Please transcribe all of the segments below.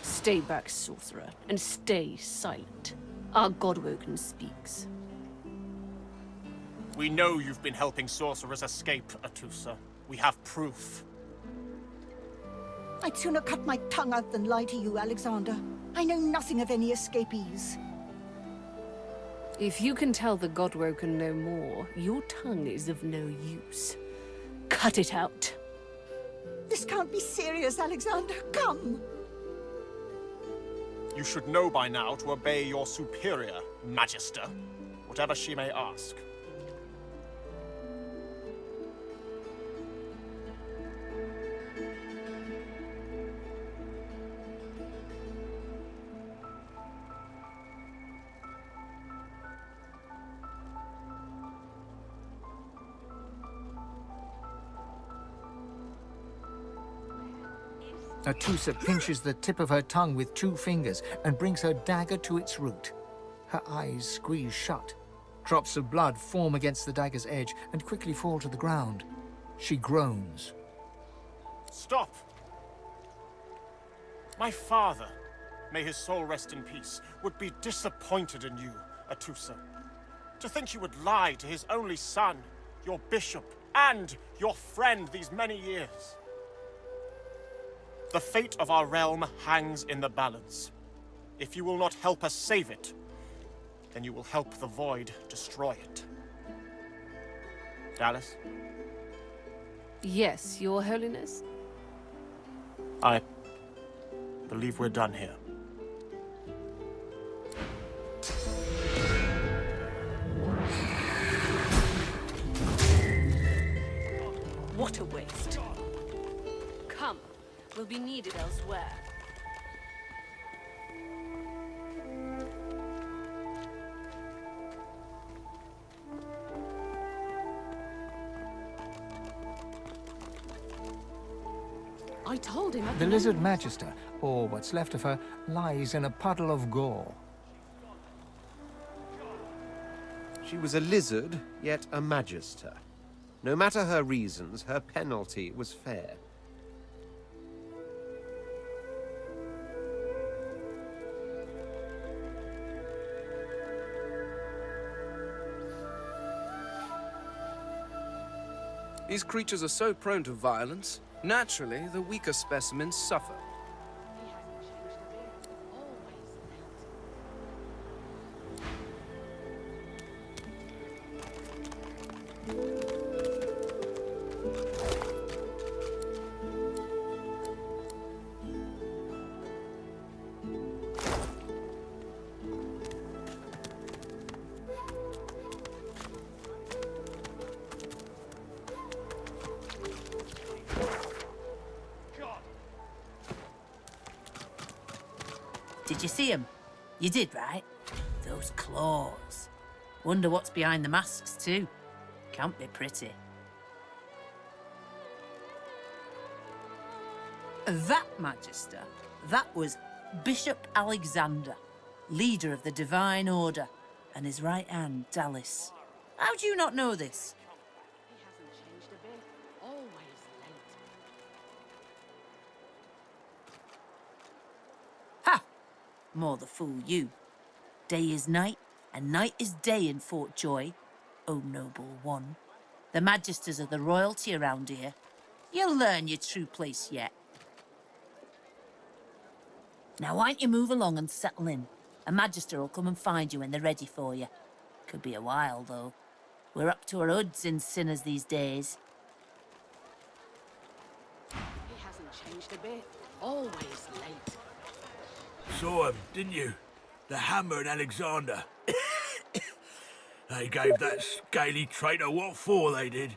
Stay back, sorcerer, and stay silent. Our Godwoken speaks. We know you've been helping sorcerers escape, Atusa. We have proof. I'd sooner cut my tongue out than lie to you, Alexander. I know nothing of any escapees. If you can tell the Godwoken no more, your tongue is of no use. Cut it out. This can't be serious, Alexander. Come! You should know by now to obey your superior, Magister, whatever she may ask. Atusa pinches the tip of her tongue with 2 fingers and brings her dagger to its root. Her eyes squeeze shut. Drops of blood form against the dagger's edge and quickly fall to the ground. She groans. Stop! My father, may his soul rest in peace, would be disappointed in you, Atusa. To think you would lie to his only son, your bishop, and your friend these many years. The fate of our realm hangs in the balance. If you will not help us save it, then you will help the Void destroy it. Dallas? Yes, Your Holiness? I believe we're done here. What a waste. Come, we'll be needed elsewhere. I told him. The Lizard Magister, or what's left of her, lies in a puddle of gore. She was a lizard, yet a magister. No matter her reasons, her penalty was fair. These creatures are so prone to violence. Naturally, the weaker specimens suffer. Did you see them? You did, right? Those claws. Wonder what's behind the masks, too. Can't be pretty. That Magister, that was Bishop Alexander, leader of the Divine Order, and his right hand, Dallas. How do you not know this? He hasn't changed a bit. Always late. Ha! More the fool you. Day is night, and night is day in Fort Joy, O noble one. The Magisters are the royalty around here. You'll learn your true place yet. Now, why don't you move along and settle in? A Magister will come and find you when they're ready for you. Could be a while, though. We're up to our hoods in sinners these days. He hasn't changed a bit. Always late. Saw him, didn't you? The Hammer and Alexander. They gave that scaly traitor what for, they did.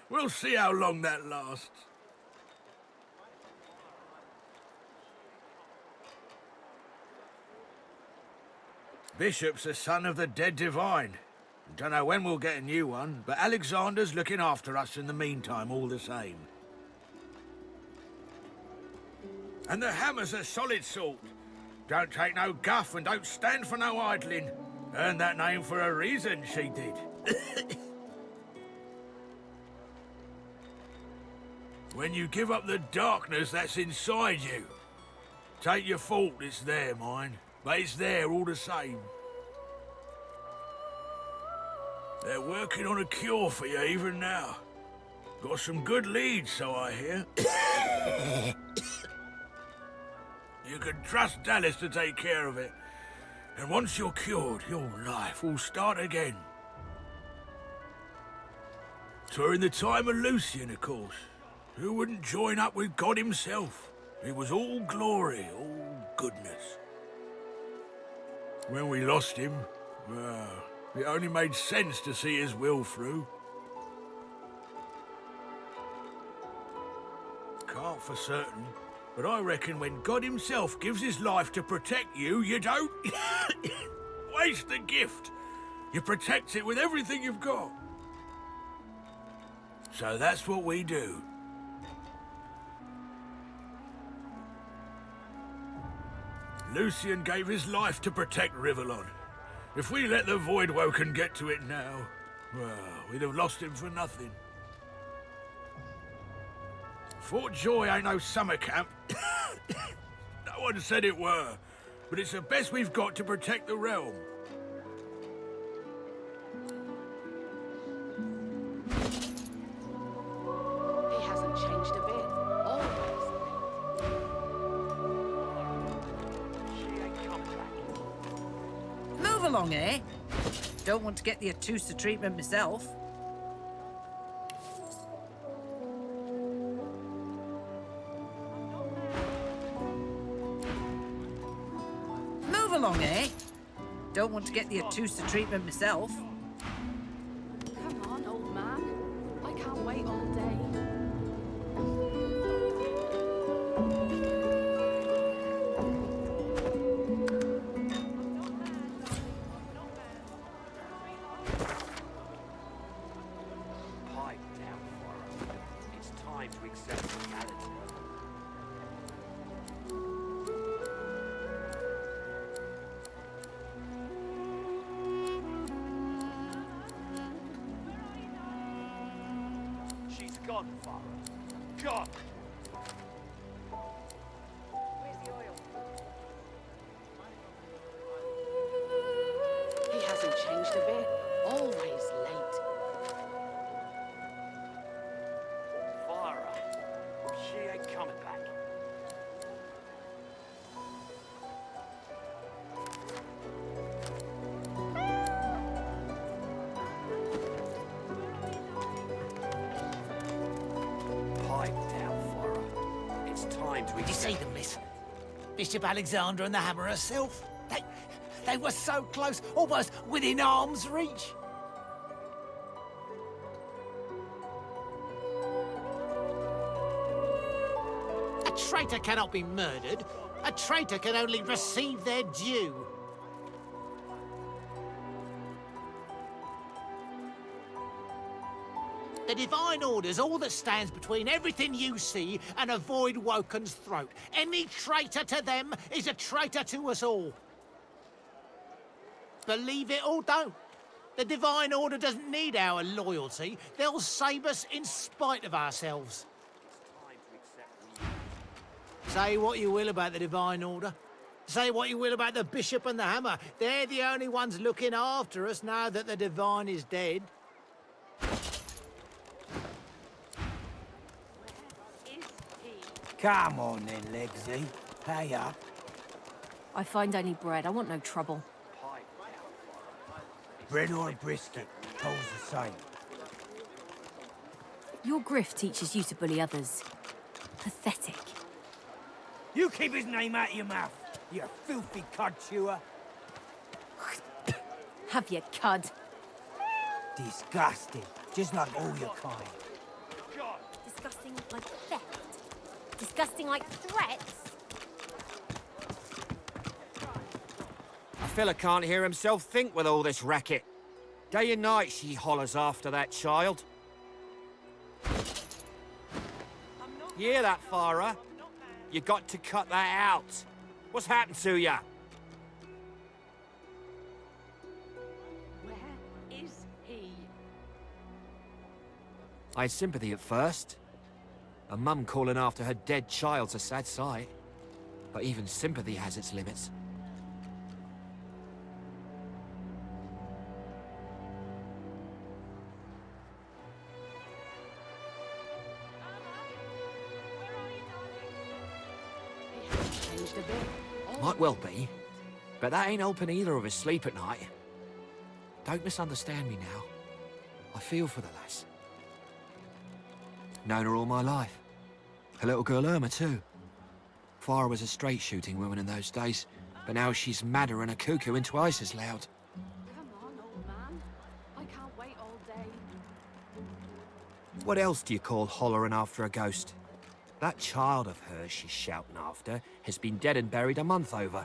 We'll see how long that lasts. Bishop's the son of the dead divine. Don't know when we'll get a new one, but Alexander's looking after us in the meantime all the same. And the hammer's a solid sort. Don't take no guff and don't stand for no idling. Earned that name for a reason, she did. When you give up the darkness that's inside you. Take your fault, it's there, mine. But it's there all the same. They're working on a cure for you even now. Got some good leads, so I hear. You can trust Dallas to take care of it. And once you're cured, your life will start again. During the time of Lucian, of course. Who wouldn't join up with God himself? He was all glory, all goodness. When we lost him, well, it only made sense to see his will through. Can't for certain, but I reckon when God himself gives his life to protect you, you don't waste the gift. You protect it with everything you've got. So that's what we do. Lucian gave his life to protect Rivellon. If we let the Voidwoken get to it now, well, we'd have lost him for nothing. Fort Joy ain't no summer camp. No one said it were, but it's the best we've got to protect the realm. He hasn't changed a bit. Always. Move along, eh? Don't want to get the Atusa treatment myself. Move along, eh? Don't want to get the Atusa treatment myself. Come on, old man. I can't wait all day. Pipe down for her. It's time to accept reality. She's gone, Farah. Gone! Where's the oil? He hasn't changed a bit. Always late. Farah. She ain't coming back. Pipe down, Farah. It's time to Did you see them, miss? Bishop Alexander and the hammer herself? They were so close, almost within arm's reach. A traitor cannot be murdered. A traitor can only receive their due. The Divine Order's all that stands between everything you see and a Voidwoken's throat. Any traitor to them is a traitor to us all. Believe it or don't, the Divine Order doesn't need our loyalty. They'll save us in spite of ourselves. Say what you will about the Divine Order. Say what you will about the Bishop and the Hammer. They're the only ones looking after us now that the Divine is dead. Come on then, Legsy. Pay up. I find only bread. I want no trouble. Bread or brisket, all's the same. Your grift teaches you to bully others. Pathetic. You keep his name out of your mouth, you filthy cud chewer. Have your cud. Disgusting, just like all your kind. Disgusting like theft. Disgusting like threats. I fella can't hear himself think with all this racket. Day and night she hollers after that child. You hear that, Farah? You got to cut that out. What's happened to ya? Where is he? I had sympathy at first. A mum calling after her dead child's a sad sight. But even sympathy has its limits. Changed a bit. Might well be. But that ain't helping either of us sleep at night. Don't misunderstand me now. I feel for the lass. Known her all my life. Her little girl Irma too. Farah was a straight shooting woman in those days, but now she's madder and a cuckoo and twice as loud. Come on, old man. I can't wait all day. What else do you call hollering after a ghost? That child of hers she's shouting after has been dead and buried a month over.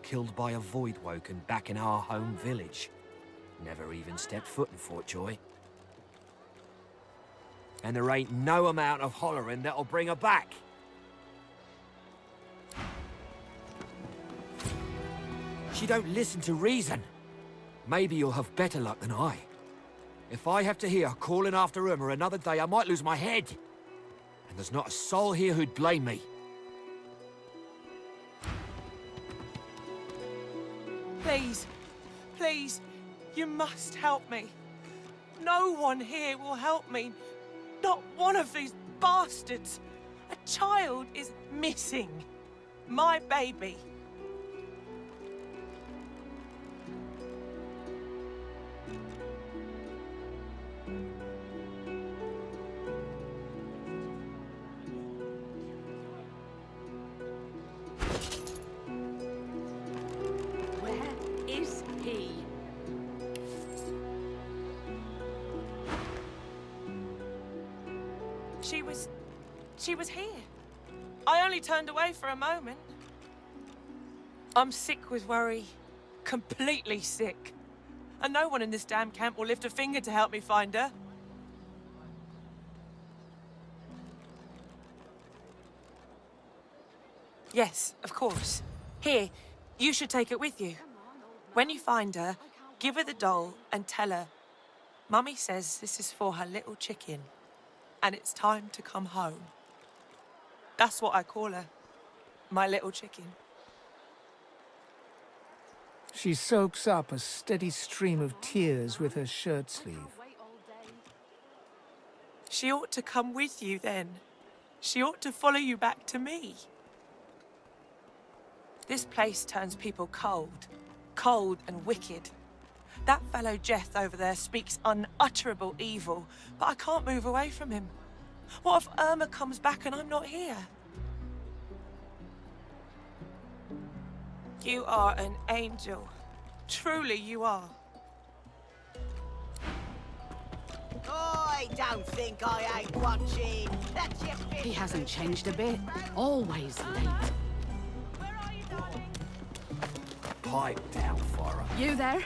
Killed by a void woken back in our home village. Never even stepped foot in Fort Joy. And there ain't no amount of hollering that'll bring her back. She don't listen to reason. Maybe you'll have better luck than I. If I have to hear her calling after Irma another day, I might lose my head. And there's not a soul here who'd blame me. Please, please, you must help me. No one here will help me. Not one of these bastards. A child is missing. My baby. Where is he? She was here. I only turned away for a moment. I'm sick with worry. Completely sick. And no one in this damn camp will lift a finger to help me find her. Yes, of course. Here, you should take it with you. When you find her, give her the doll and tell her, Mummy says this is for her little chicken, and it's time to come home. That's what I call her, my little chicken. She soaks up a steady stream of tears with her shirt sleeve. She ought to come with you then. She ought to follow you back to me. This place turns people cold. Cold and wicked. That fellow Jeth over there speaks unutterable evil, but I can't move away from him. What if Irma comes back and I'm not here? You are an angel. Truly you are. I don't think I ain't watching. That's your bitch. He hasn't changed a bit. Always late. Pipe down, Farah. You there?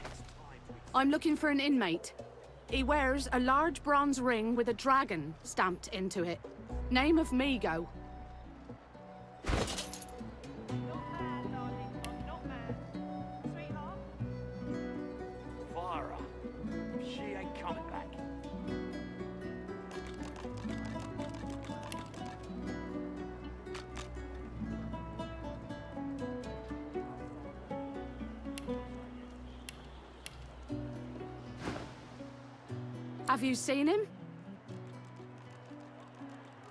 I'm looking for an inmate. He wears a large bronze ring with a dragon stamped into it. Name of Migo. Farah, she ain't coming back. Have you seen him?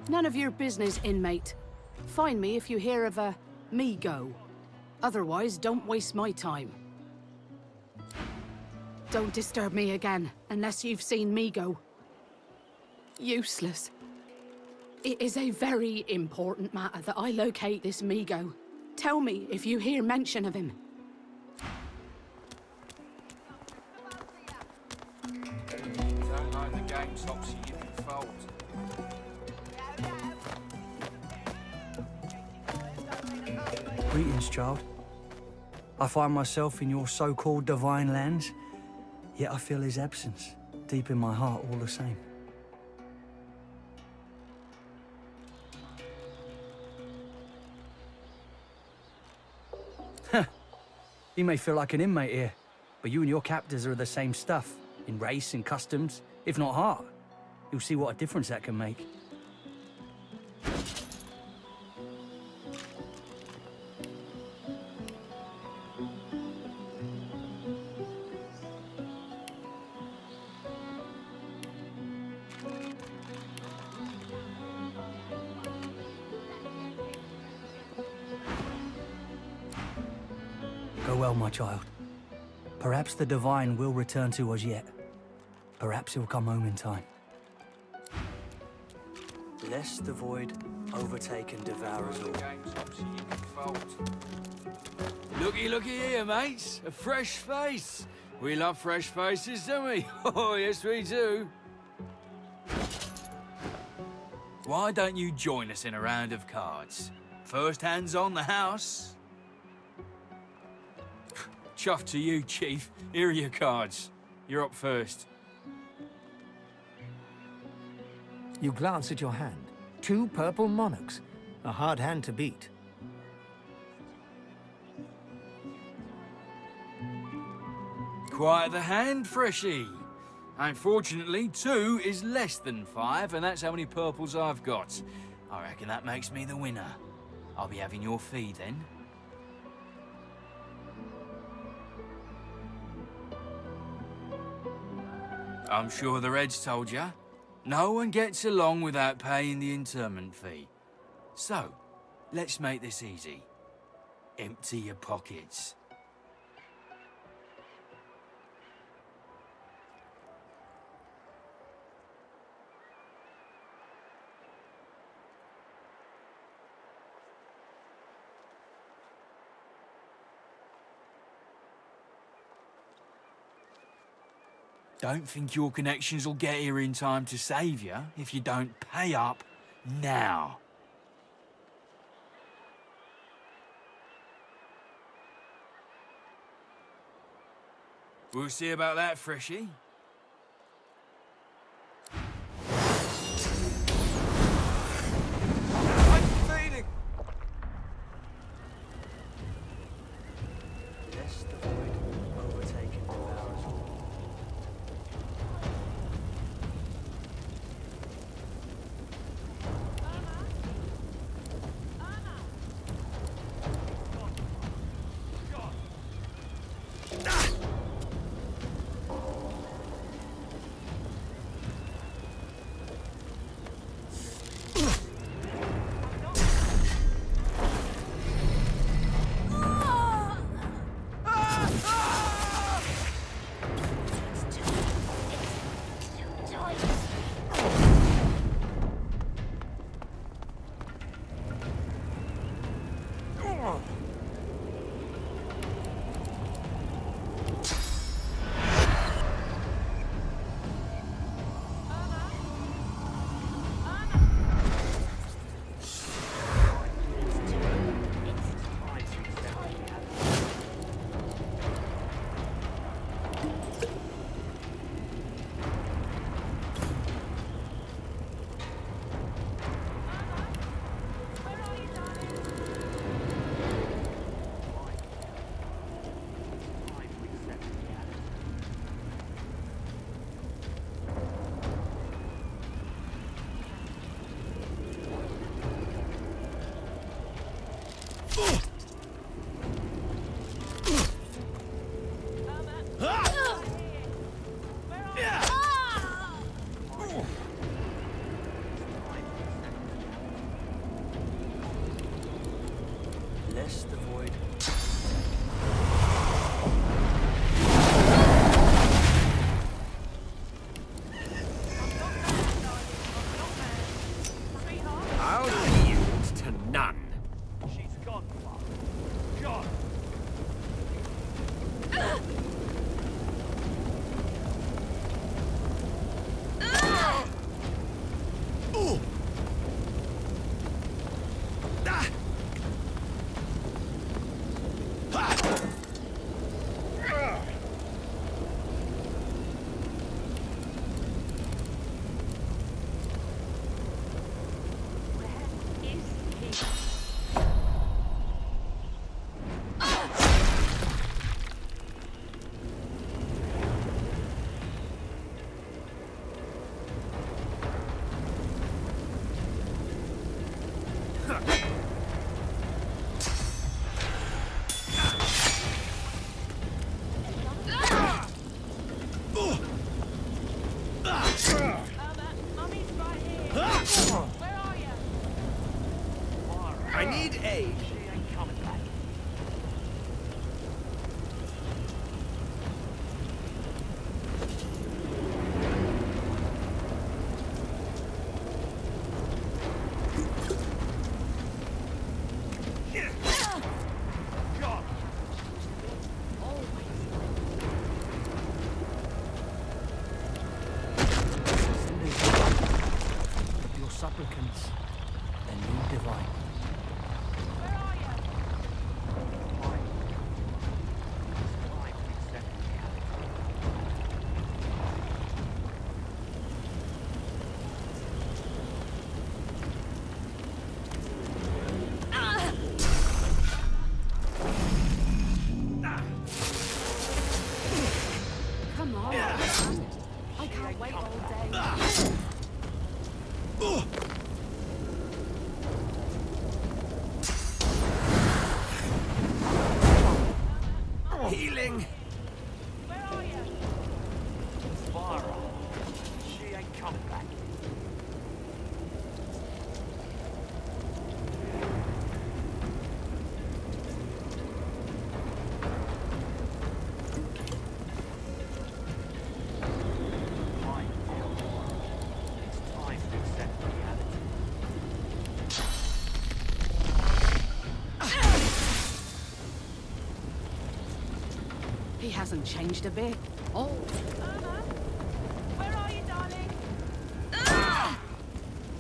None of your business, inmate. Find me if you hear of a Migo. Otherwise, don't waste my time. Don't disturb me again, unless you've seen Migo. Useless. It is a very important matter that I locate this Migo. Tell me if you hear mention of him. Don't like the game, Topsy, you can fold. Greetings, child. I find myself in your so-called divine lands, yet I feel his absence deep in my heart all the same. You may feel like an inmate here, but you and your captors are the same stuff, in race and customs, if not heart. You'll see what a difference that can make. Go well, my child. Perhaps the divine will return to us yet. Perhaps he'll come home in time. Lest the void overtake and devour us all. Looky, looky here, mates. A fresh face. We love fresh faces, don't we? Oh, yes, we do. Why don't you join us in a round of cards? First hands on the house. Chuff to you, Chief. Here are your cards. You're up first. You glance at your hand. 2 purple monarchs. A hard hand to beat. Quite the hand, Freshie. Unfortunately, 2 is less than 5, and that's how many purples I've got. I reckon that makes me the winner. I'll be having your fee then. I'm sure the Reds told you. No one gets along without paying the interment fee. So, let's make this easy. Empty your pockets. Don't think your connections will get here in time to save you if you don't pay up now. We'll see about that, Freshie. I'm fading. Lest the void overtake and devour us all. I need aid. She ain't coming back. Your supplicants, and you divine. Come on, man. I can't wait all day. Healing. Fire up. She ain't coming back. It's time to accept reality. He hasn't changed a bit. Oh. Where are you, darling?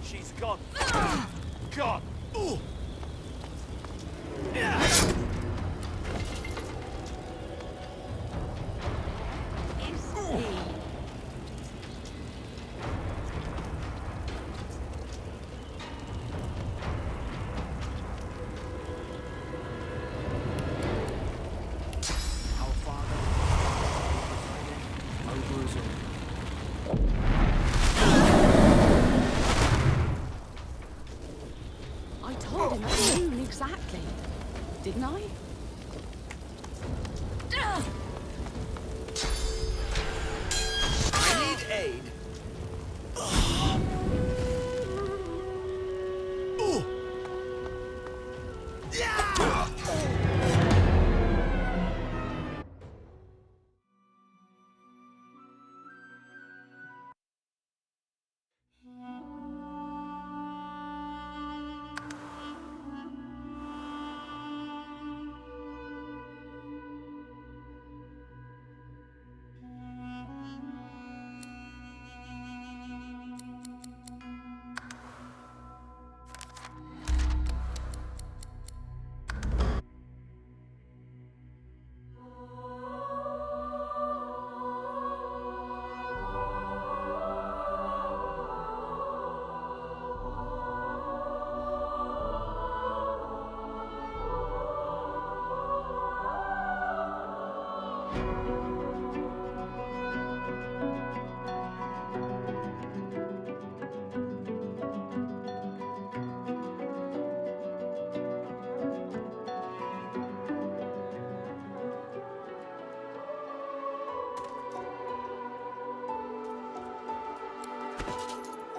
She's gone. Gone. Is he? Our Father, over us all. I told him at noon exactly. Didn't I? I need aid.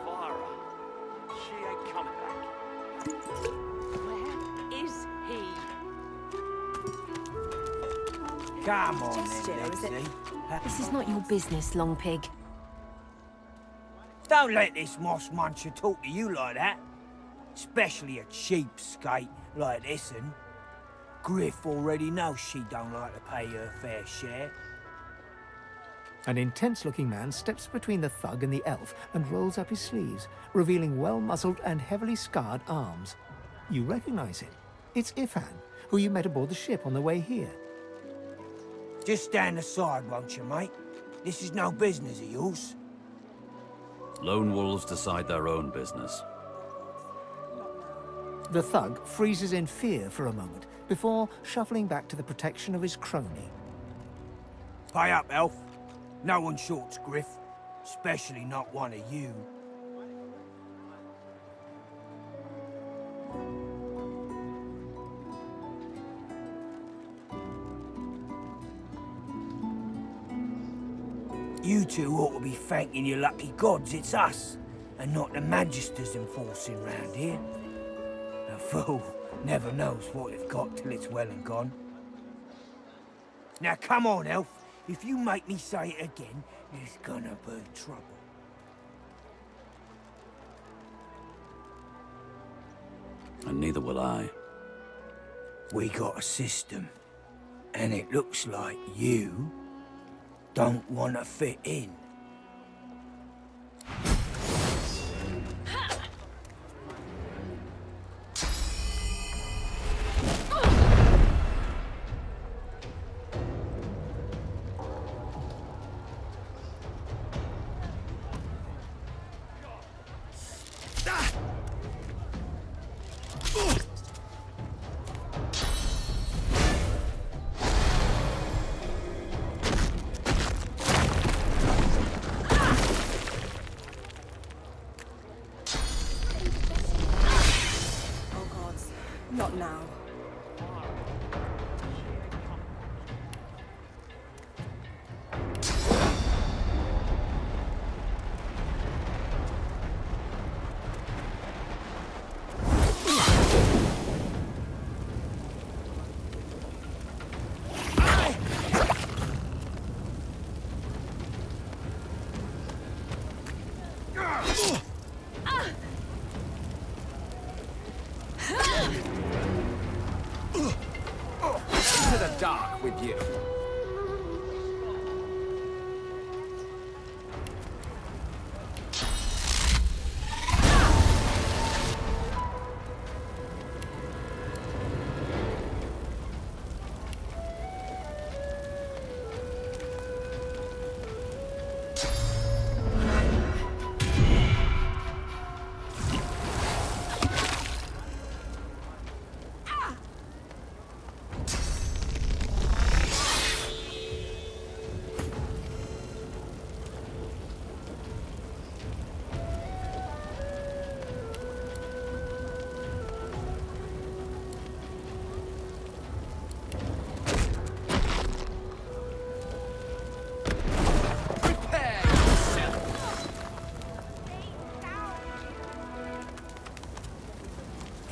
Fire up. She ain't coming back. Where is he? Come on, Gesture, then, is it? Lexi. This is not your business, long pig. Don't let this moss muncher talk to you like that. Especially a cheapskate like this one. Griff already knows she don't like to pay her fair share. An intense-looking man steps between the thug and the elf and rolls up his sleeves, revealing well-muscled and heavily scarred arms. You recognize him. It's Ifan, who you met aboard the ship on the way here. Just stand aside, won't you, mate? This is no business of yours. Lone wolves decide their own business. The thug freezes in fear for a moment before shuffling back to the protection of his crony. Pay up, elf. No one shorts Griff, especially not one of you. You two ought to be thanking your lucky gods it's us, and not the Magisters enforcing round here. A fool Never knows what they've got till it's well and gone. Now come on, Elf. If you make me say it again, there's gonna be trouble. And neither will I. We got a system, and it looks like you don't want to fit in. Not now. To the dark with you.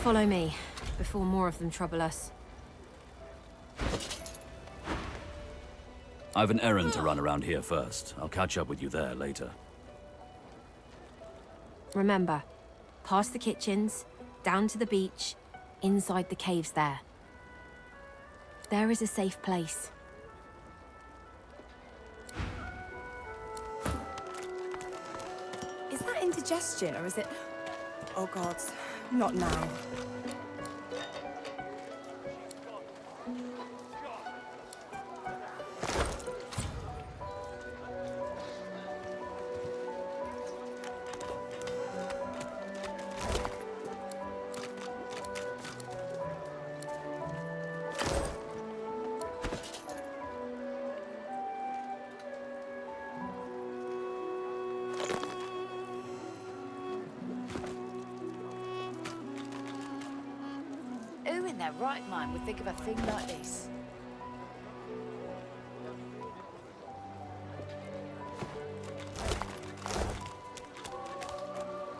Follow me, before more of them trouble us. I've an errand to run around here first. I'll catch up with you there later. Remember, past the kitchens, down to the beach, inside the caves there. There is a safe place. Is that indigestion, or is it... Oh God, not now. Who in their right mind would think of a thing like this?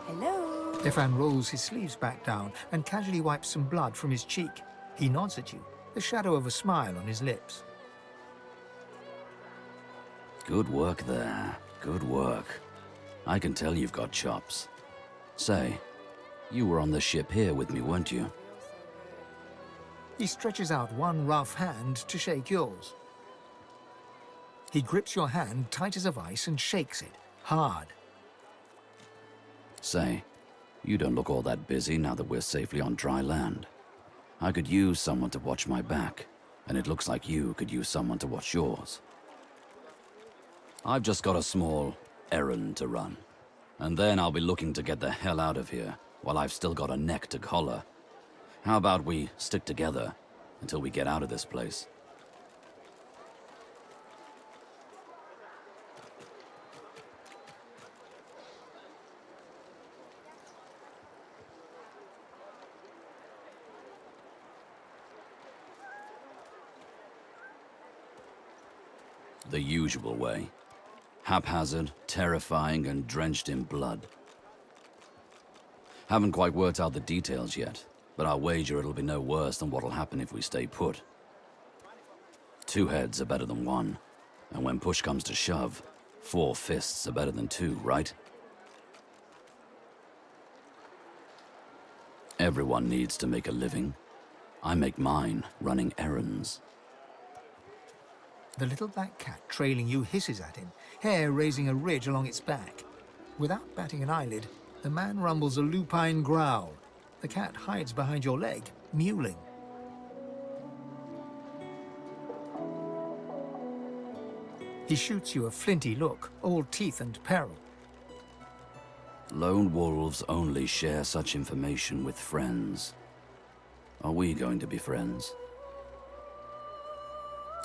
Hello? Stefan rolls his sleeves back down and casually wipes some blood from his cheek. He nods at you, the shadow of a smile on his lips. Good work there. Good work. I can tell you've got chops. Say, you were on the ship here with me, weren't you? He stretches out one rough hand to shake yours. He grips your hand tight as a vice and shakes it, hard. Say, you don't look all that busy now that we're safely on dry land. I could use someone to watch my back, and it looks like you could use someone to watch yours. I've just got a small errand to run, and then I'll be looking to get the hell out of here while I've still got a neck to collar. How about we stick together until we get out of this place? The usual way. Haphazard, terrifying, and drenched in blood. Haven't quite worked out the details yet, but I'll wager it'll be no worse than what'll happen if we stay put. 2 heads are better than 1, and when push comes to shove, 4 fists are better than 2, right? Everyone needs to make a living. I make mine running errands. The little black cat trailing you hisses at him, hair raising a ridge along its back. Without batting an eyelid, the man rumbles a lupine growl. The cat hides behind your leg, mewling. He shoots you a flinty look, all teeth and peril. Lone wolves only share such information with friends. Are we going to be friends?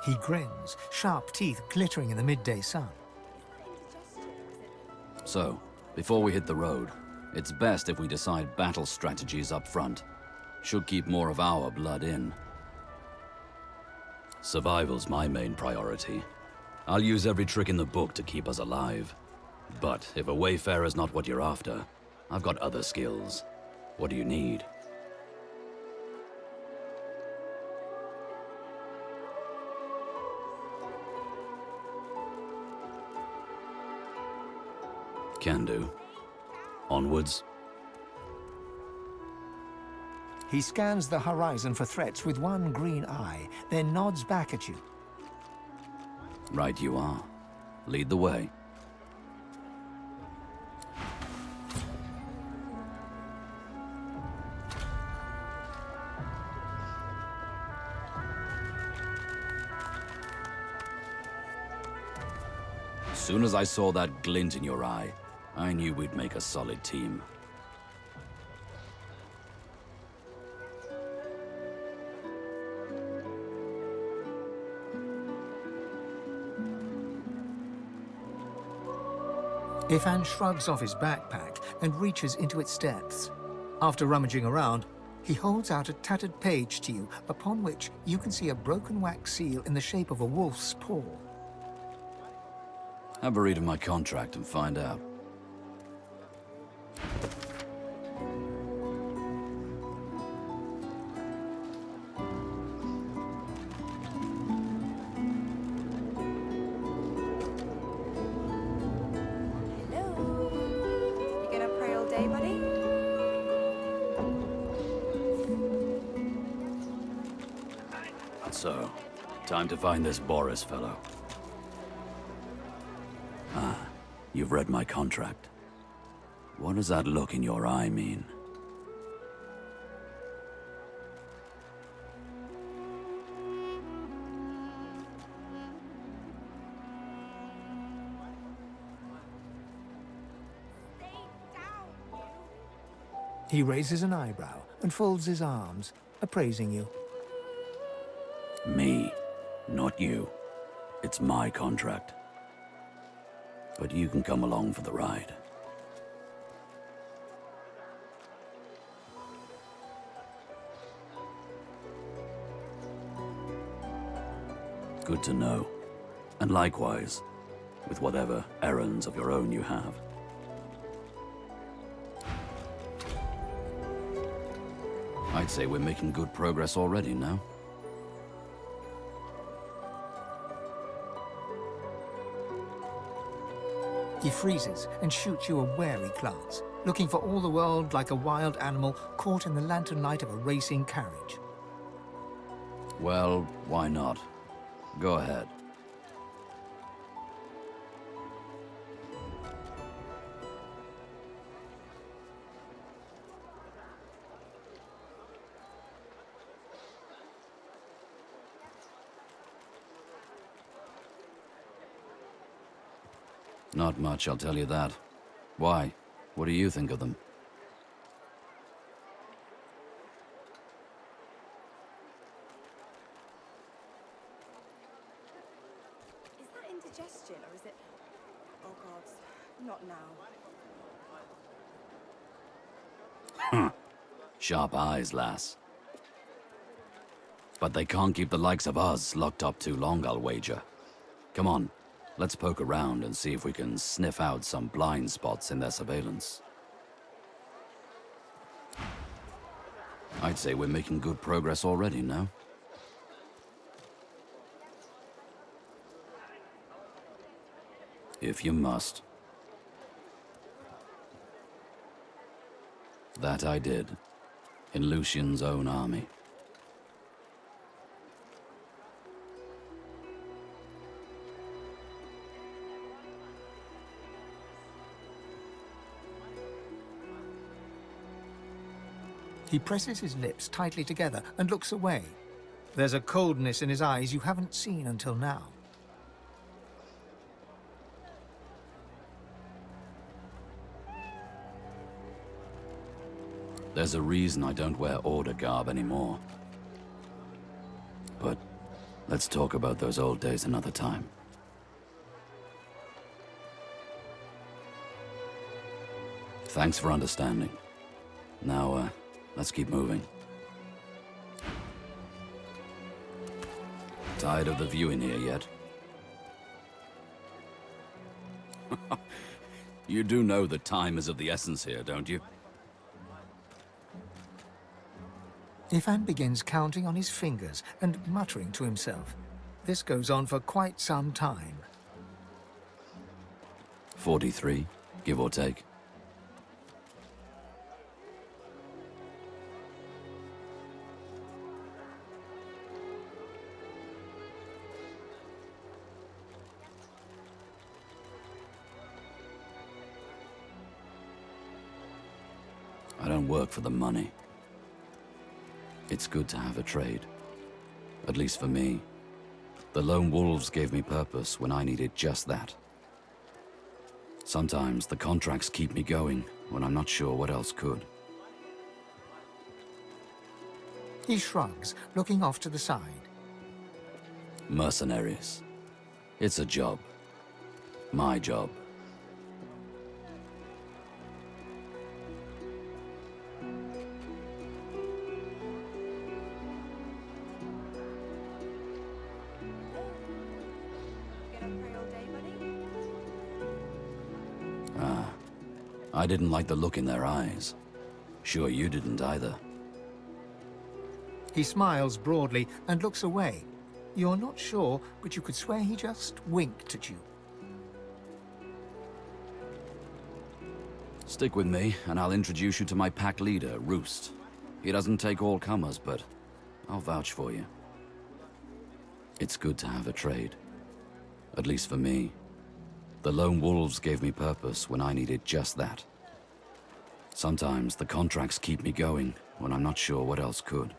He grins, sharp teeth glittering in the midday sun. So, before we hit the road, it's best if we decide battle strategies up front. Should keep more of our blood in. Survival's my main priority. I'll use every trick in the book to keep us alive. But if a wayfarer's not what you're after, I've got other skills. What do you need? Can do. Onwards. He scans the horizon for threats with one green eye, then nods back at you. Right you are. Lead the way. As soon as I saw that glint in your eye, I knew we'd make a solid team. Ifan shrugs off his backpack and reaches into its depths. After rummaging around, he holds out a tattered page to you, upon which you can see a broken wax seal in the shape of a wolf's paw. Have a read of my contract and find out. So, time to find this Boris fellow. Ah, you've read my contract. What does that look in your eye mean? He raises an eyebrow and folds his arms, appraising you. Me, not you. It's my contract. But you can come along for the ride. Good to know. And likewise, with whatever errands of your own you have. I'd say we're making good progress already, no? He freezes and shoots you a wary glance, looking for all the world like a wild animal caught in the lantern light of a racing carriage. Well, why not? Go ahead. Not much, I'll tell you that. Why? What do you think of them? Is that indigestion, or is it... Oh, God. Not now. Sharp eyes, lass. But they can't keep the likes of us locked up too long, I'll wager. Come on. Let's poke around and see if we can sniff out some blind spots in their surveillance. I'd say we're making good progress already, no? If you must. That I did, in Lucian's own army. He presses his lips tightly together and looks away. There's a coldness in his eyes you haven't seen until now. There's a reason I don't wear order garb anymore. But let's talk about those old days another time. Thanks for understanding. Now, let's keep moving. Tired of the view in here yet? You do know that time is of the essence here, don't you? Ifan begins counting on his fingers and muttering to himself. This goes on for quite some time. 43, give or take. I don't work for the money. It's good to have a trade. At least for me. The lone wolves gave me purpose when I needed just that. Sometimes the contracts keep me going when I'm not sure what else could. He shrugs, looking off to the side. Mercenaries. It's a job. My job. I didn't like the look in their eyes. Sure you didn't either. He smiles broadly and looks away. You're not sure, but you could swear he just winked at you. Stick with me, and I'll introduce you to my pack leader, Roost. He doesn't take all comers, but I'll vouch for you. It's good to have a trade. At least for me. The lone wolves gave me purpose when I needed just that. Sometimes the contracts keep me going when I'm not sure what else could.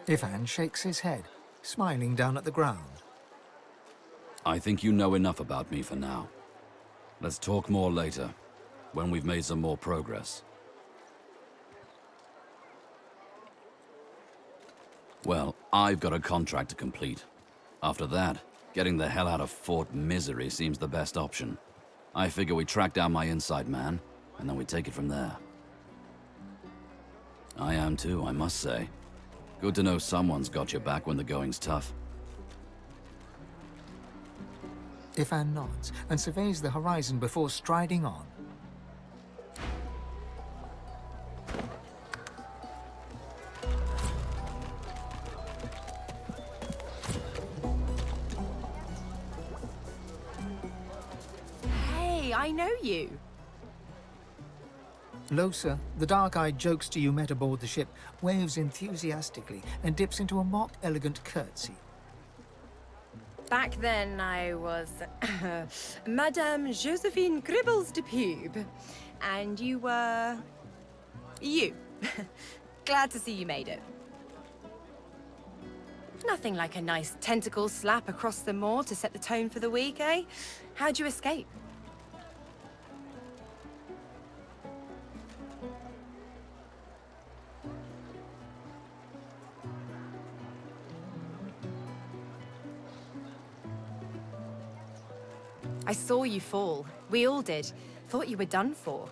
Ifan shakes his head, smiling down at the ground. I think you know enough about me for now. Let's talk more later, when we've made some more progress. Well, I've got a contract to complete. After that, getting the hell out of Fort Misery seems the best option. I figure we track down my inside man, and then we take it from there. I am too, I must say. Good to know someone's got your back when the going's tough. Ifan nods and surveys the horizon before striding on. I know you. Losa, the dark-eyed jokester you met aboard the ship, waves enthusiastically and dips into a mock elegant curtsy. Back then, I was Madame Josephine Gribbles de Pube, and you were you. Glad to see you made it. Nothing like a nice tentacle slap across the moor to set the tone for the week, eh? How'd you escape? I saw you fall. We all did. Thought you were done for.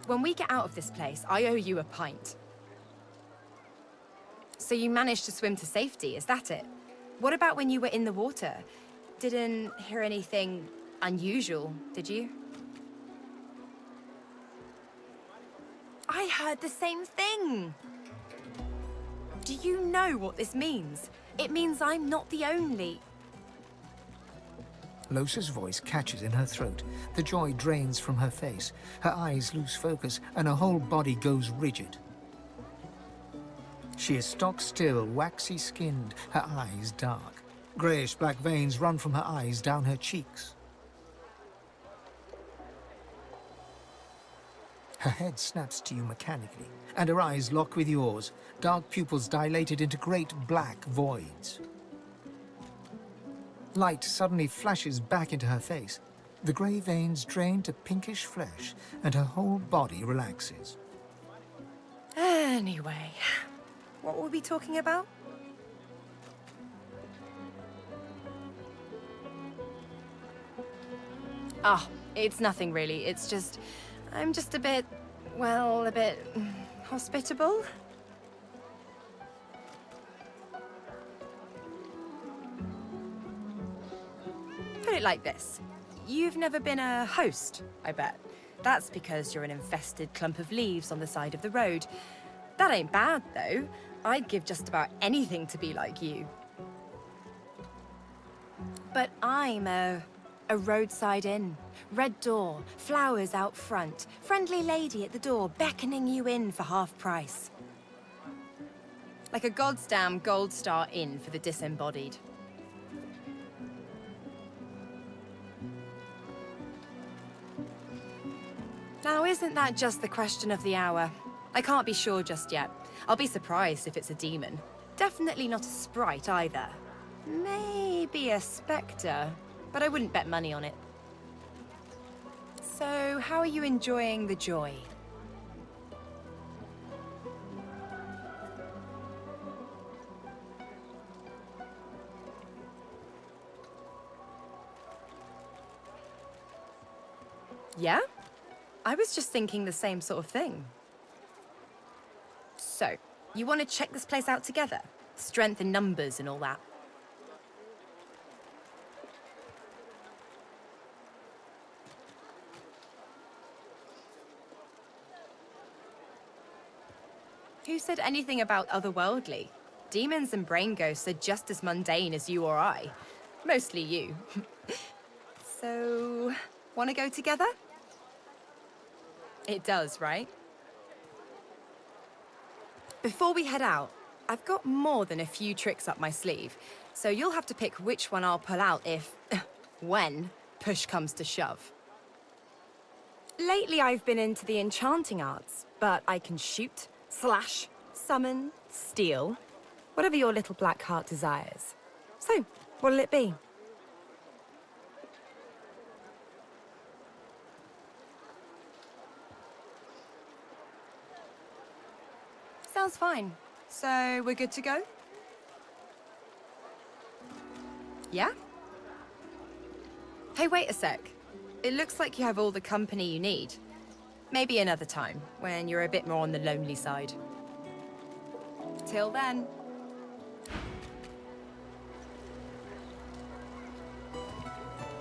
When we get out of this place, I owe you a pint. So you managed to swim to safety, is that it? What about when you were in the water? Didn't hear anything unusual, did you? I heard the same thing. Do you know what this means? It means I'm not the only. Losa's voice catches in her throat. The joy drains from her face. Her eyes lose focus, and her whole body goes rigid. She is stock still, waxy skinned, her eyes dark. Greyish-black veins run from her eyes down her cheeks. Her head snaps to you mechanically, and her eyes lock with yours, dark pupils dilated into great black voids. Light suddenly flashes back into her face. The grey veins drain to pinkish flesh, and her whole body relaxes. Anyway, what were we talking about? Ah, it's nothing really. It's just... I'm just a bit... well, a bit... hospitable? Put it like this. You've never been a host, I bet. That's because you're an infested clump of leaves on the side of the road. That ain't bad, though. I'd give just about anything to be like you. But I'm a roadside inn. Red door, flowers out front, friendly lady at the door beckoning you in for half price. Like a goddamn gold star inn for the disembodied. Now, isn't that just the question of the hour? I can't be sure just yet. I'll be surprised if it's a demon. Definitely not a sprite either. Maybe a spectre, but I wouldn't bet money on it. So, how are you enjoying the joy? Yeah? I was just thinking the same sort of thing. So, you want to check this place out together? Strength in numbers and all that. Who said anything about otherworldly? Demons and brain ghosts are just as mundane as you or I. Mostly you. So, want to go together? It does, right? Before we head out, I've got more than a few tricks up my sleeve, so you'll have to pick which one I'll pull out if, when, push comes to shove. Lately I've been into the enchanting arts, but I can shoot, slash, summon, steal, whatever your little black heart desires. So, what'll it be? Sounds fine. So, we're good to go? Yeah? Hey, wait a sec. It looks like you have all the company you need. Maybe another time, when you're a bit more on the lonely side. Till then.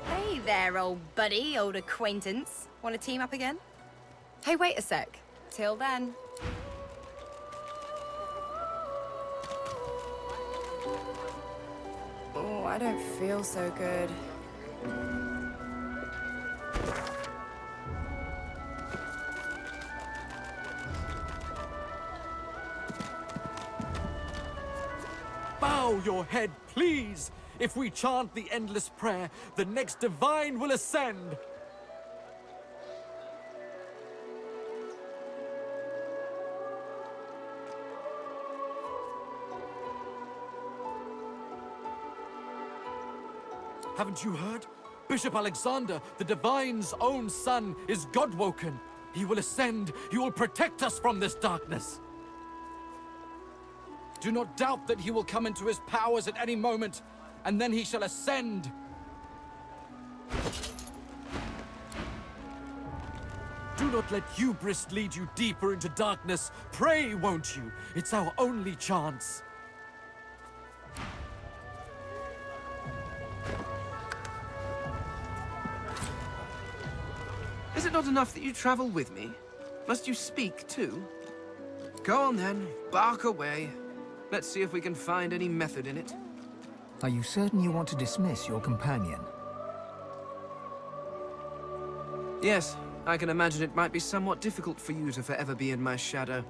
Hey there, old buddy, old acquaintance. Want to team up again? Hey, wait a sec. Till then. Oh, I don't feel so good. Bow your head, please! If we chant the endless prayer, the next divine will ascend! Haven't you heard? Bishop Alexander, the Divine's own son, is God-woken. He will ascend. He will protect us from this darkness. Do not doubt that he will come into his powers at any moment, and then he shall ascend. Do not let hubris lead you deeper into darkness. Pray, won't you? It's our only chance. Is it not enough that you travel with me? Must you speak too? Go on then, bark away. Let's see if we can find any method in it. Are you certain you want to dismiss your companion? Yes, I can imagine it might be somewhat difficult for you to forever be in my shadow.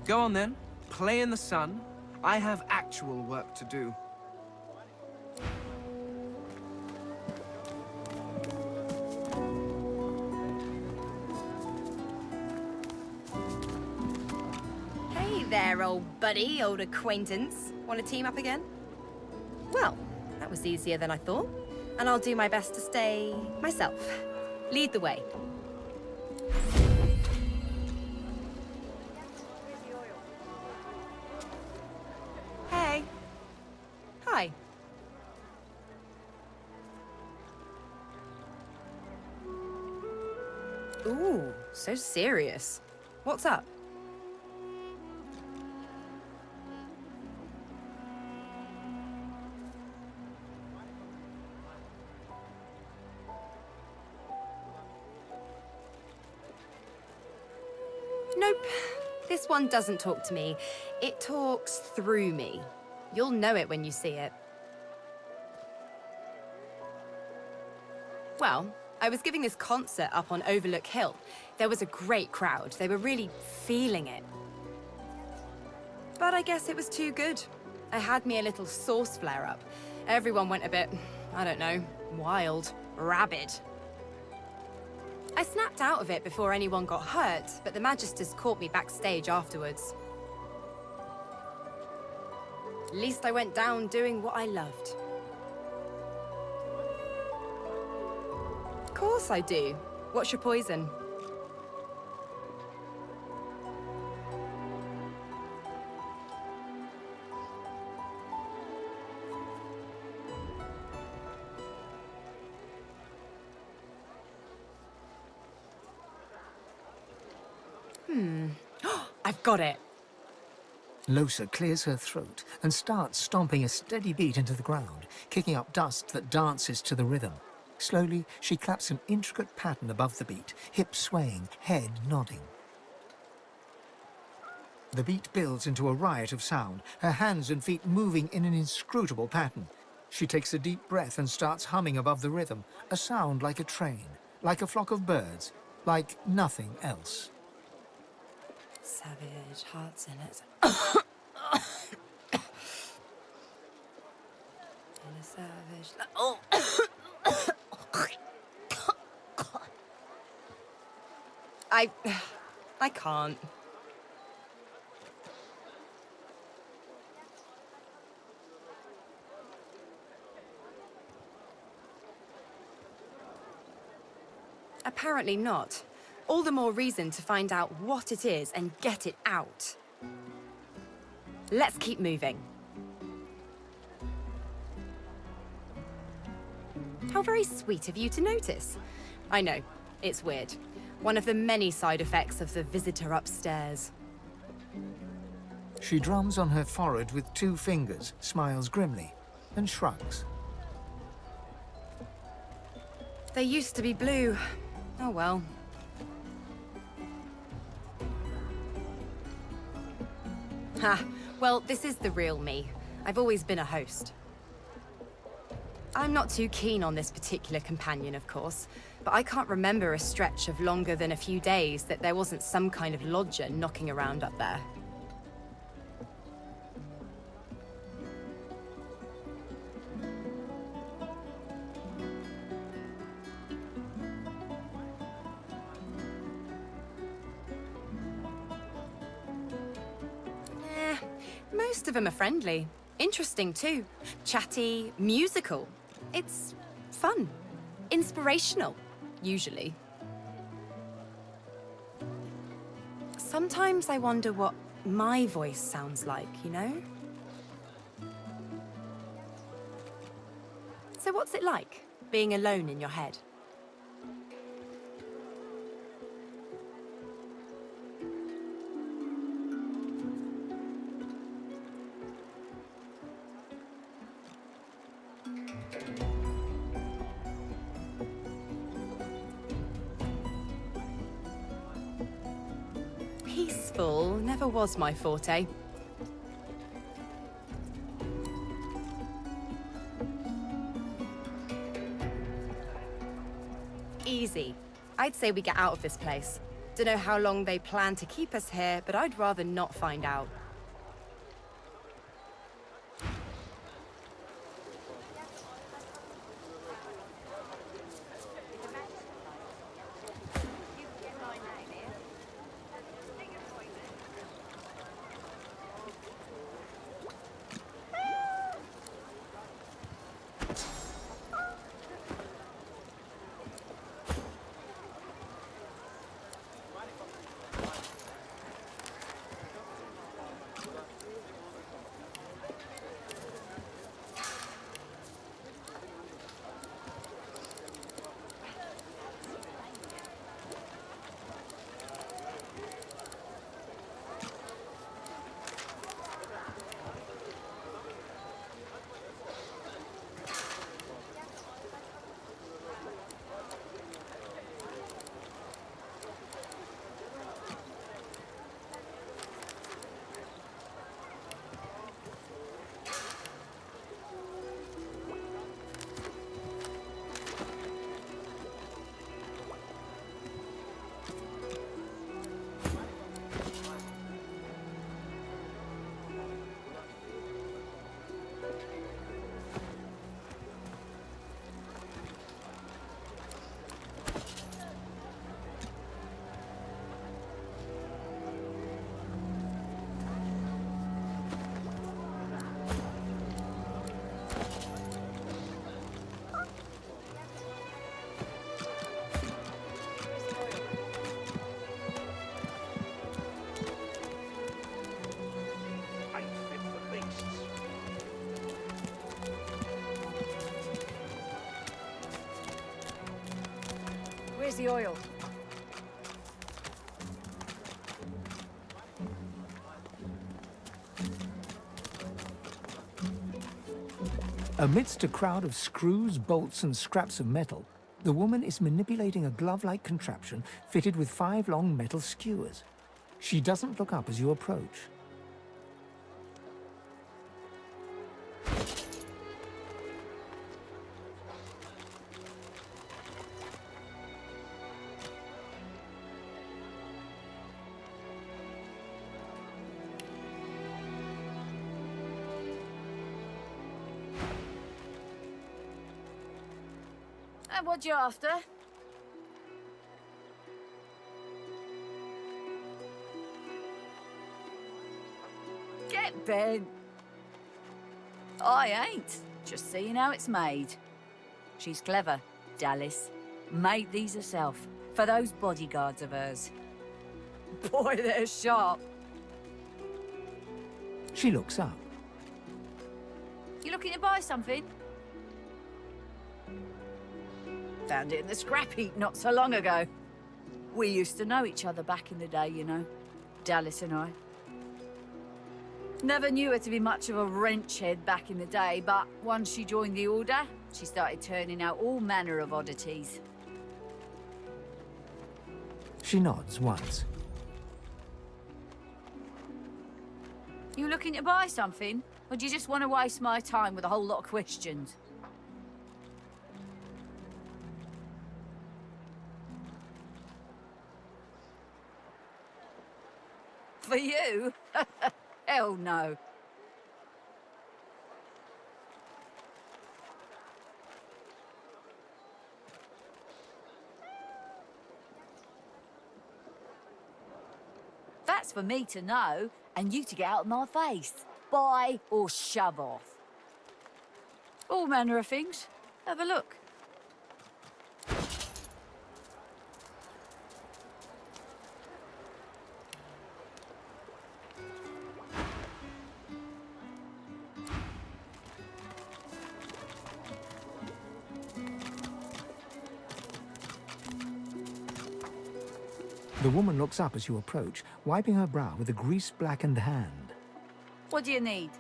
Go on then, play in the sun. I have actual work to do. Hey there, old buddy, old acquaintance. Want to team up again? Well, that was easier than I thought. And I'll do my best to stay myself. Lead the way. Hey. Hi. Ooh, so serious. What's up? Nope. This one doesn't talk to me. It talks through me. You'll know it when you see it. Well, I was giving this concert up on Overlook Hill. There was a great crowd. They were really feeling it. But I guess it was too good. I had me a little source flare-up. Everyone went a bit, I don't know, wild, rabid. I snapped out of it before anyone got hurt, but the Magisters caught me backstage afterwards. At least I went down doing what I loved. Of course I do. What's your poison? I've got it. Losa clears her throat and starts stomping a steady beat into the ground, kicking up dust that dances to the rhythm. Slowly, she claps an intricate pattern above the beat, hips swaying, head nodding. The beat builds into a riot of sound, her hands and feet moving in an inscrutable pattern. She takes a deep breath and starts humming above the rhythm, a sound like a train, like a flock of birds, like nothing else. Savage hearts in it. In a savage... Oh! I can't. Apparently not. All the more reason to find out what it is and get it out. Let's keep moving. How very sweet of you to notice. I know, it's weird. One of the many side effects of the visitor upstairs. She drums on her forehead with 2 fingers, smiles grimly, and shrugs. They used to be blue. Oh well. Ha! Well, this is the real me. I've always been a host. I'm not too keen on this particular companion, of course, but I can't remember a stretch of longer than a few days that there wasn't some kind of lodger knocking around up there. Most of them are friendly. Interesting, too. Chatty, musical. It's fun. Inspirational, usually. Sometimes I wonder what my voice sounds like, you know? So what's it like, being alone in your head? useful never was my forte. Easy. I'd say we get out of this place. Don't know how long they plan to keep us here, but I'd rather not find out. Where's the oil? Amidst a crowd of screws, bolts, and scraps of metal, the woman is manipulating a glove-like contraption fitted with 5 long metal skewers. She doesn't look up as you approach. And what you after? Get bent. I ain't. Just seeing how it's made. She's clever, Dallas. Made these herself, for those bodyguards of hers. Boy, they're sharp. She looks up. You looking to buy something? Found it in the scrap heap not so long ago. We used to know each other back in the day, you know. Dallas and I. Never knew her to be much of a wrench head back in the day, but once she joined the Order, she started turning out all manner of oddities. She nods once. You looking to buy something? Or do you just want to waste my time with a whole lot of questions? For you? Hell no. That's for me to know, and you to get out of my face. Buy or shove off. All manner of things. Have a look. The woman looks up as you approach, wiping her brow with a grease-blackened hand. What do you need?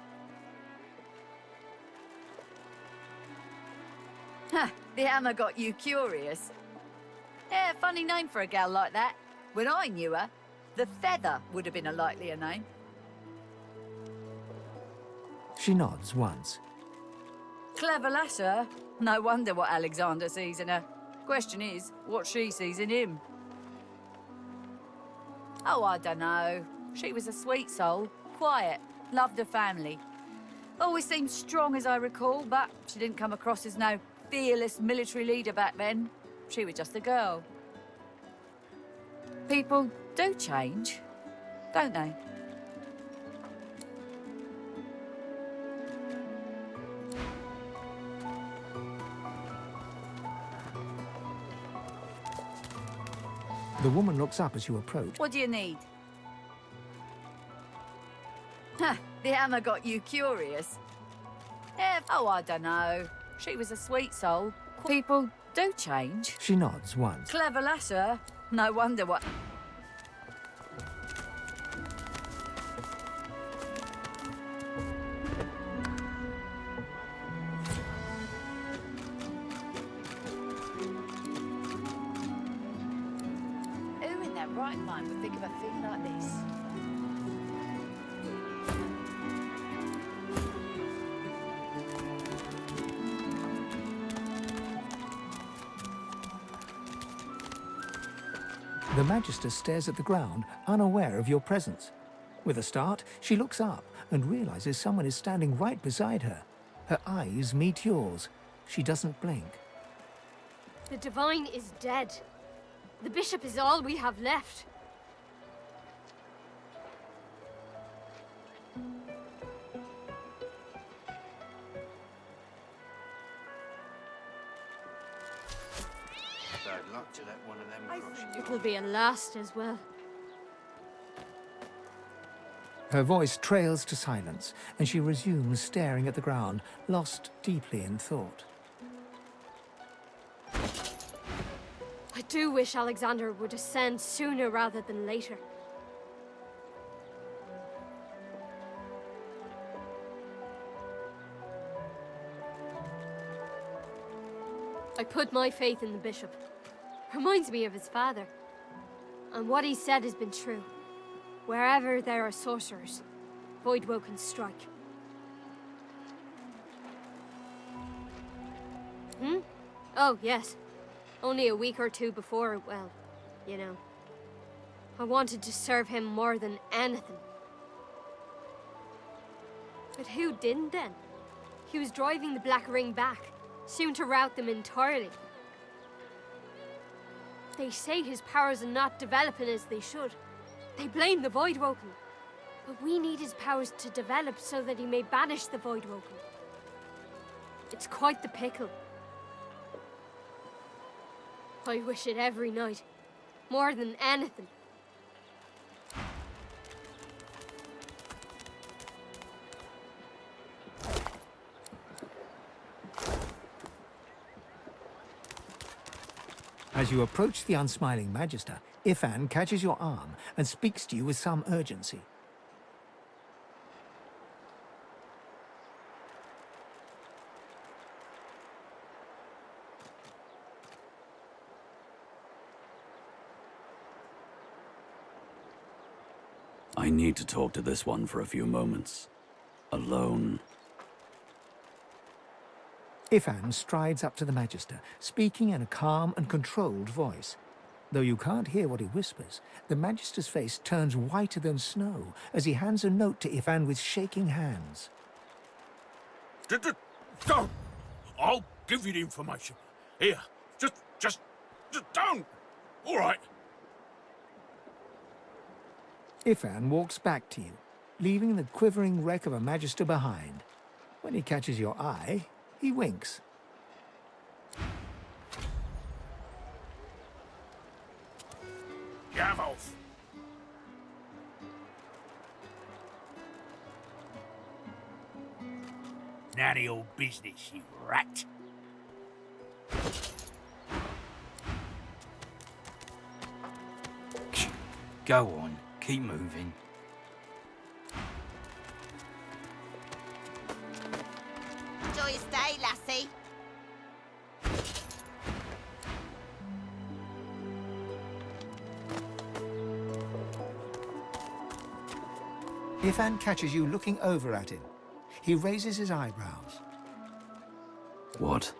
Ha! The hammer got you curious. Yeah, funny name for a gal like that. When I knew her, The Feather would have been a likelier name. She nods once. Clever lass, her. No wonder what Alexander sees in her. Question is, what she sees in him. Oh, I dunno. She was a sweet soul, quiet, loved her family. Always seemed strong as I recall, but she didn't come across as no fearless military leader back then. She was just a girl. People do change, don't they? The woman looks up as you approach. What do you need? Huh, the hammer got you curious. Oh, I dunno. She was a sweet soul. People do change. She nods once. Clever lass, her. No wonder what... Who in their right mind would think of a thing like this? The Magister stares at the ground, unaware of your presence. With a start, she looks up and realizes someone is standing right beside her. Her eyes meet yours. She doesn't blink. The Divine is dead. The Bishop is all we have left. Bad luck to let one of them cross you. It'll be a last as well. Her voice trails to silence, and she resumes staring at the ground, lost deeply in thought. I do wish Alexander would ascend sooner rather than later. I put my faith in the Bishop. Reminds me of his father. And what he said has been true. Wherever there are sorcerers, Voidwoken strike. Hmm? Oh, yes. Only a week or two before, well, you know. I wanted to serve him more than anything. But who didn't then? He was driving the Black Ring back, soon to rout them entirely. They say his powers are not developing as they should. They blame the Voidwoken. But we need his powers to develop so that he may banish the Voidwoken. It's quite the pickle. I wish it every night. More than anything. As you approach the unsmiling Magister, Ifan catches your arm and speaks to you with some urgency. I need to talk to this one for a few moments. Alone. Ifan strides up to the Magister, speaking in a calm and controlled voice. Though you can't hear what he whispers, the Magister's face turns whiter than snow as he hands a note to Ifan with shaking hands. Don't! I'll give you the information. Here, just don't! All right. Ifan walks back to you, leaving the quivering wreck of a Magister behind. When he catches your eye, he winks. Yavos! None of your business, you rat. Go on, keep moving. Enjoy your stay, lassie. Ifan catches you looking over at him. He raises his eyebrows. What?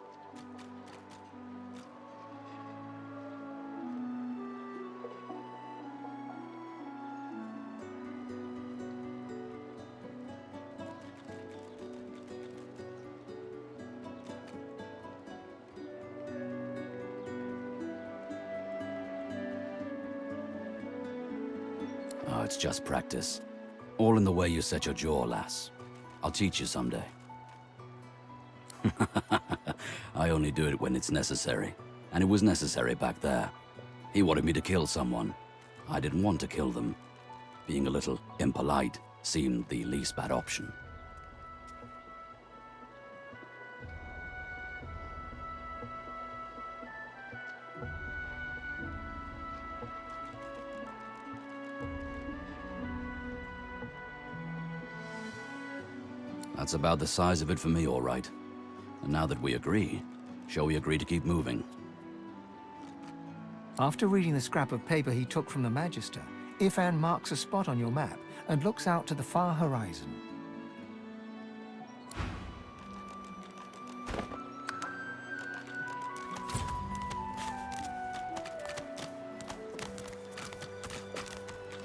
Oh, it's just practice. All in the way you set your jaw, lass. I'll teach you someday. I only do it when it's necessary. And it was necessary back there. He wanted me to kill someone. I didn't want to kill them. Being a little impolite seemed the least bad option. That's about the size of it for me, all right. And now that we agree, shall we agree to keep moving? After reading the scrap of paper he took from the Magister, Ifan marks a spot on your map and looks out to the far horizon.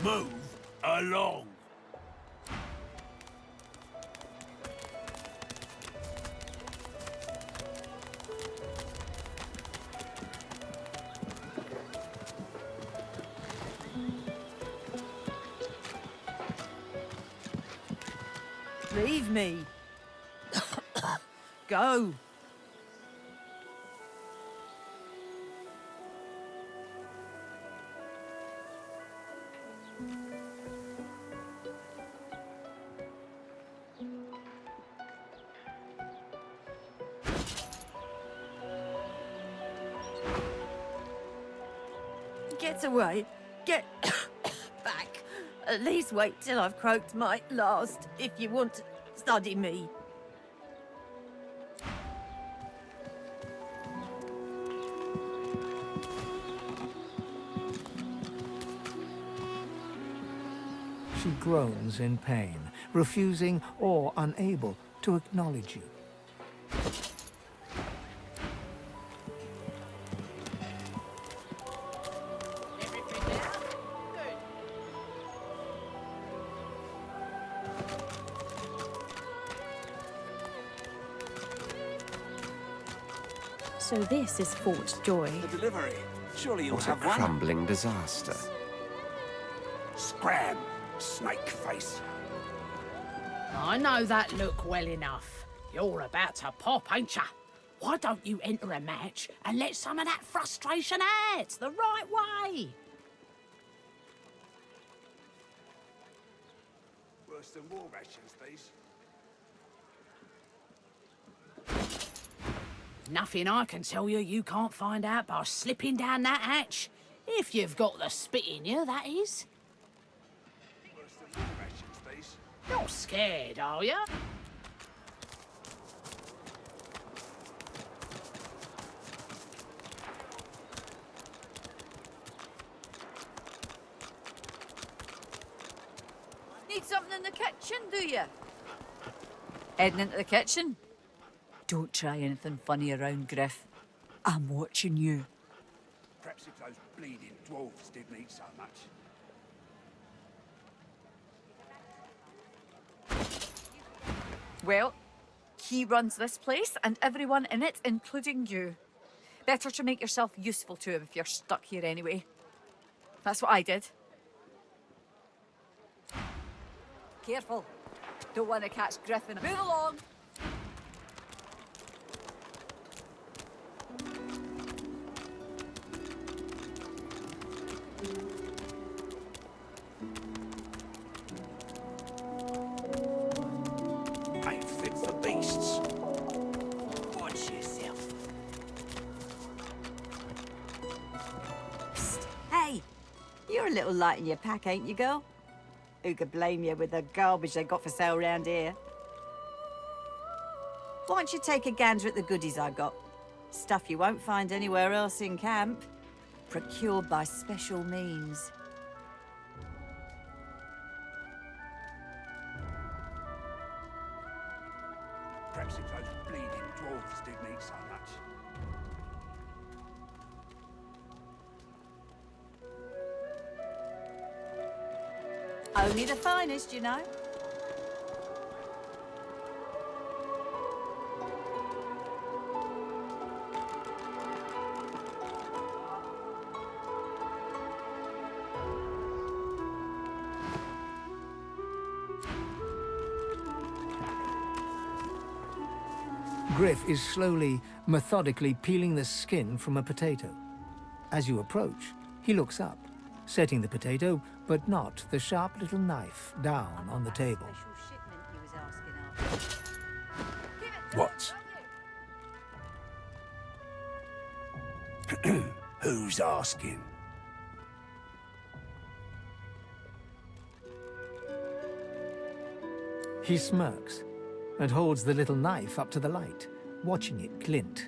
Move along. Leave me. Go. Get away. Get back. At least wait till I've croaked my last, if you want to study me. She groans in pain, refusing or unable to acknowledge you. So this is Fort Joy. The delivery. Surely you'll What a have one. crumbling disaster. Scram, snake face. I know that look well enough. You're about to pop, ain't ya? Why don't you enter a match and let some of that frustration out the right way? Worse than war rations, these. Nothing I can tell you you can't find out by slipping down that hatch. If you've got the spit in you, that is. Worse than war rations, these. You're scared, are you? Need something in the kitchen, do you? Heading into the kitchen? Don't try anything funny around, Griff. I'm watching you. Perhaps if those bleeding dwarves didn't eat so much. Well, he runs this place and everyone in it, including you. Better to make yourself useful to him if you're stuck here anyway. That's what I did. Careful. Don't want to catch Griff in a... Move along! Ain't fit for beasts. Watch yourself. Psst. Hey, you're a little light in your pack, ain't you, girl? Who could blame you with the garbage they got for sale round here? Why don't you take a gander at the goodies I got? Stuff you won't find anywhere else in camp. Procured by special means. Only the finest, you know. Griff is slowly, methodically peeling the skin from a potato. As you approach, he looks up, setting the potato, but not the sharp little knife, down on the table. What? Who's asking? He smirks and holds the little knife up to the light, watching it glint.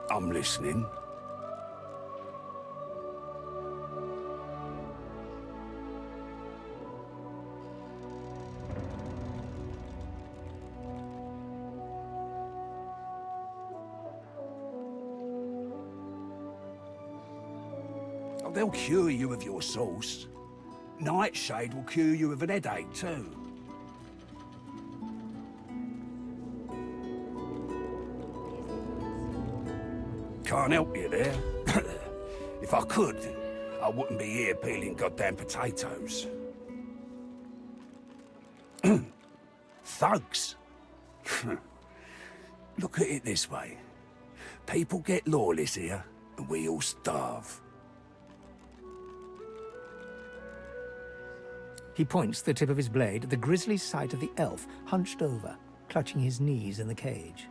I'm listening. Oh, they'll cure you of your sauce. Nightshade will cure you of an headache too. Can't help you there. If I could, I wouldn't be here peeling goddamn potatoes. Thugs. Look at it this way. People get lawless here, and we all starve. He points the tip of his blade at the grisly sight of the elf hunched over, clutching his knees in the cage.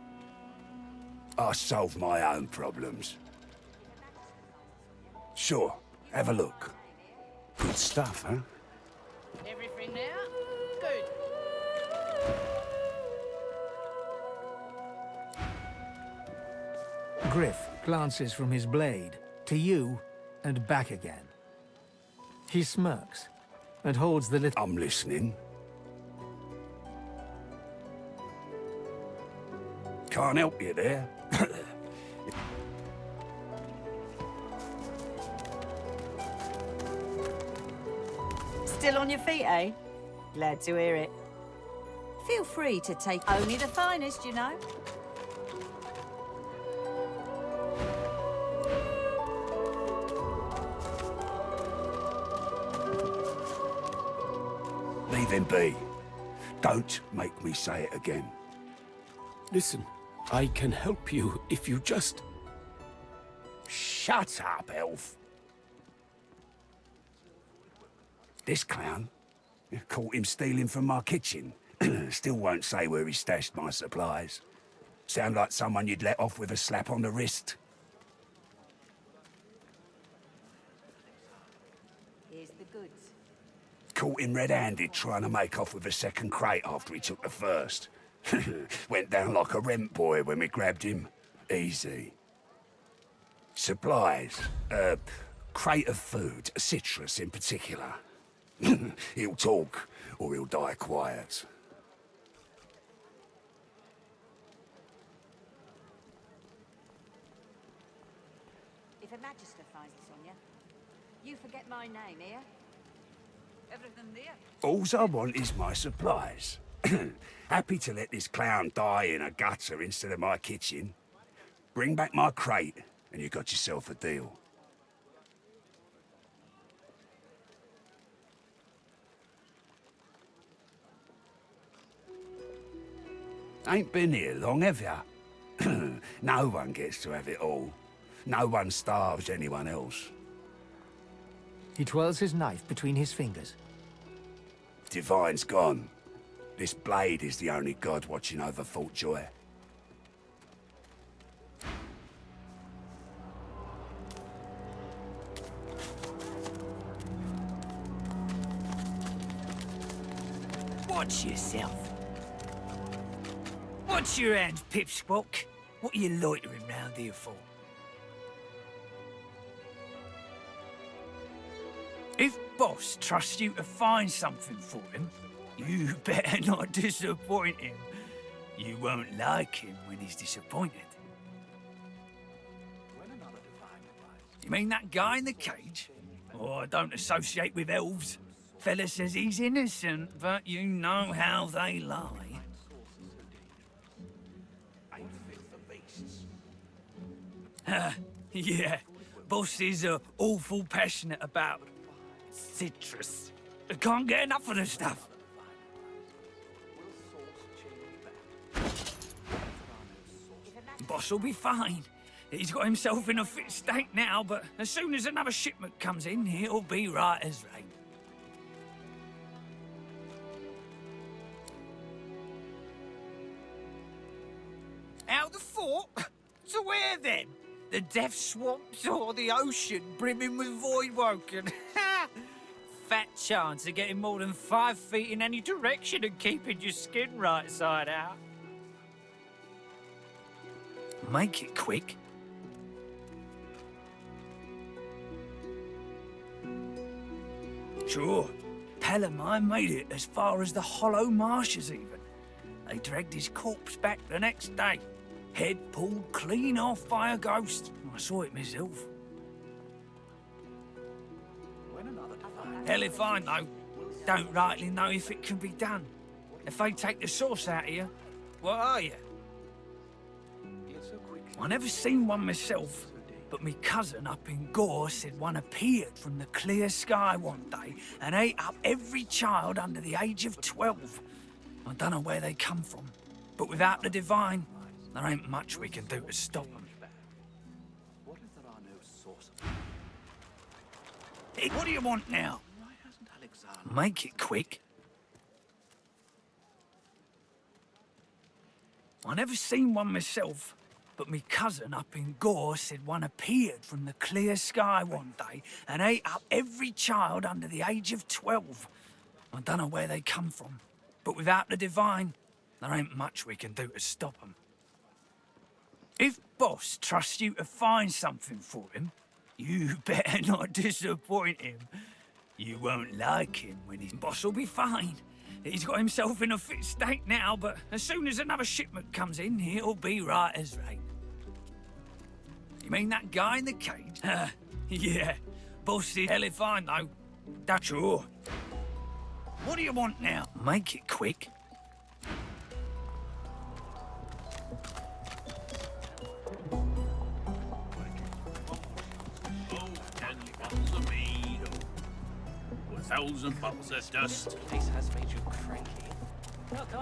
I solve my own problems. Sure, have a look. Good stuff, huh? Everything there? Good. Griff glances from his blade to you and back again. He smirks and holds the little... I'm listening. Can't help you there. Still on your feet, eh? Glad to hear it. Feel free to take only the finest, you know. Leave him be. Don't make me say it again. Listen, I can help you if you just... Shut up, elf. This clown? Caught him stealing from my kitchen. Still won't say where he stashed my supplies. Sound like someone you'd let off with a slap on the wrist. Here's the goods. Caught him red-handed trying to make off with a second crate after he took the first. Went down like a rent boy when we grabbed him. Easy. Supplies. Crate of food, citrus in particular. He'll talk, or he'll die quiet. If a magister finds this on you, you forget my name, here. Everything there. Alls I want is my supplies. Happy to let this clown die in a gutter instead of my kitchen. Bring back my crate, and you got yourself a deal. Ain't been here long, have ya? No one gets to have it all. No one starves anyone else. He twirls his knife between his fingers. Divine's gone. This blade is the only god watching over Fort Joy. Watch yourself. What's your hand, Pipsqueak? What are you loitering round here for? If Boss trusts you to find something for him, you better not disappoint him. You won't like him when he's disappointed. You mean that guy in the cage? Oh, I don't associate with elves. Fella says he's innocent, but you know how they lie. Yeah, bosses are awful passionate about citrus. I can't get enough of the stuff. Boss will be fine. He's got himself in a fit state now, but as soon as another shipment comes in, he'll be right as rain. Out the fort? To where then? The death swamps or the ocean brimming with void-woken? Fat chance of getting more than 5 feet in any direction and keeping your skin right side out. Make it quick. Sure. Pal of mine made it as far as the hollow marshes even. They dragged his corpse back the next day. Head pulled clean off by a ghost. I saw it myself. Hell if I know. Don't rightly know if it can be done. If they take the source out of you, what are you? I never seen one myself, but me cousin up in Gore said one appeared from the clear sky one day and ate up every child under the age of 12. I don't know where they come from, but without the divine, there ain't much we can do to stop them. Hey, what do you want now? Make it quick. I never seen one myself, but me cousin up in Gore said one appeared from the clear sky one day and ate up every child under the age of 12. I don't know where they come from, but without the divine, there ain't much we can do to stop them. If Boss trusts you to find something for him, you better not disappoint him. You won't like him when his boss will be fine. He's got himself in a fit state now, but as soon as another shipment comes in, he'll be right as rain. You mean that guy in the cage? Yeah. Boss is hell if I know. That's sure. What do you want now? Make it quick. $1,000 bottles of dust. This has made you cranky.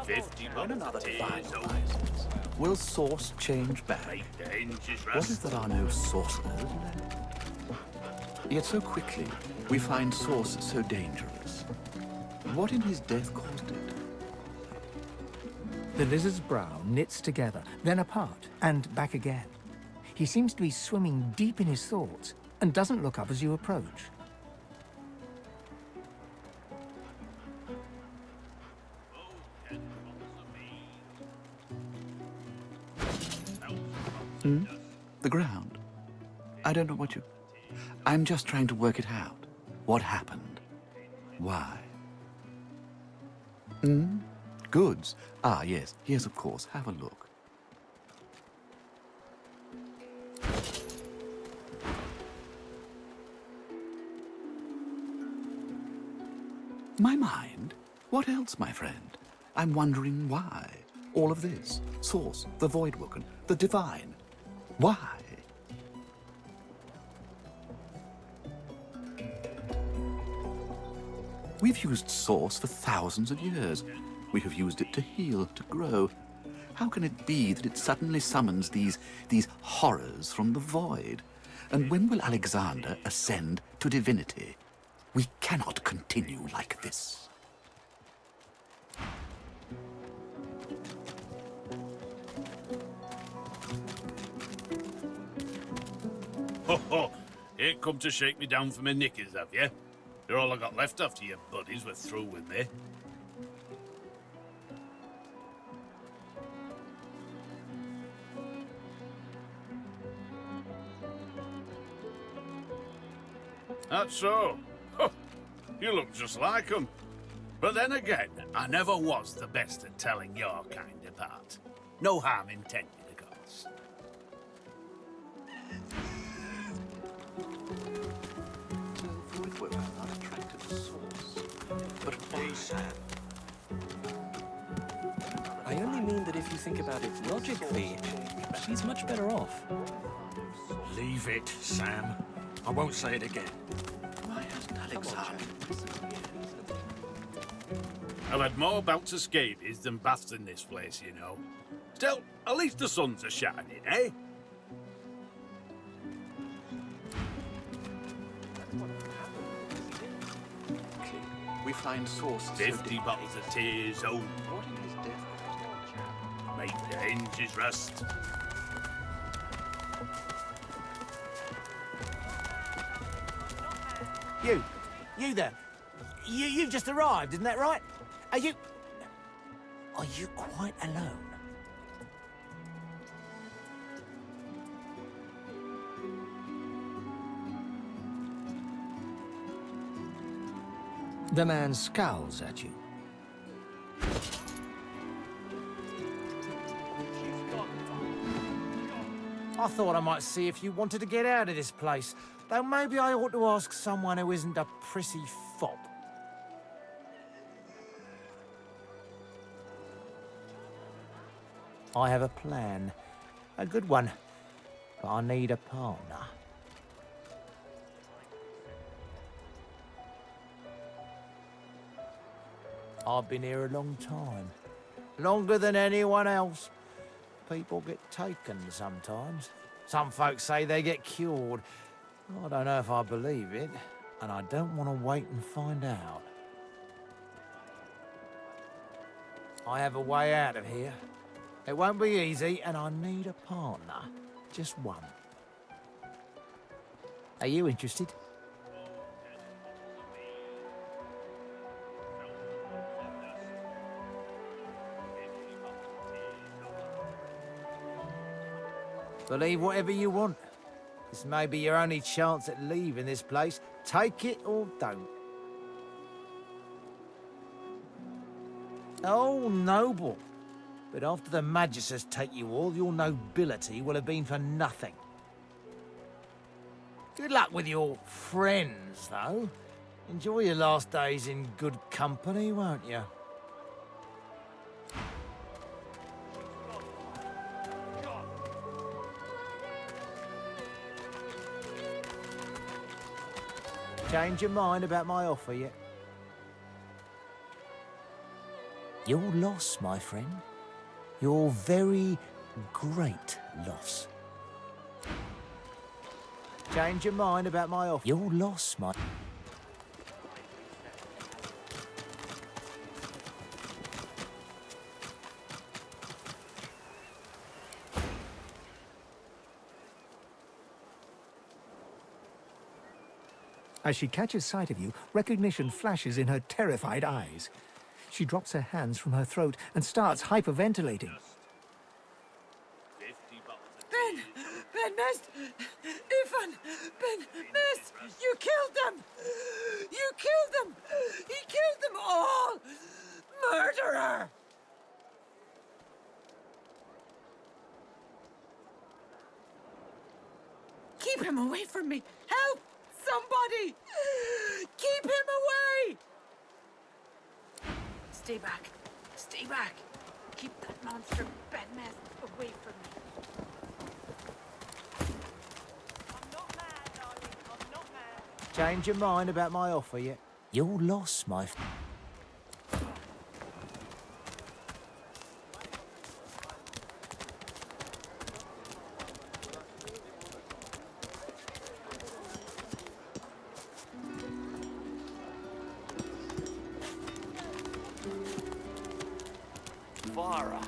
50 bottles of tears. Will source change back? What is that are no sorcerers? Yet so quickly we find source so dangerous. What in his death caused it? The lizard's brow knits together, then apart, and back again. He seems to be swimming deep in his thoughts, and doesn't look up as you approach. The ground. I don't know what you... I'm just trying to work it out. What happened? Why? Goods. Ah, yes. Yes, of course. Have a look. My mind? What else, my friend? I'm wondering why. All of this. Source, the Voidwoken, the Divine. Why? We've used Source for thousands of years. We have used it to heal, to grow. How can it be that it suddenly summons these horrors from the void? And when will Alexander ascend to divinity? We cannot continue like this. Ho ho! Ain't come to shake me down for my knickers, have you? You're all I got left after your buddies were through with me. That's so. You look just like them. But then again, I never was the best at telling your kind apart. No harm intended, of course. think about it logically, she's much better off. Leave it, Sam. I won't say it again. Why hasn't Alexander? I've had more bouts of scabies than baths in this place, you know. Still, at least the suns are shining, eh? We find sources. 50 bottles of tears, oh. Make the hinges rust. You there. You've just arrived, isn't that right? Are you quite alone? The man scowls at you. I thought I might see if you wanted to get out of this place. Though maybe I ought to ask someone who isn't a prissy fop. I have a plan. A good one. But I need a partner. I've been here a long time. Longer than anyone else. People get taken sometimes. Some folks say they get cured. I don't know if I believe it, and I don't want to wait and find out. I have a way out of here. It won't be easy, and I need a partner. Just one. Are you interested? Believe whatever you want. This may be your only chance at leaving this place. Take it or don't. Oh, noble. But after the magisters take you, all your nobility will have been for nothing. Good luck with your friends, though. Enjoy your last days in good company, won't you? Change your mind about my offer yet? Your loss, my friend. Your very great loss. Change your mind about my offer. Your loss, my... As she catches sight of you, recognition flashes in her terrified eyes. She drops her hands from her throat and starts hyperventilating. Ben, Miss! Ifan! Ben, Miss! You killed them! You killed them! He killed them all! Murderer! Keep him away from me! Help! Somebody! Keep him away! Stay back. Stay back. Keep that monster Ben Mess away from me. Change your mind about my offer yet? Your loss, my... Vara.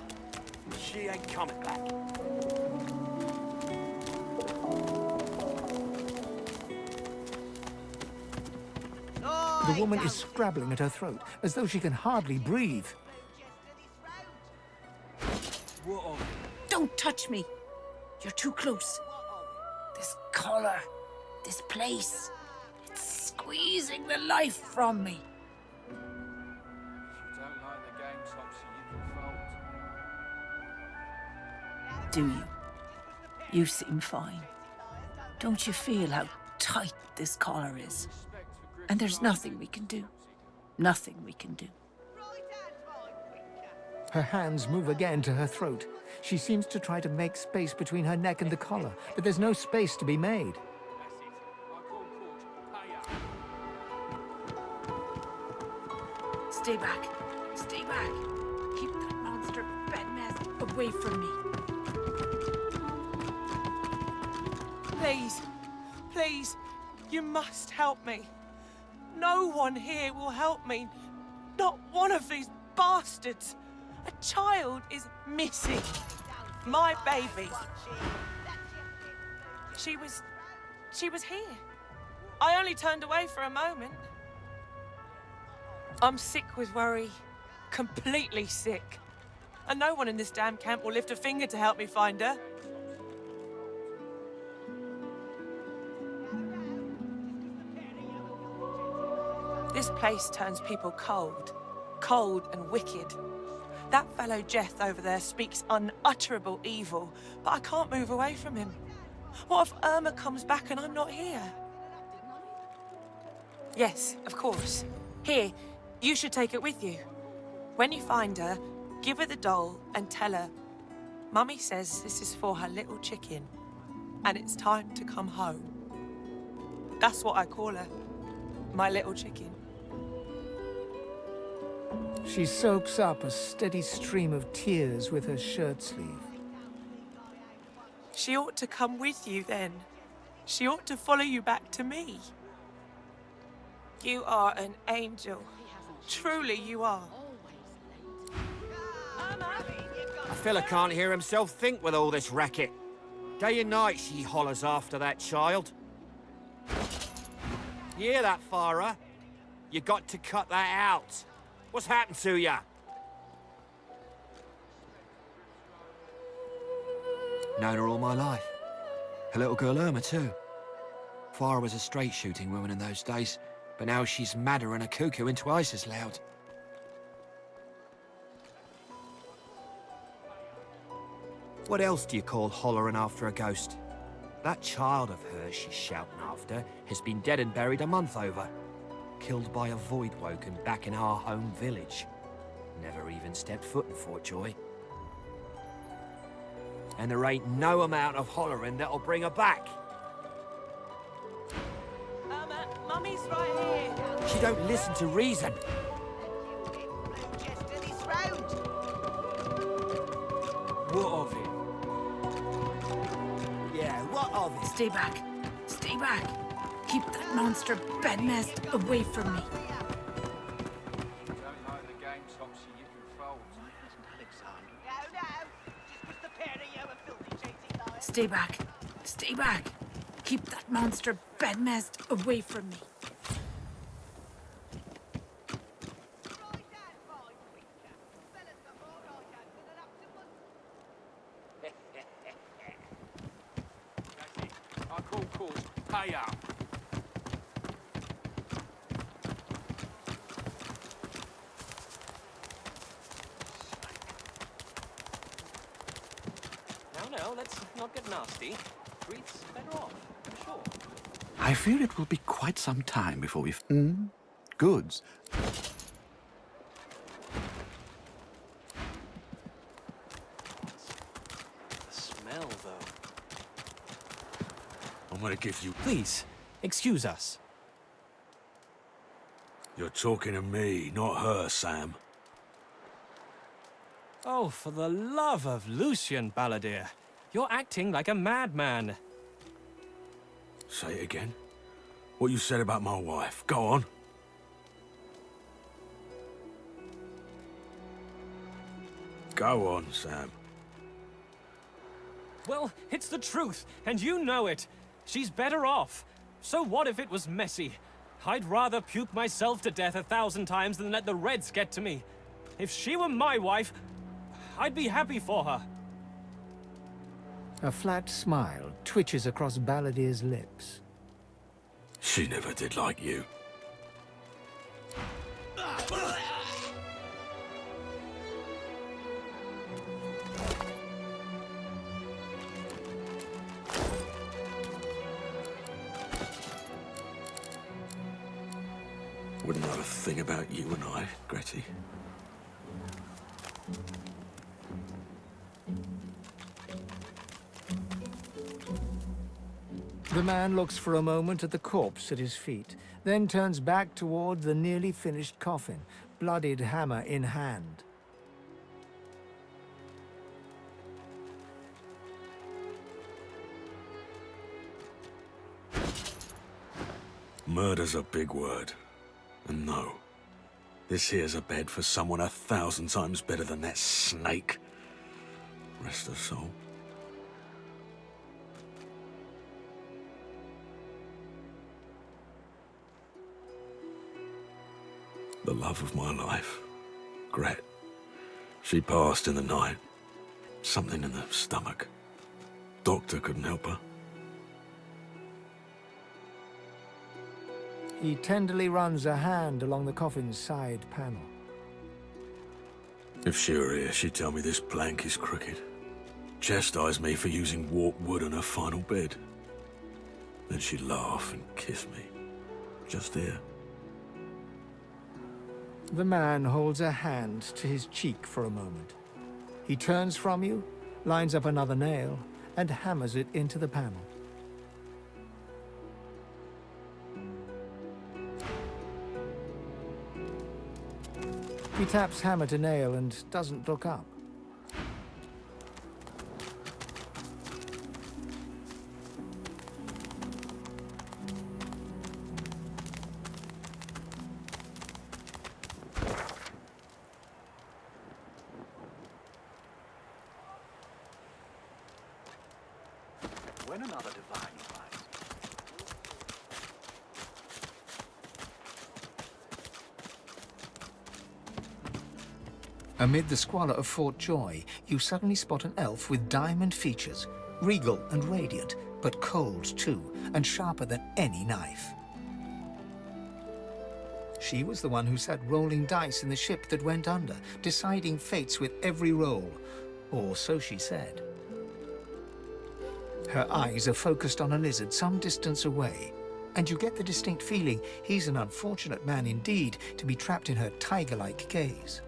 She ain't coming back. The woman is scrabbling at her throat, as though she can hardly breathe. Don't touch me. You're too close. This collar, this place, it's squeezing the life from me. Do you? You seem fine. Don't you feel how tight this collar is? And there's nothing we can do. Nothing we can do. Her hands move again to her throat. She seems to try to make space between her neck and the collar, but there's no space to be made. Stay back. Stay back. Keep that monster bedmast away from me. Please, please, you must help me. No one here will help me. Not one of these bastards. A child is missing. My baby. She was here. I only turned away for a moment. I'm sick with worry. Completely sick. And no one in this damn camp will lift a finger to help me find her. This place turns people cold. Cold and wicked. That fellow Jeth over there speaks unutterable evil, but I can't move away from him. What if Irma comes back and I'm not here? Yes, of course. Here, you should take it with you. When you find her, give her the doll and tell her, Mummy says this is for her little chicken, and it's time to come home. That's what I call her, my little chicken. She soaks up a steady stream of tears with her shirt sleeve. She ought to come with you then. She ought to follow you back to me. You are an angel. Truly you are. A fella can't hear himself think with all this racket. Day and night she hollers after that child. You hear that, Farah? You got to cut that out. What's happened to ya? Known her all my life. Her little girl Irma, too. Farah was a straight-shooting woman in those days, but now she's madder than a cuckoo and twice as loud. What else do you call hollering after a ghost? That child of hers she's shouting after has been dead and buried a month over. Killed by a void-woken back in our home village. Never even stepped foot in Fort Joy. And there ain't no amount of hollering that'll bring her back. Mummy's right here. She don't listen to reason. What of it? Yeah, what of it? Stay back. Stay back. Keep that monster bedmast away from me. Stay back. Stay back. Keep that monster bedmast away from me. I call court. Pay up. No, let's not get nasty. Breathes better off, I'm sure. I fear it will be quite some time before we've... goods. The smell, though. I'm gonna give you... Please, excuse us. You're talking to me, not her, Sam. Oh, for the love of Lucian, Balladeer. You're acting like a madman. Say it again. What you said about my wife. Go on. Go on, Sam. Well, it's the truth, and you know it. She's better off. So what if it was messy? I'd rather puke myself to death 1,000 times than let the Reds get to me. If she were my wife, I'd be happy for her. A flat smile twitches across Balladeer's lips. She never did like you. Wouldn't know a thing about you and I, Gretty. The man looks for a moment at the corpse at his feet, then turns back toward the nearly finished coffin, bloodied hammer in hand. Murder's a big word. And no, this here's a bed for someone 1,000 times better than that snake. Rest her soul. The love of my life, Gret. She passed in the night. Something in the stomach. Doctor couldn't help her. He tenderly runs a hand along the coffin's side panel. If she were here, she'd tell me this plank is crooked. Chastise me for using warped wood on her final bed. Then she'd laugh and kiss me. Just here. The man holds a hand to his cheek for a moment. He turns from you, lines up another nail, and hammers it into the panel. He taps hammer to nail and doesn't look up. When another divine rises. Amid the squalor of Fort Joy, you suddenly spot an elf with diamond features, regal and radiant, but cold too, and sharper than any knife. She was the one who sat rolling dice in the ship that went under, deciding fates with every roll, or so she said. Her eyes are focused on a lizard some distance away, and you get the distinct feeling he's an unfortunate man indeed to be trapped in her tiger-like gaze.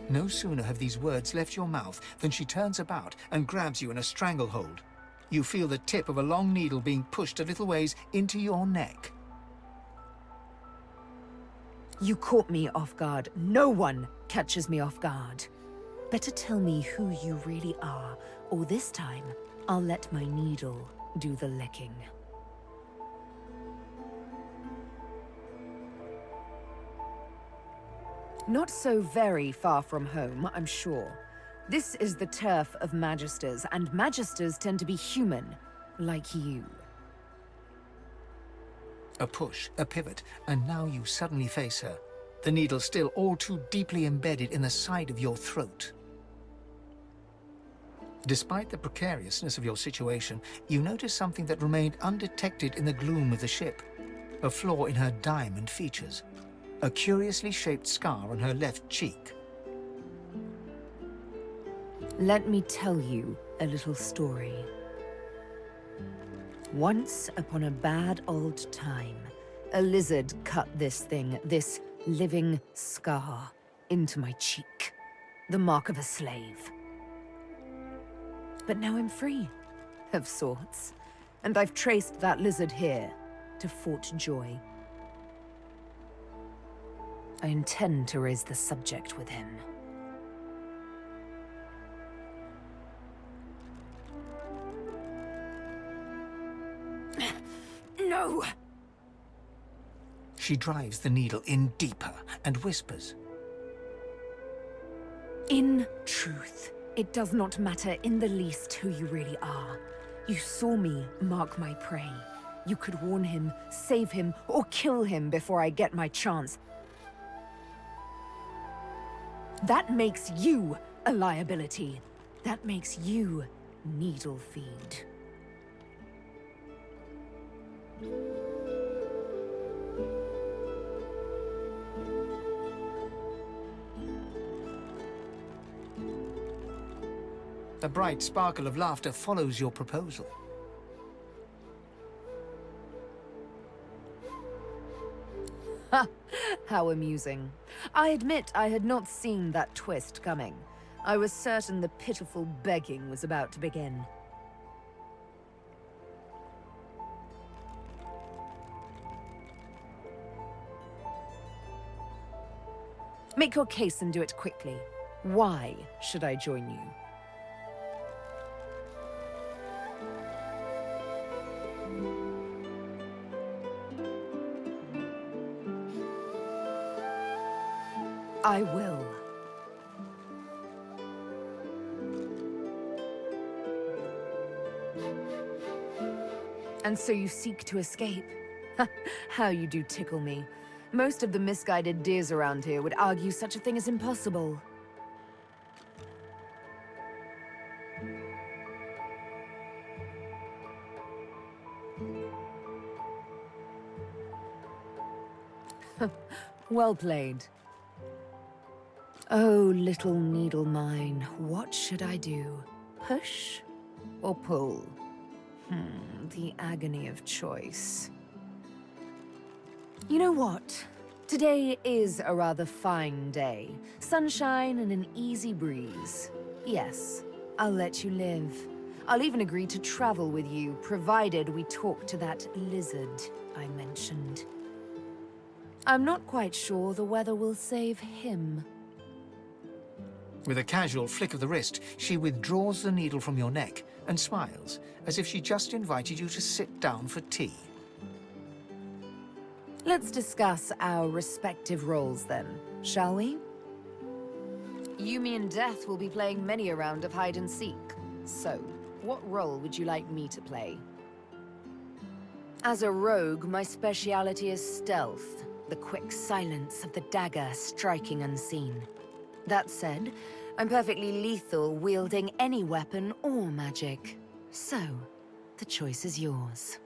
No sooner have these words left your mouth than she turns about and grabs you in a stranglehold. You feel the tip of a long needle being pushed a little ways into your neck. You caught me off guard. No one catches me off guard. Better tell me who you really are, or this time, I'll let my needle do the licking. Not so very far from home, I'm sure. This is the turf of magisters, and magisters tend to be human, like you. A push, a pivot, and now you suddenly face her. The needle still all too deeply embedded in the side of your throat. Despite the precariousness of your situation, you notice something that remained undetected in the gloom of the ship. A flaw in her diamond features. A curiously shaped scar on her left cheek. Let me tell you a little story. Once upon a bad old time, a lizard cut this thing, this living scar, into my cheek. The mark of a slave. But now I'm free, of sorts. And I've traced that lizard here, to Fort Joy. I intend to raise the subject with him. No! She drives the needle in deeper and whispers. In truth, it does not matter in the least who you really are. You saw me mark my prey. You could warn him, save him, or kill him before I get my chance. That makes you a liability. That makes you needle feed. A bright sparkle of laughter follows your proposal. Ha! How amusing. I admit I had not seen that twist coming. I was certain the pitiful begging was about to begin. Make your case and do it quickly. Why should I join you? I will. And so you seek to escape? How you do tickle me. Most of the misguided dears around here would argue such a thing is impossible. Well played. Oh, little needle mine, what should I do? Push or pull? The agony of choice. You know what? Today is a rather fine day. Sunshine and an easy breeze. Yes, I'll let you live. I'll even agree to travel with you, provided we talk to that lizard I mentioned. I'm not quite sure the weather will save him. With a casual flick of the wrist, she withdraws the needle from your neck and smiles, as if she just invited you to sit down for tea. Let's discuss our respective roles then, shall we? You, me, and Death will be playing many a round of hide and seek. So, what role would you like me to play? As a rogue, my speciality is stealth, the quick silence of the dagger striking unseen. That said, I'm perfectly lethal wielding any weapon or magic. So, the choice is yours.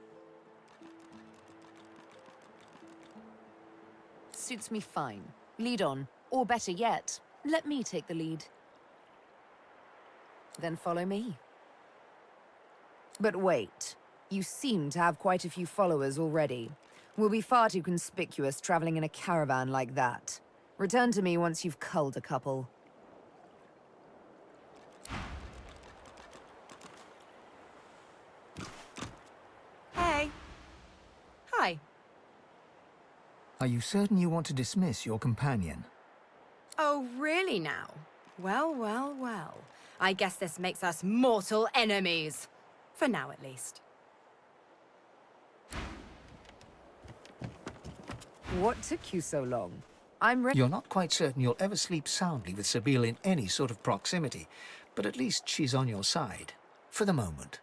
Suits me fine. Lead on, or better yet, let me take the lead. Then follow me. But wait, you seem to have quite a few followers already. We'll be far too conspicuous traveling in a caravan like that. Return to me once you've culled a couple. Hey. Hi. Are you certain you want to dismiss your companion? Oh, really now? Well, well, well. I guess this makes us mortal enemies. For now, at least. What took you so long? I'm ready. You're not quite certain you'll ever sleep soundly with Sabine in any sort of proximity, but at least she's on your side. For the moment.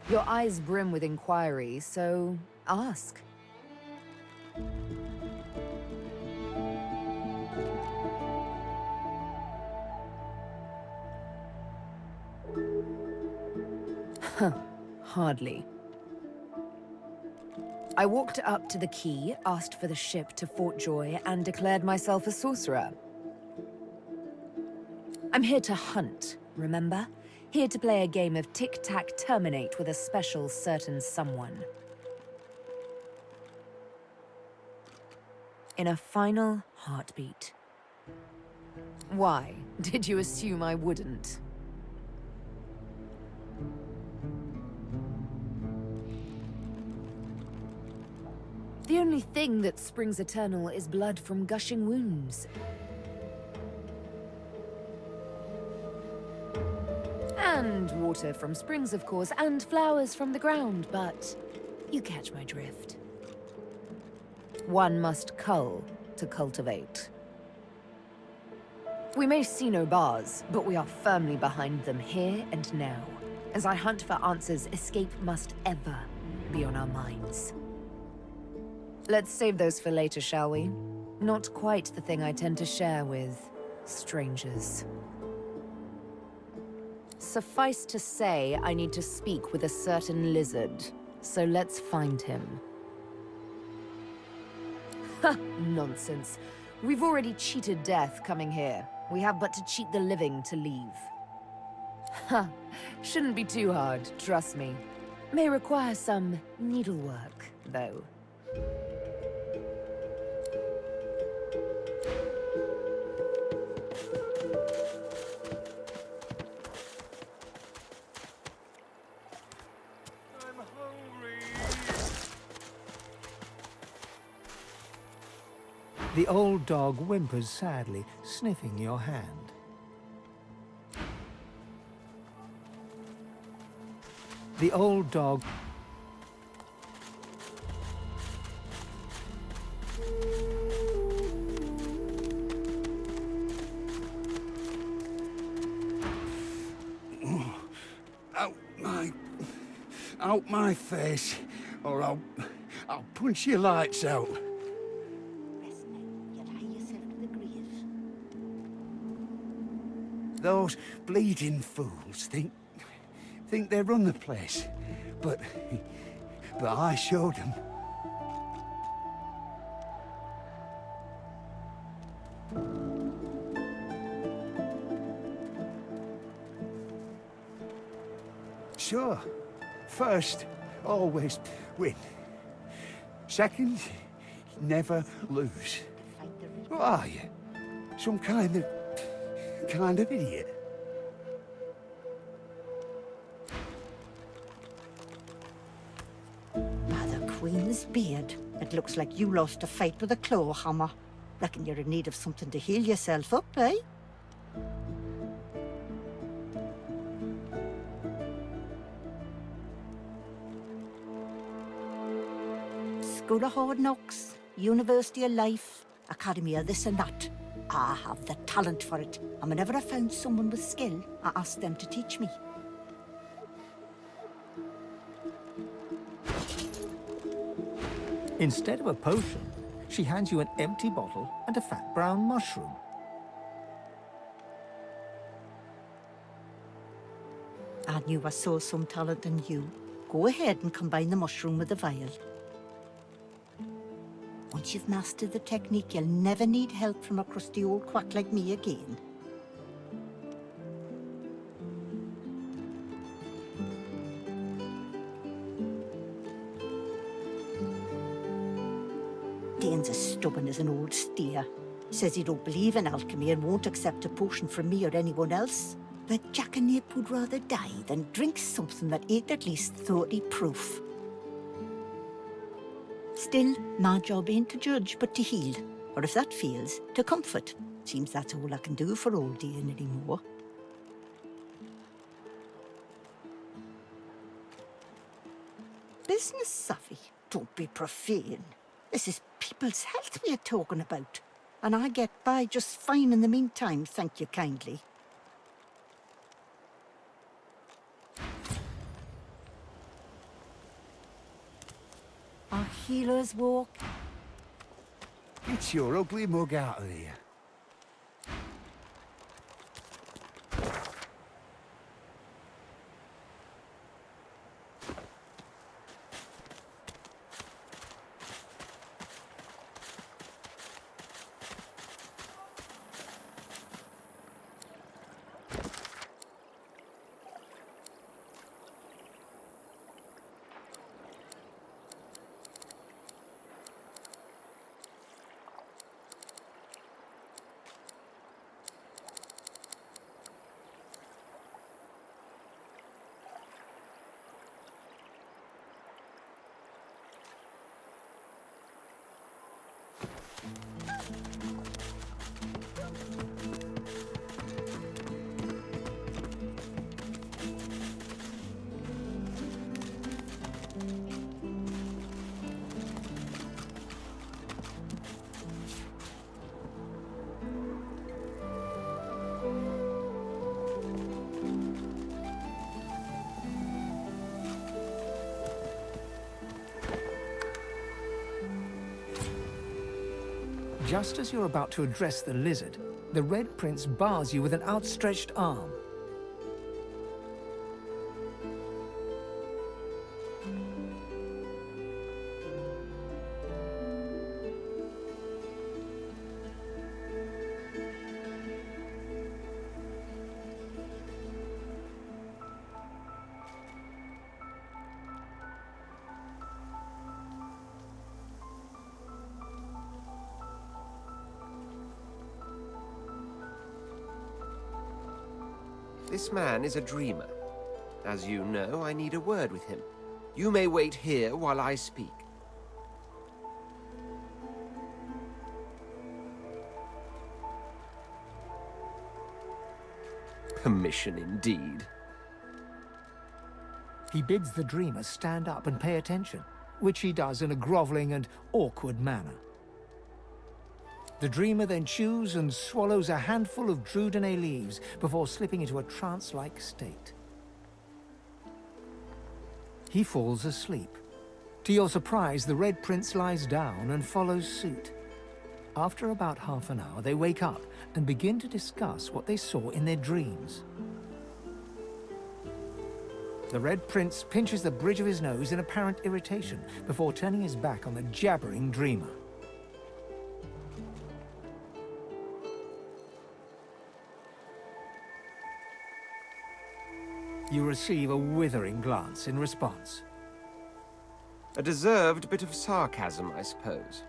Your eyes brim with inquiry, so ask. Hardly. I walked up to the quay, asked for the ship to Fort Joy, and declared myself a sorcerer. I'm here to hunt, remember? Here to play a game of tic-tac-terminate with a special certain someone. In a final heartbeat. Why? Did you assume I wouldn't? The only thing that springs eternal is blood from gushing wounds. And water from springs, of course, and flowers from the ground, but You catch my drift. One must cull to cultivate. We may see no bars, but we are firmly behind them here and now. As I hunt for answers, escape must ever be on our minds. Let's save those for later, shall we? Not quite the thing I tend to share with strangers. Suffice to say, I need to speak with a certain lizard, so let's find him. Ha! Nonsense. We've already cheated death coming here. We have but to cheat the living to leave. Ha! Shouldn't be too hard, trust me. May require some needlework, though. The old dog whimpers sadly, sniffing your hand. The old dog... Out my face, or I'll punch your lights out. Those bleeding fools think they run the place, but I showed them. Sure. First, always win. Second, never lose. What are you? Some kind of idiot? By the Queen's beard, it looks like you lost a fight with a claw hammer. Reckon you're in need of something to heal yourself up, eh? School of Hard Knocks, University of Life, Academy of this and that. I have the talent for it, and whenever I found someone with skill, I asked them to teach me. Instead of a potion, she hands you an empty bottle and a fat brown mushroom. I knew I saw some talent in you. Go ahead and combine the mushroom with the vial. Once you've mastered the technique, you'll never need help from a crusty old quack like me again. Dane's as stubborn as an old steer. Says he don't believe in alchemy and won't accept a potion from me or anyone else. But Jack and Nip would rather die than drink something that ain't at least 30 proof. Still, my job ain't to judge, but to heal. Or if that fails, to comfort. Seems that's all I can do for old Dane anymore. Business savvy? Don't be profane. This is people's health we're talking about. And I get by just fine in the meantime, thank you kindly. Our healers walk. Get your ugly mug out of here. just as you're about to address the lizard, the Red Prince bars you with an outstretched arm. This man is a dreamer. As you know, I need a word with him. You may wait here while I speak. Permission indeed. He bids the dreamer stand up and pay attention, which he does in a groveling and awkward manner. The dreamer then chews and swallows a handful of Drudenay leaves before slipping into a trance-like state. He falls asleep. To your surprise, the Red Prince lies down and follows suit. After about half an hour, they wake up and begin to discuss what they saw in their dreams. The Red Prince pinches the bridge of his nose in apparent irritation before turning his back on the jabbering dreamer. You receive a withering glance in response. A deserved bit of sarcasm, I suppose.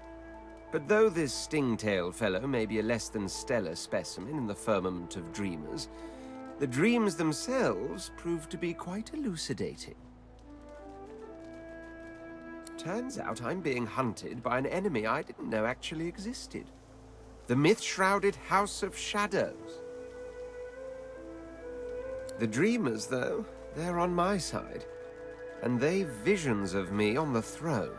But though this sting-tailed fellow may be a less than stellar specimen in the firmament of dreamers, the dreams themselves prove to be quite elucidating. Turns out I'm being hunted by an enemy I didn't know actually existed. The myth-shrouded House of Shadows. The dreamers, though, they're on my side, and they've visions of me on the throne.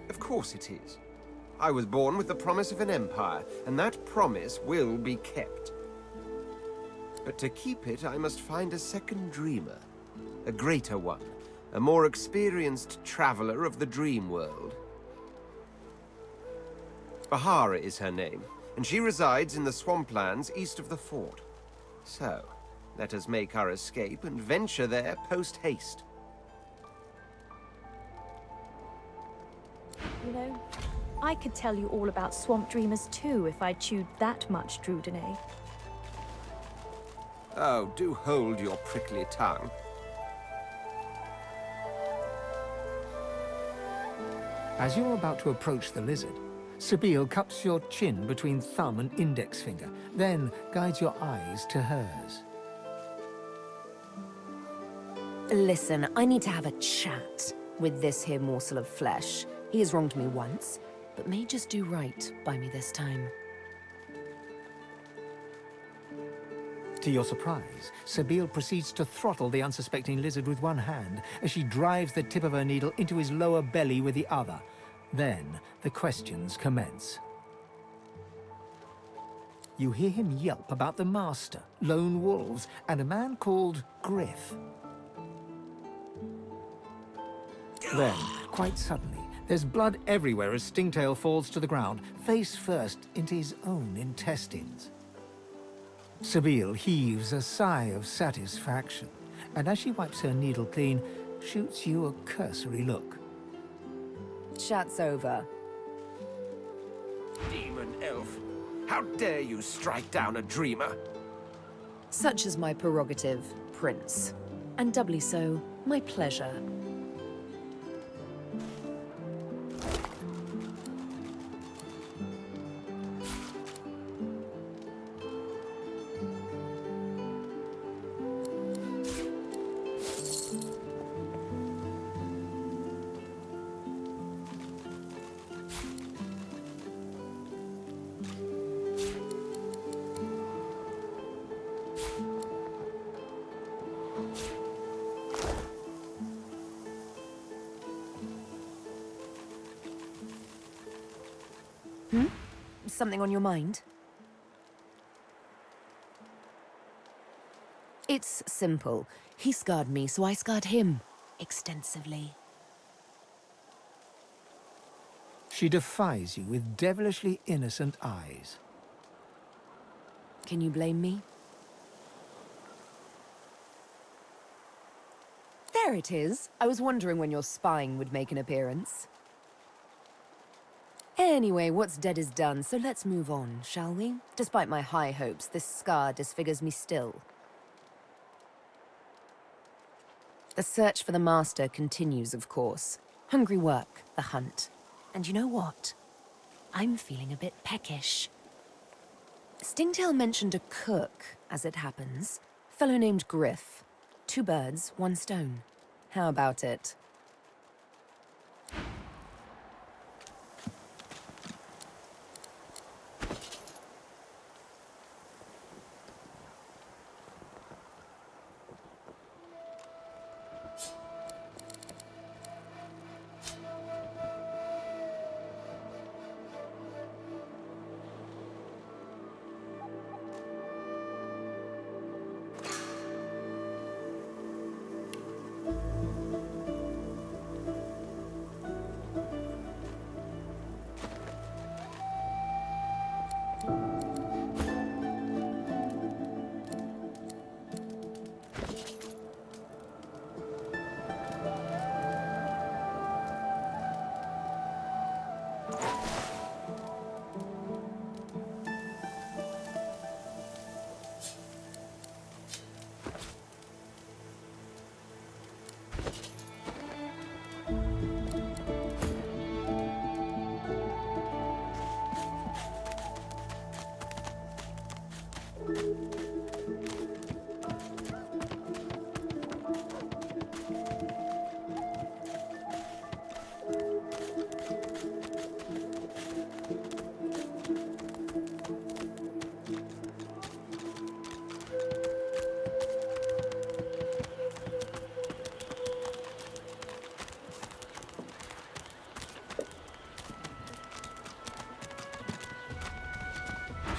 Of course it is. I was born with the promise of an empire, and that promise will be kept. But to keep it, I must find a second dreamer. A greater one, a more experienced traveler of the dream world. Bahara is her name, and she resides in the swamplands east of the fort. So, let us make our escape and venture there post-haste. You know, I could tell you all about swamp dreamers too if I chewed that much Drudenay. Oh, do hold your prickly tongue. As you're about to approach the lizard, Sabine cups your chin between thumb and index finger, then guides your eyes to hers. Listen, I need to have a chat with this here morsel of flesh. He has wronged me once, but may just do right by me this time. To your surprise, Sabine proceeds to throttle the unsuspecting lizard with one hand as she drives the tip of her needle into his lower belly with the other. Then, the questions commence. You hear him yelp about the Master, lone wolves, and a man called Griff. Then, quite suddenly, there's blood everywhere as Stingtail falls to the ground, face first into his own intestines. Sabine heaves a sigh of satisfaction, and as she wipes her needle clean, shoots you a cursory look. Chat's over. Demon elf, how dare you strike down a dreamer? Such is my prerogative, Prince. And doubly so, my pleasure. Something on your mind? It's simple. He scarred me, so I scarred him. Extensively. She defies you with devilishly innocent eyes. Can you blame me? There it is. I was wondering when your spying would make an appearance. Anyway, what's dead is done, so let's move on, shall we? Despite my high hopes, this scar disfigures me still. The search for the master continues, of course. Hungry work, the hunt. And you know what? I'm feeling a bit peckish. Stingtail mentioned a cook, as it happens. Fellow named Griff. 2 birds, 1 stone. How about it?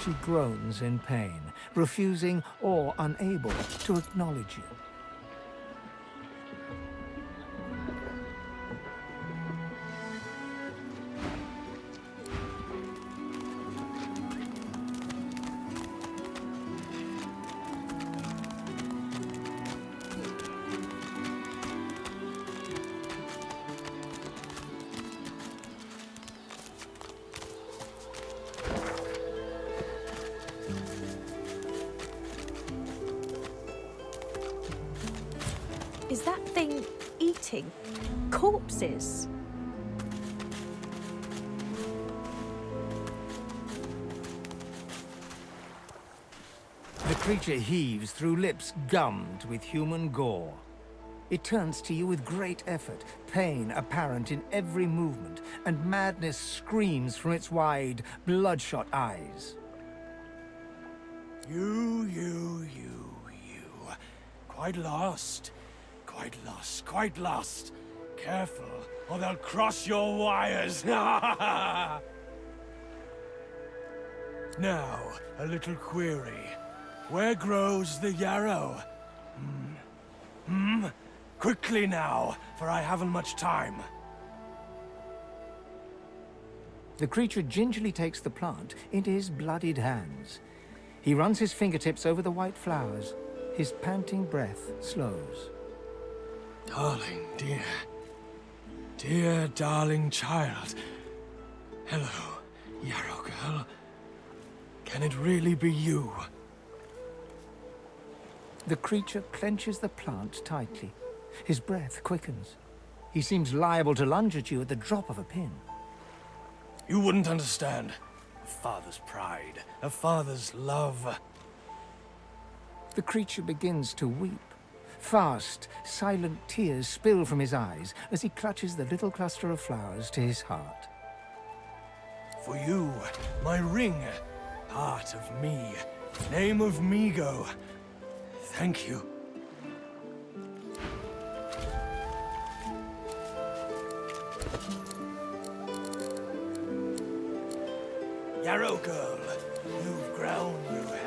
She groans in pain, refusing or unable to acknowledge you. Is that thing eating corpses? The creature heaves through lips gummed with human gore. It turns to you with great effort, pain apparent in every movement, and madness screams from its wide, bloodshot eyes. You. Quite lost. Careful, or they'll cross your wires. Now, a little query. Where grows the yarrow? Quickly now, for I haven't much time. The creature gingerly takes the plant into his bloodied hands. He runs his fingertips over the white flowers. His panting breath slows. Darling, dear darling child. Hello, yarrow girl. Can it really be you? The creature clenches the plant tightly. His breath quickens. He seems liable to lunge at you at the drop of a pin. You wouldn't understand. A father's pride, a father's love. The creature begins to weep. Fast, silent tears spill from his eyes as he clutches the little cluster of flowers to his heart. For you, my ring, part of me, name of Migo. Thank you. Yarrow girl, you've grown, you have.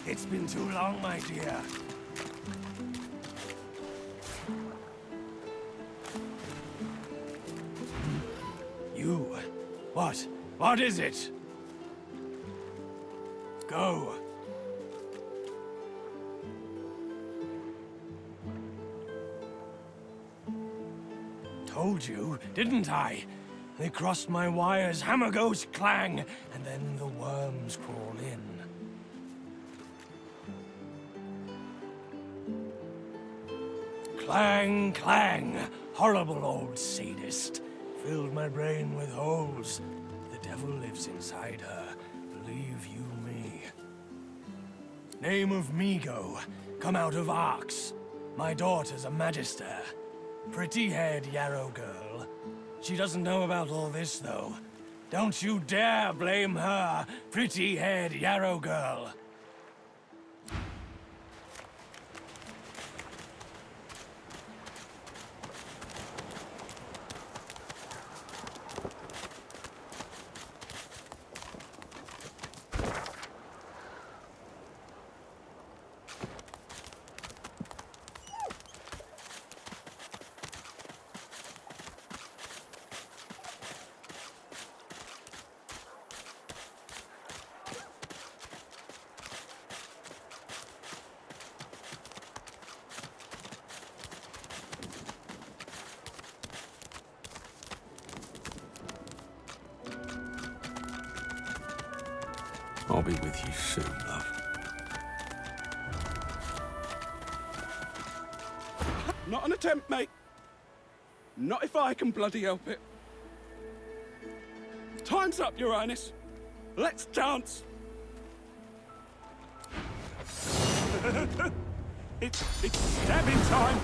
It's been too long, my dear. You. What? What is it? Go. Told you, didn't I? They crossed my wires, hammer goes clang, and then the worms crawl in. Clang, clang, horrible old sadist. Filled my brain with holes. The devil lives inside her, believe you me. Name of Migo, come out of Arx. My daughter's a magister. Pretty-haired yarrow girl. She doesn't know about all this, though. Don't you dare blame her, pretty-haired yarrow girl. I'll be with you soon, love. Not an attempt, mate. Not if I can bloody help it. Time's up, Your Highness. Let's dance. It's stabbing time.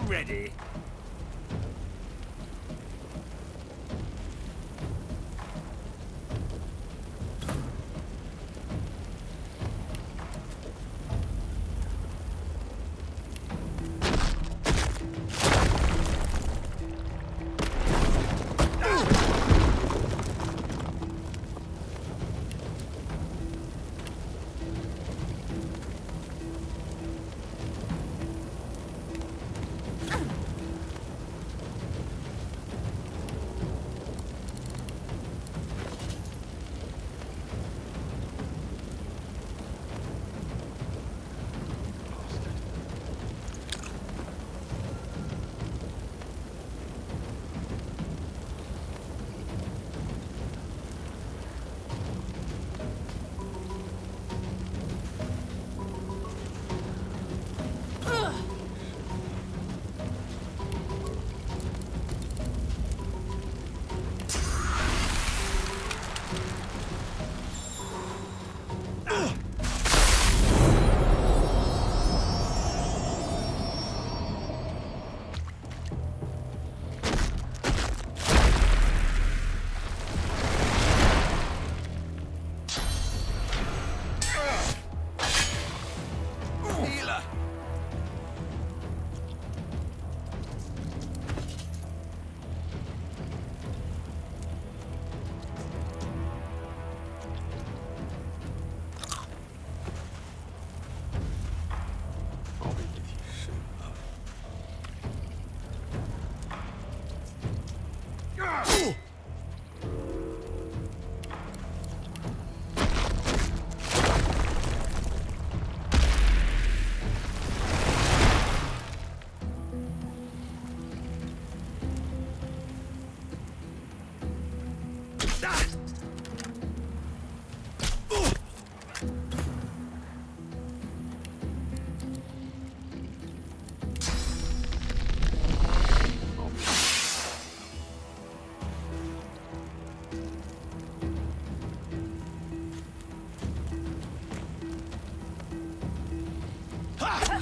Ready.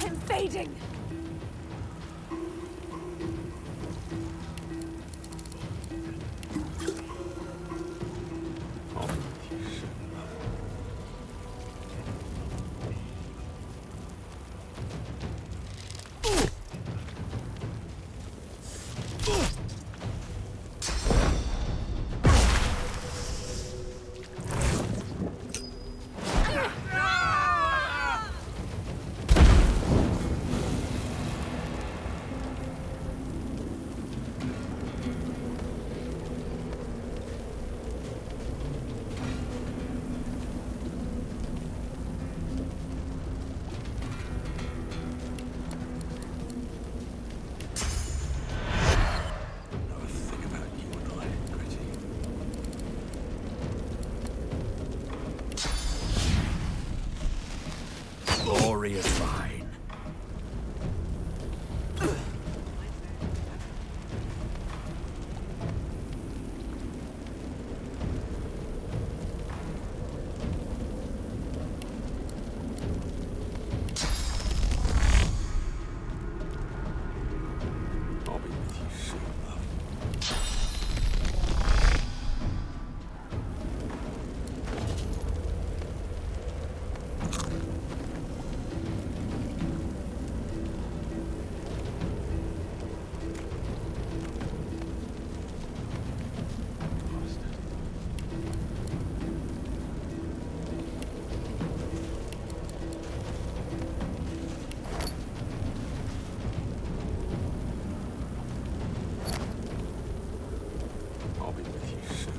I'm fading. Glory is mine. I'll be with you soon, love. I'll be with you soon.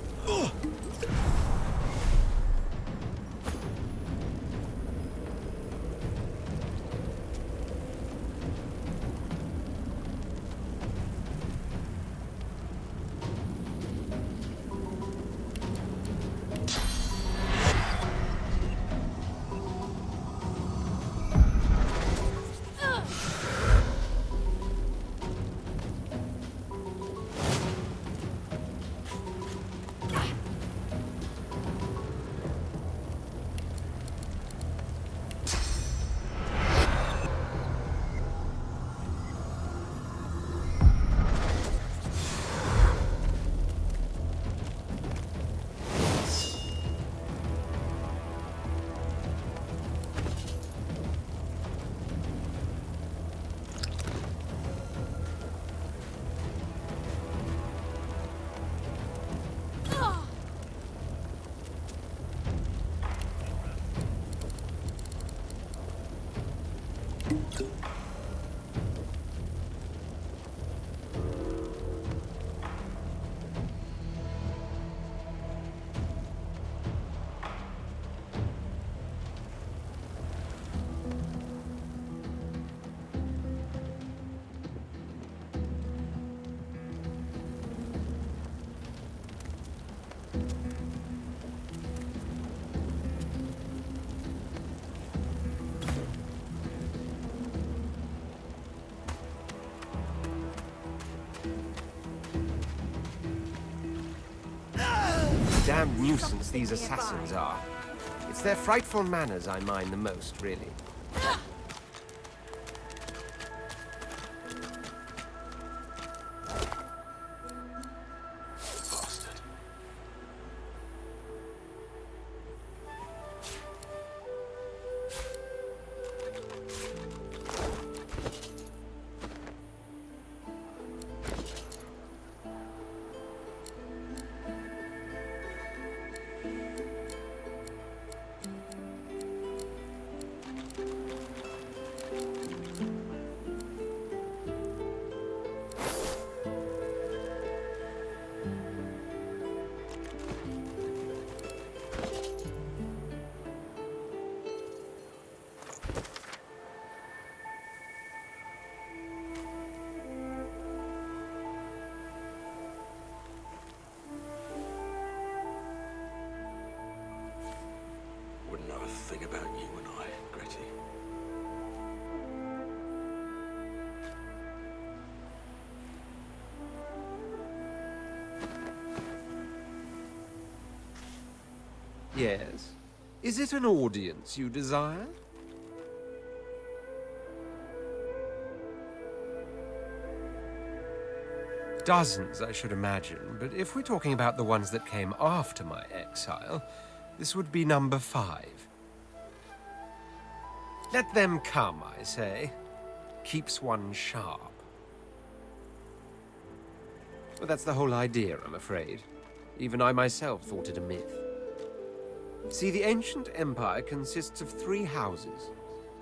Damned nuisance these assassins are. It's their frightful manners I mind the most, really. Wouldn't know a thing about you and I, Gretty. Yes? Is it an audience you desire? Dozens, I should imagine, but if we're talking about the ones that came after my exile, this would be number 5. Let them come, I say. Keeps one sharp. But that's the whole idea, I'm afraid. Even I myself thought it a myth. See, the ancient empire consists of 3 houses.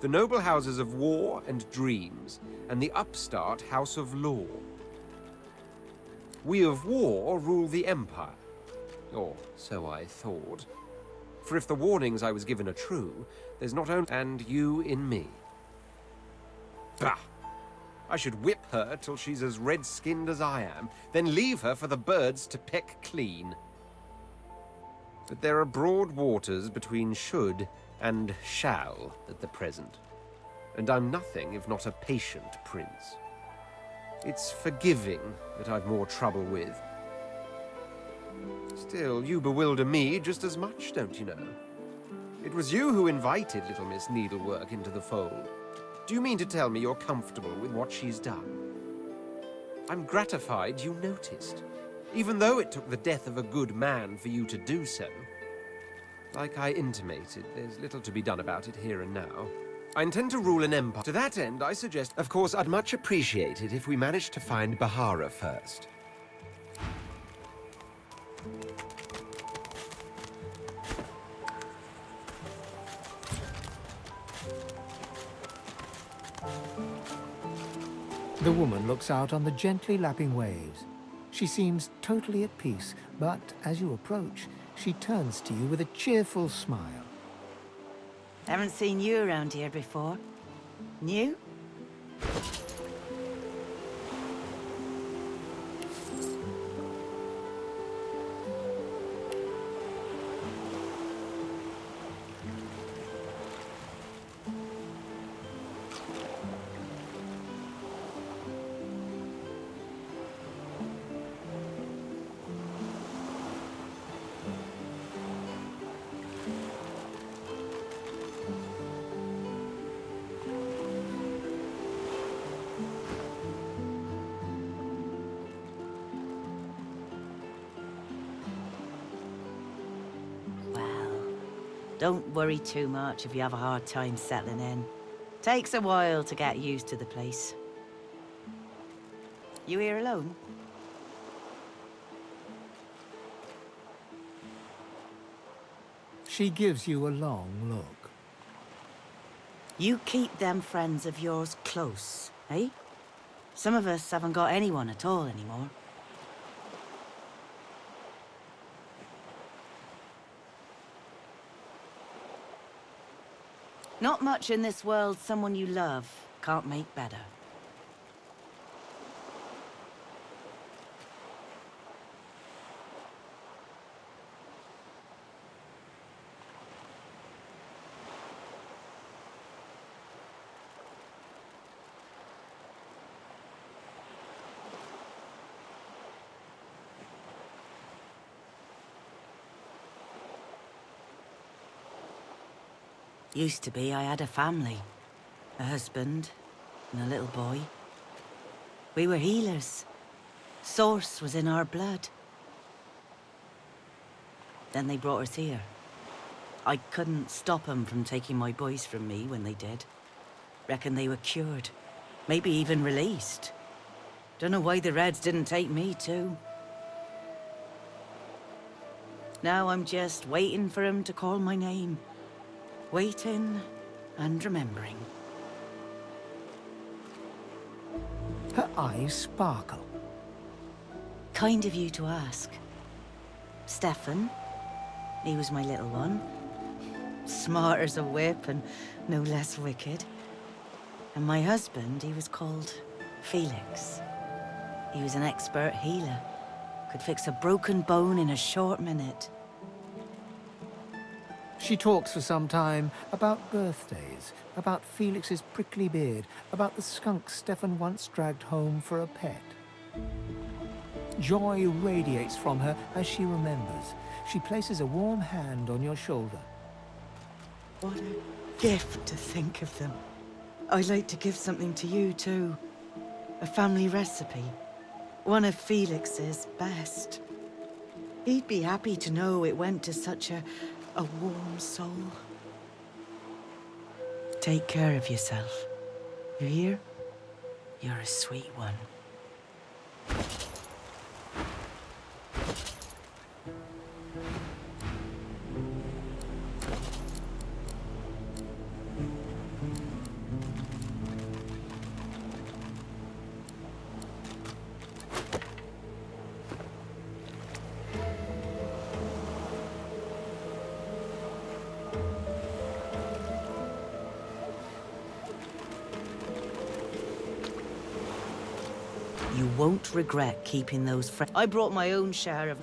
The noble houses of war and dreams, and the upstart house of law. We of war rule the empire. Or so I thought. For if the warnings I was given are true, there's not only and you in me. Bah! I should whip her till she's as red-skinned as I am, then leave her for the birds to peck clean. But there are broad waters between should and shall at the present, and I'm nothing if not a patient prince. It's forgiving that I've more trouble with. Still, you bewilder me just as much, don't you know? It was you who invited little Miss Needlework into the fold. Do you mean to tell me you're comfortable with what she's done? I'm gratified you noticed, even though it took the death of a good man for you to do so. Like I intimated, there's little to be done about it here and now. I intend to rule an empire. To that end, I suggest, of course, I'd much appreciate it if we managed to find Bahara first. The woman looks out on the gently lapping waves. She seems totally at peace, but as you approach, she turns to you with a cheerful smile. Haven't seen you around here before. New? Don't worry too much if you have a hard time settling in. Takes a while to get used to the place. You here alone? She gives you a long look. You keep them friends of yours close, eh? Some of us haven't got anyone at all anymore. Not much in this world someone you love can't make better. Used to be I had a family, a husband and a little boy. We were healers. Source was in our blood. Then they brought us here. I couldn't stop them from taking my boys from me when they did. Reckon they were cured, maybe even released. Don't know why the Reds didn't take me too. Now I'm just waiting for him to call my name. Waiting and remembering. Her eyes sparkle. Kind of you to ask. Stefan, he was my little one. Smart as a whip and no less wicked. And my husband, he was called Felix. He was an expert healer. Could fix a broken bone in a short minute. She talks for some time about birthdays, about Felix's prickly beard, about the skunk Stefan once dragged home for a pet. Joy radiates from her as she remembers. She places a warm hand on your shoulder. What a gift to think of them. I'd like to give something to you too. A family recipe. One of Felix's best. He'd be happy to know it went to such a warm soul. Take care of yourself. You hear? You're a sweet one. You won't regret keeping those friends. I brought my own share of...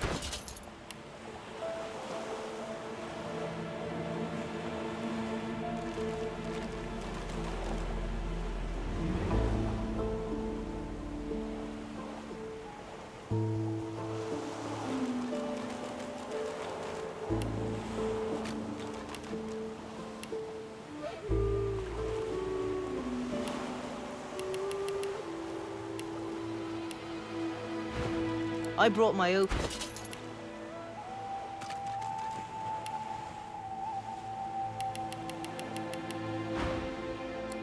I brought my own...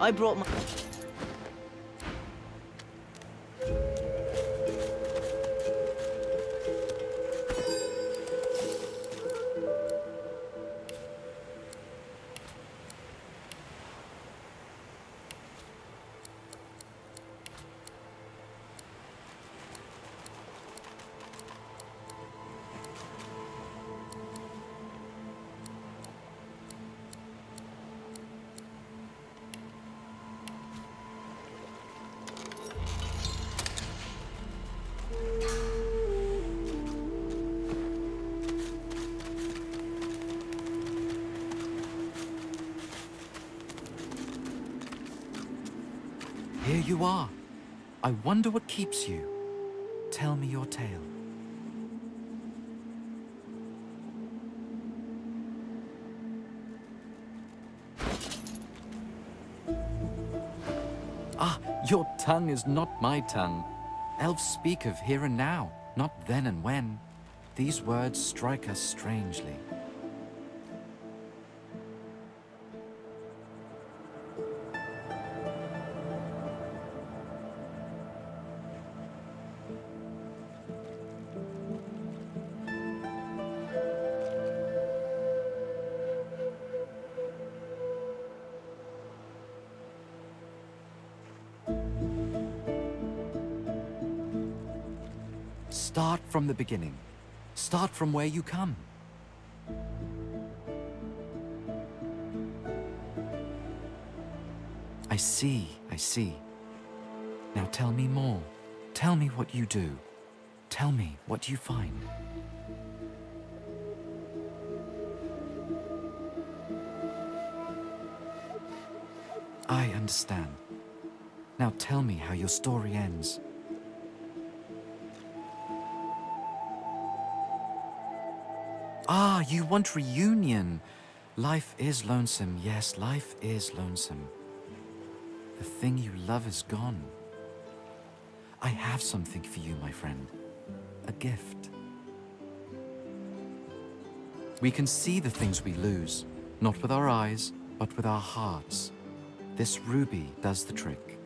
I brought my... Here you are. I wonder what keeps you. Tell me your tale. Ah, your tongue is not my tongue. Elves speak of here and now, not then and when. These words strike us strangely. Start from the beginning. Start from where you come. I see, I see. Now tell me more. Tell me what you do. Tell me what you find. I understand. Now tell me how your story ends. Ah, you want reunion. Life is lonesome. Yes, life is lonesome. The thing you love is gone. I have something for you, my friend. A gift. We can see the things we lose, not with our eyes, but with our hearts. This ruby does the trick.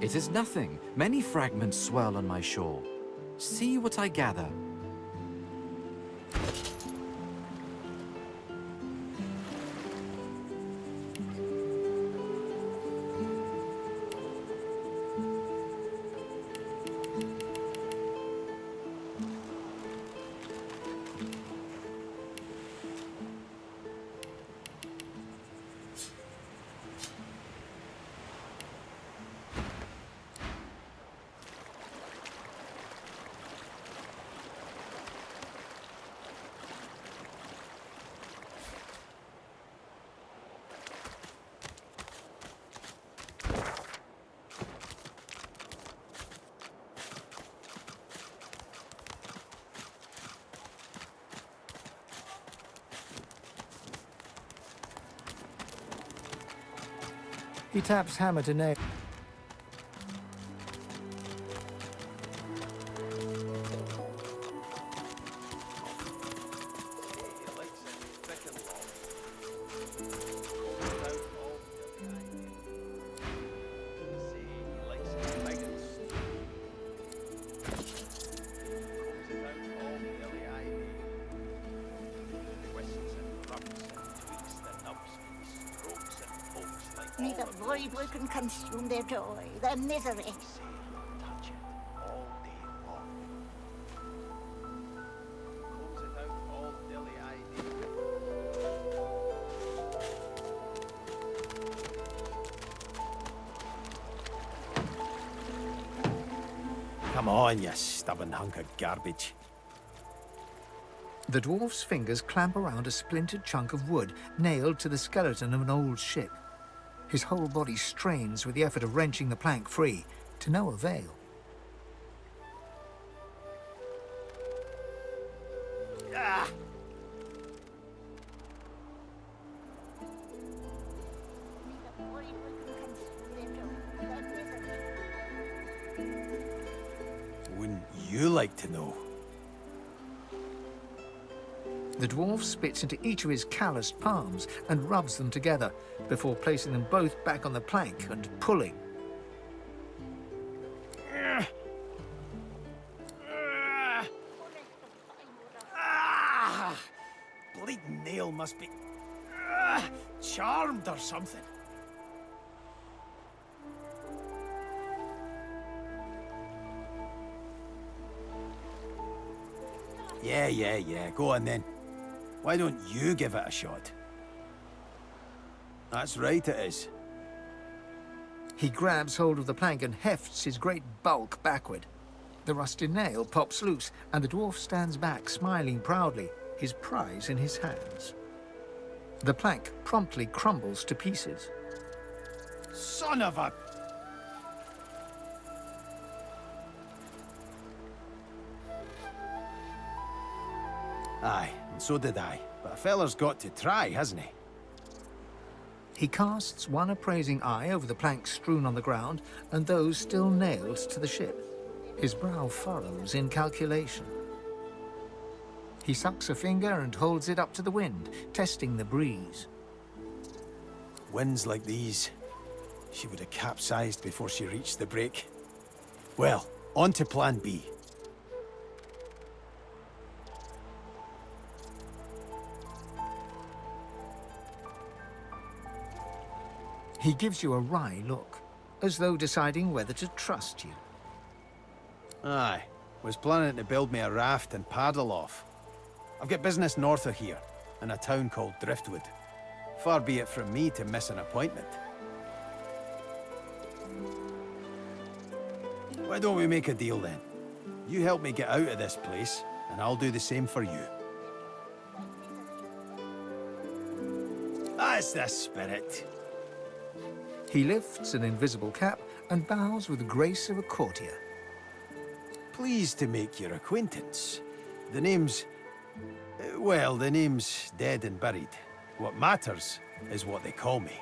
It is nothing. Many fragments swirl on my shore. See what I gather. He taps hammer to nail. May the void work consume their joy, their misery. Come on, you stubborn hunk of garbage. The dwarf's fingers clamp around a splintered chunk of wood nailed to the skeleton of an old ship. His whole body strains with the effort of wrenching the plank free, to no avail. Ah! Wouldn't you like to know? The dwarf spits into each of his calloused palms and rubs them together before placing them both back on the plank and pulling. Bleeding nail must be charmed or something. Yeah. Go on then. Why don't you give it a shot? That's right, it is. He grabs hold of the plank and hefts his great bulk backward. The rusted nail pops loose, and the dwarf stands back, smiling proudly, his prize in his hands. The plank promptly crumbles to pieces. Son of a... Aye, and so did I. But a feller's got to try, hasn't he? He casts one appraising eye over the planks strewn on the ground and those still nailed to the ship. His brow furrows in calculation. He sucks a finger and holds it up to the wind, testing the breeze. Winds like these, she would have capsized before she reached the break. Well, on to plan B. He gives you a wry look, as though deciding whether to trust you. Aye, was planning to build me a raft and paddle off. I've got business north of here, in a town called Driftwood. Far be it from me to miss an appointment. Why don't we make a deal then? You help me get out of this place, and I'll do the same for you. That's the spirit. He lifts an invisible cap and bows with the grace of a courtier. Pleased to make your acquaintance. The name's... well, the name's dead and buried. What matters is what they call me.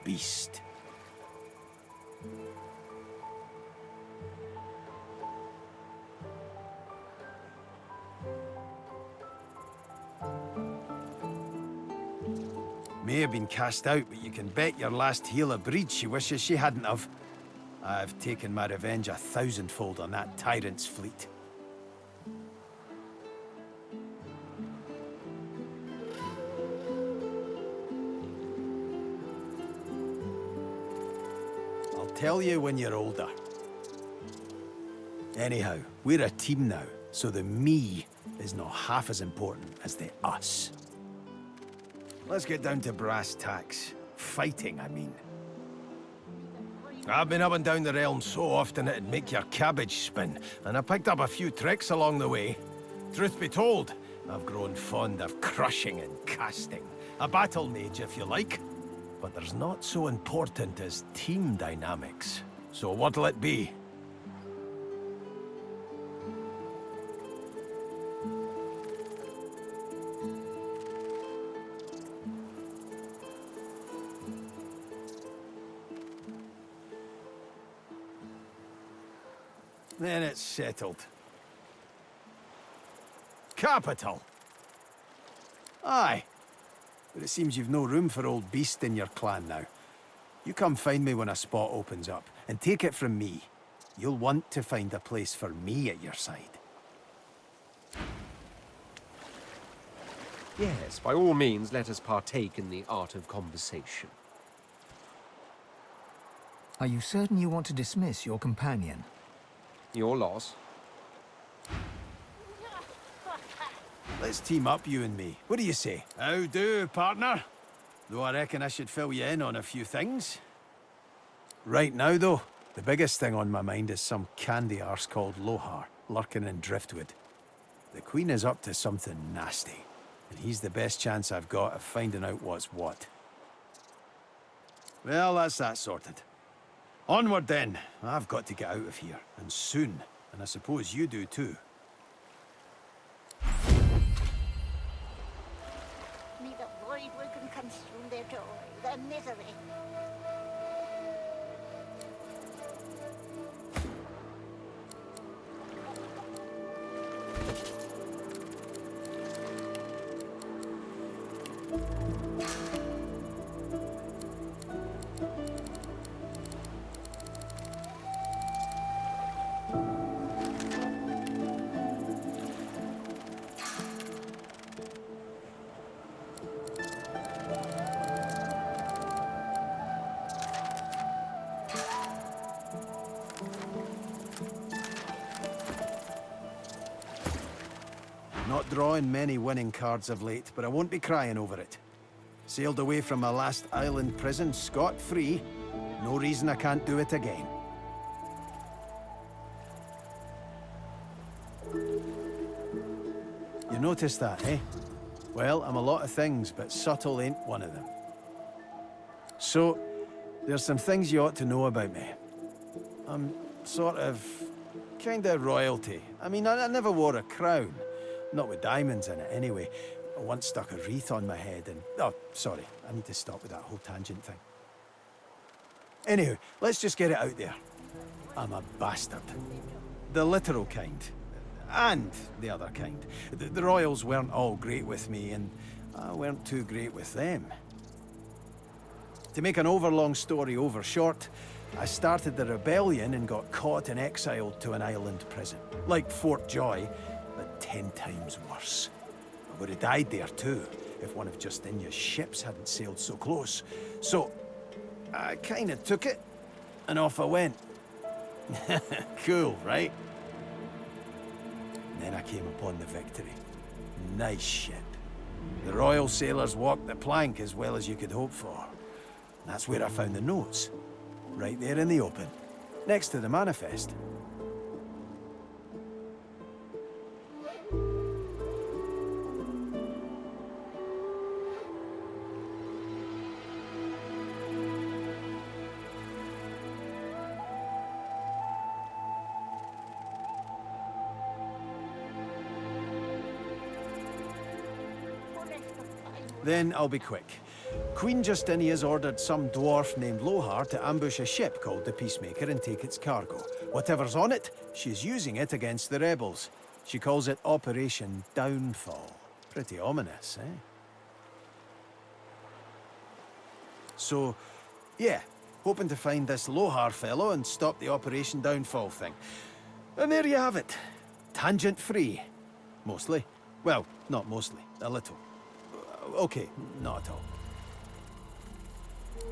Beast. May have been cast out, but you can bet your last heel of breed she wishes she hadn't have. I've taken my revenge 1,000-fold on that tyrant's fleet. I'll tell you when you're older. Anyhow, we're a team now, so the me is not half as important as the us. Let's get down to brass tacks. Fighting, I mean. I've been up and down the realm so often it'd make your cabbage spin, and I picked up a few tricks along the way. Truth be told, I've grown fond of crushing and casting. A battle mage, if you like. But there's not so important as team dynamics. So what'll it be? Then it's settled. Capital! Aye. But it seems you've no room for old Beast in your clan now. You come find me when a spot opens up, and take it from me. You'll want to find a place for me at your side. Yes, by all means, let us partake in the art of conversation. Are you certain you want to dismiss your companion? Your loss. Let's team up, you and me. What do you say? How do, partner? Though I reckon I should fill you in on a few things. Right now, though, the biggest thing on my mind is some candy arse called Lohar, lurking in Driftwood. The Queen is up to something nasty, and he's the best chance I've got of finding out what's what. Well, that's that sorted. Onward then. I've got to get out of here, and soon. And I suppose you do too. Neither void will can consume their joy, their misery. Not drawing many winning cards of late, but I won't be crying over it. Sailed away from my last island prison scot-free. No reason I can't do it again. You notice that, eh? Well, I'm a lot of things, but subtle ain't one of them. So, there's some things you ought to know about me. I'm sort of... kinda royalty. I mean, I never wore a crown. Not with diamonds in it, anyway. I once stuck a wreath on my head and... Oh, sorry. I need to stop with that whole tangent thing. Anywho, let's just get it out there. I'm a bastard. The literal kind. And the other kind. The royals weren't all great with me, and I weren't too great with them. To make an overlong story over short, I started the rebellion and got caught and exiled to an island prison. Like Fort Joy, but 10 times worse. I would have died there too, if one of Justinia's ships hadn't sailed so close. So, I kinda took it, and off I went. Cool, right? And then I came upon the Victory. Nice ship. The royal sailors walked the plank as well as you could hope for. And that's where I found the notes. Right there in the open, next to the manifest. Then I'll be quick. Queen Justinia's ordered some dwarf named Lohar to ambush a ship called the Peacemaker and take its cargo. Whatever's on it, she's using it against the rebels. She calls it Operation Downfall. Pretty ominous, eh? So, yeah, hoping to find this Lohar fellow and stop the Operation Downfall thing. And there you have it. Tangent-free. Mostly. Well, not mostly. A little. Okay, not at all.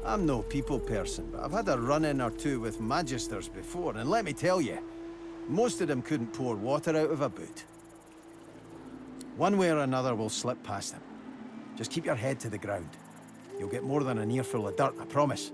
I'm no people person, but I've had a run-in or two with magisters before, and let me tell you, most of them couldn't pour water out of a boot. One way or another we'll slip past them. Just keep your head to the ground. You'll get more than an earful of dirt, I promise.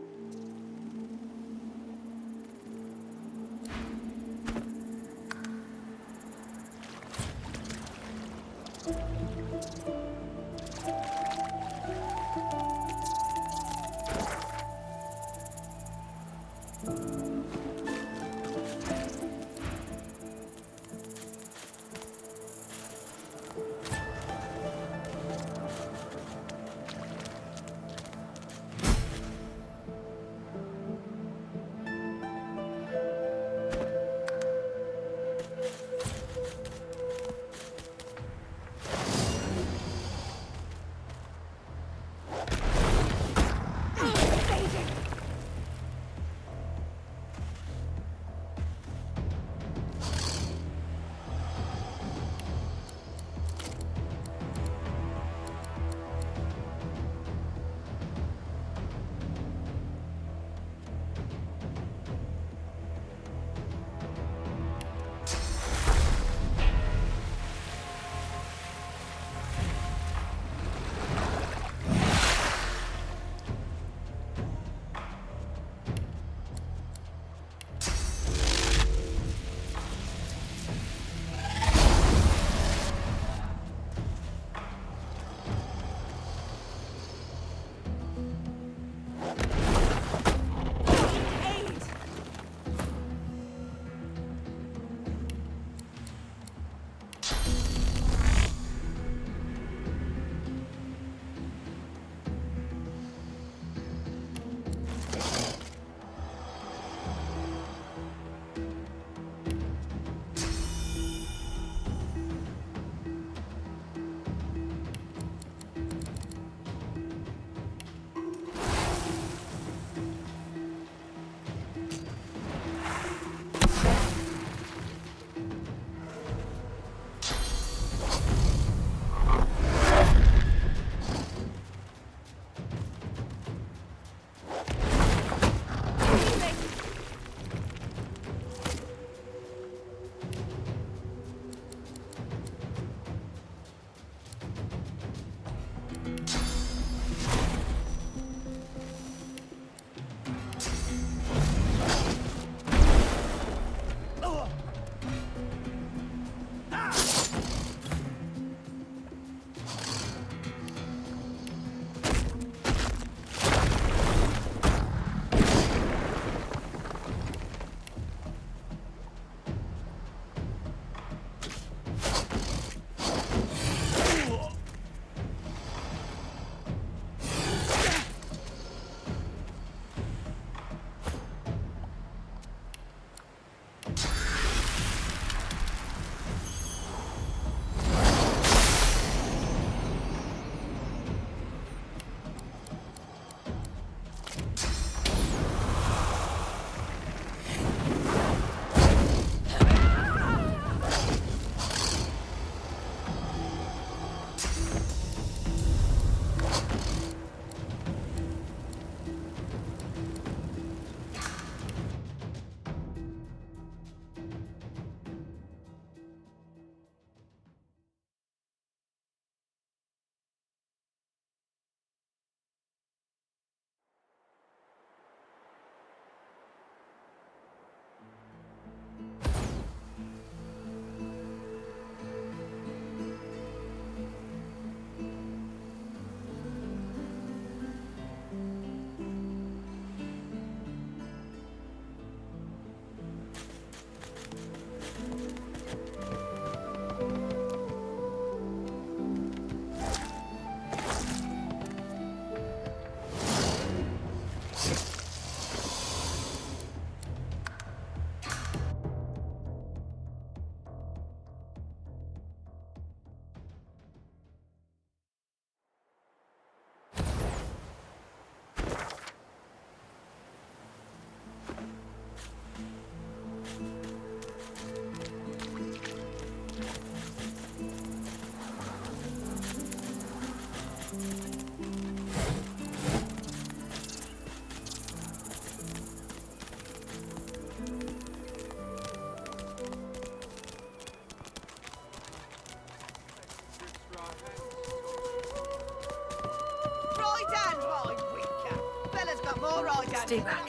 All right, Stay back.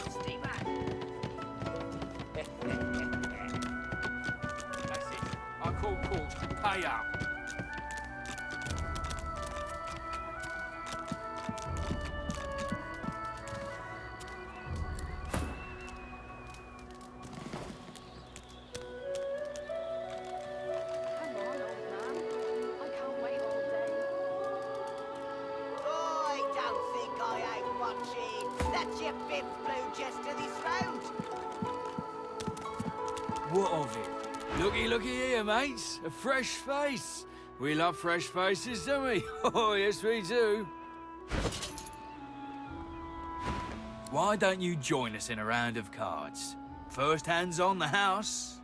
Stay back. That's it. I call court. Pay up. I don't think I ain't watching. That's your fifth blue jester this round. What of it? Looky here, mates. A fresh face. We love fresh faces, don't we? Oh, yes, we do. Why don't you join us in a round of cards? First hands on the house.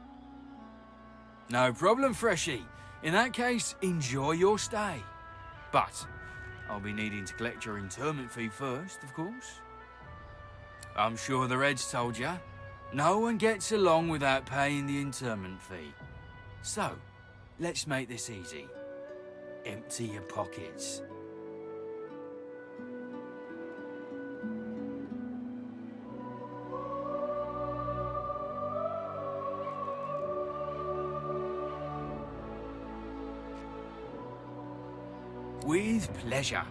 No problem, Freshie. In that case, enjoy your stay. But I'll be needing to collect your interment fee first, of course. I'm sure the Reds told ya. No one gets along without paying the interment fee. So, let's make this easy. Empty your pockets. With pleasure.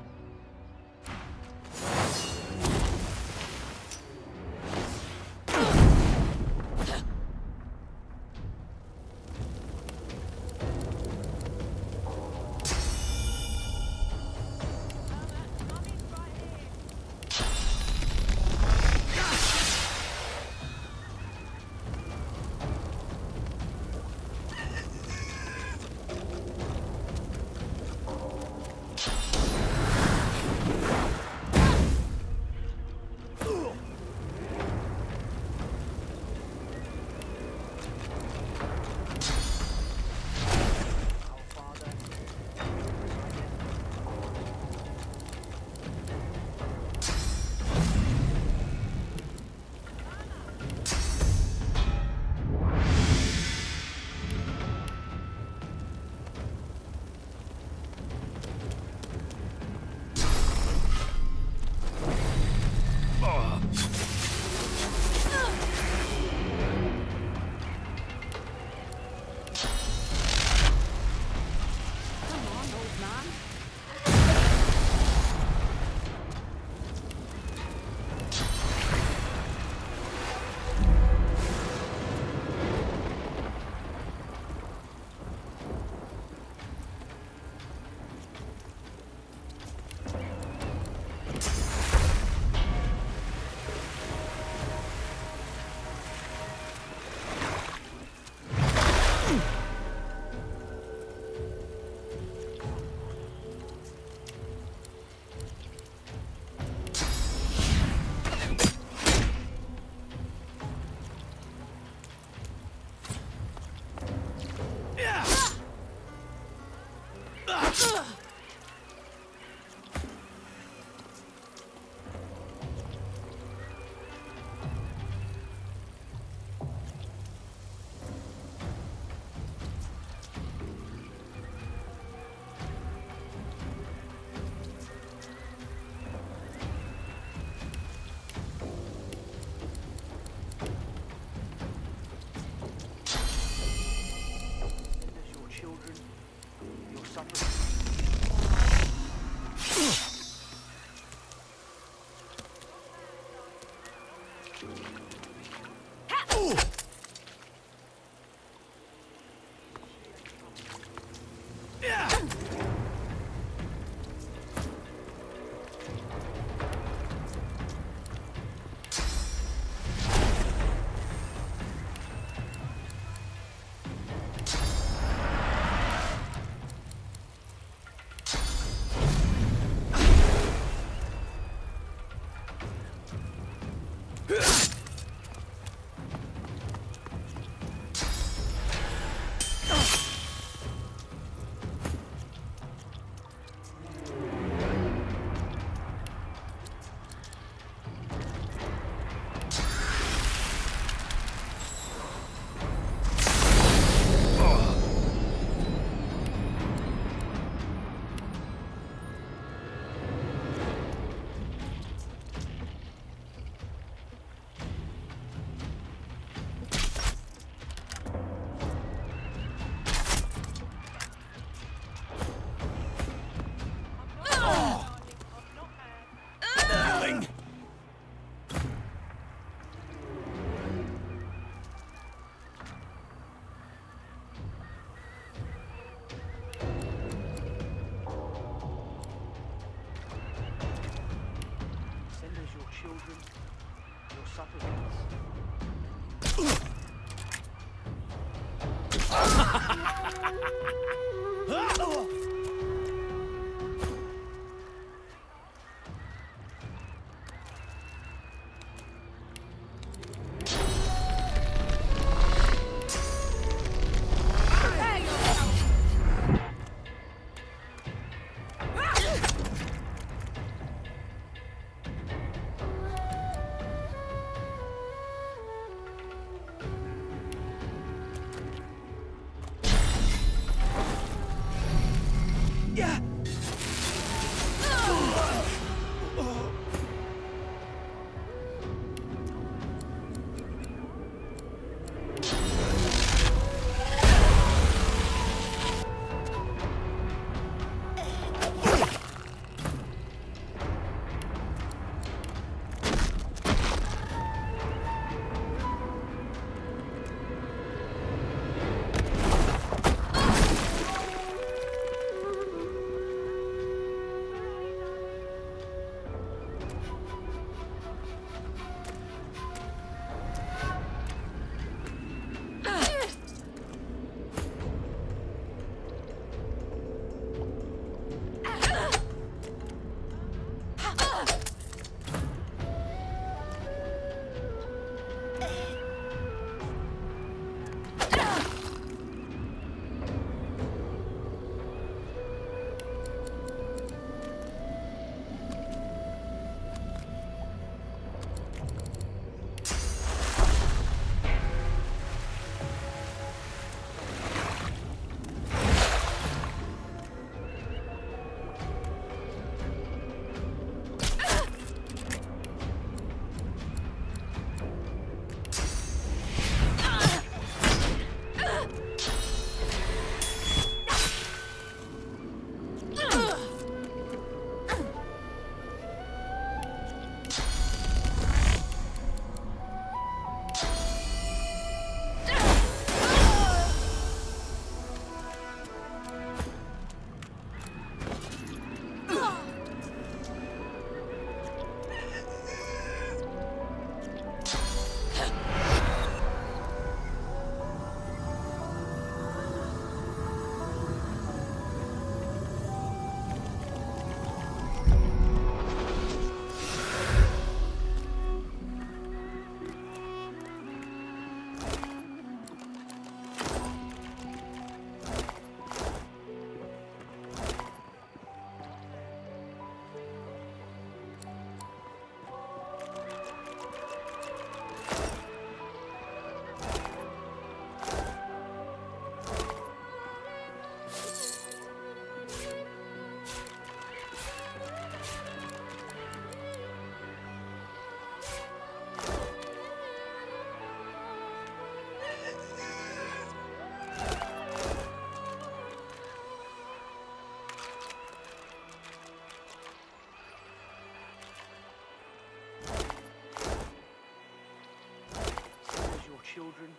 children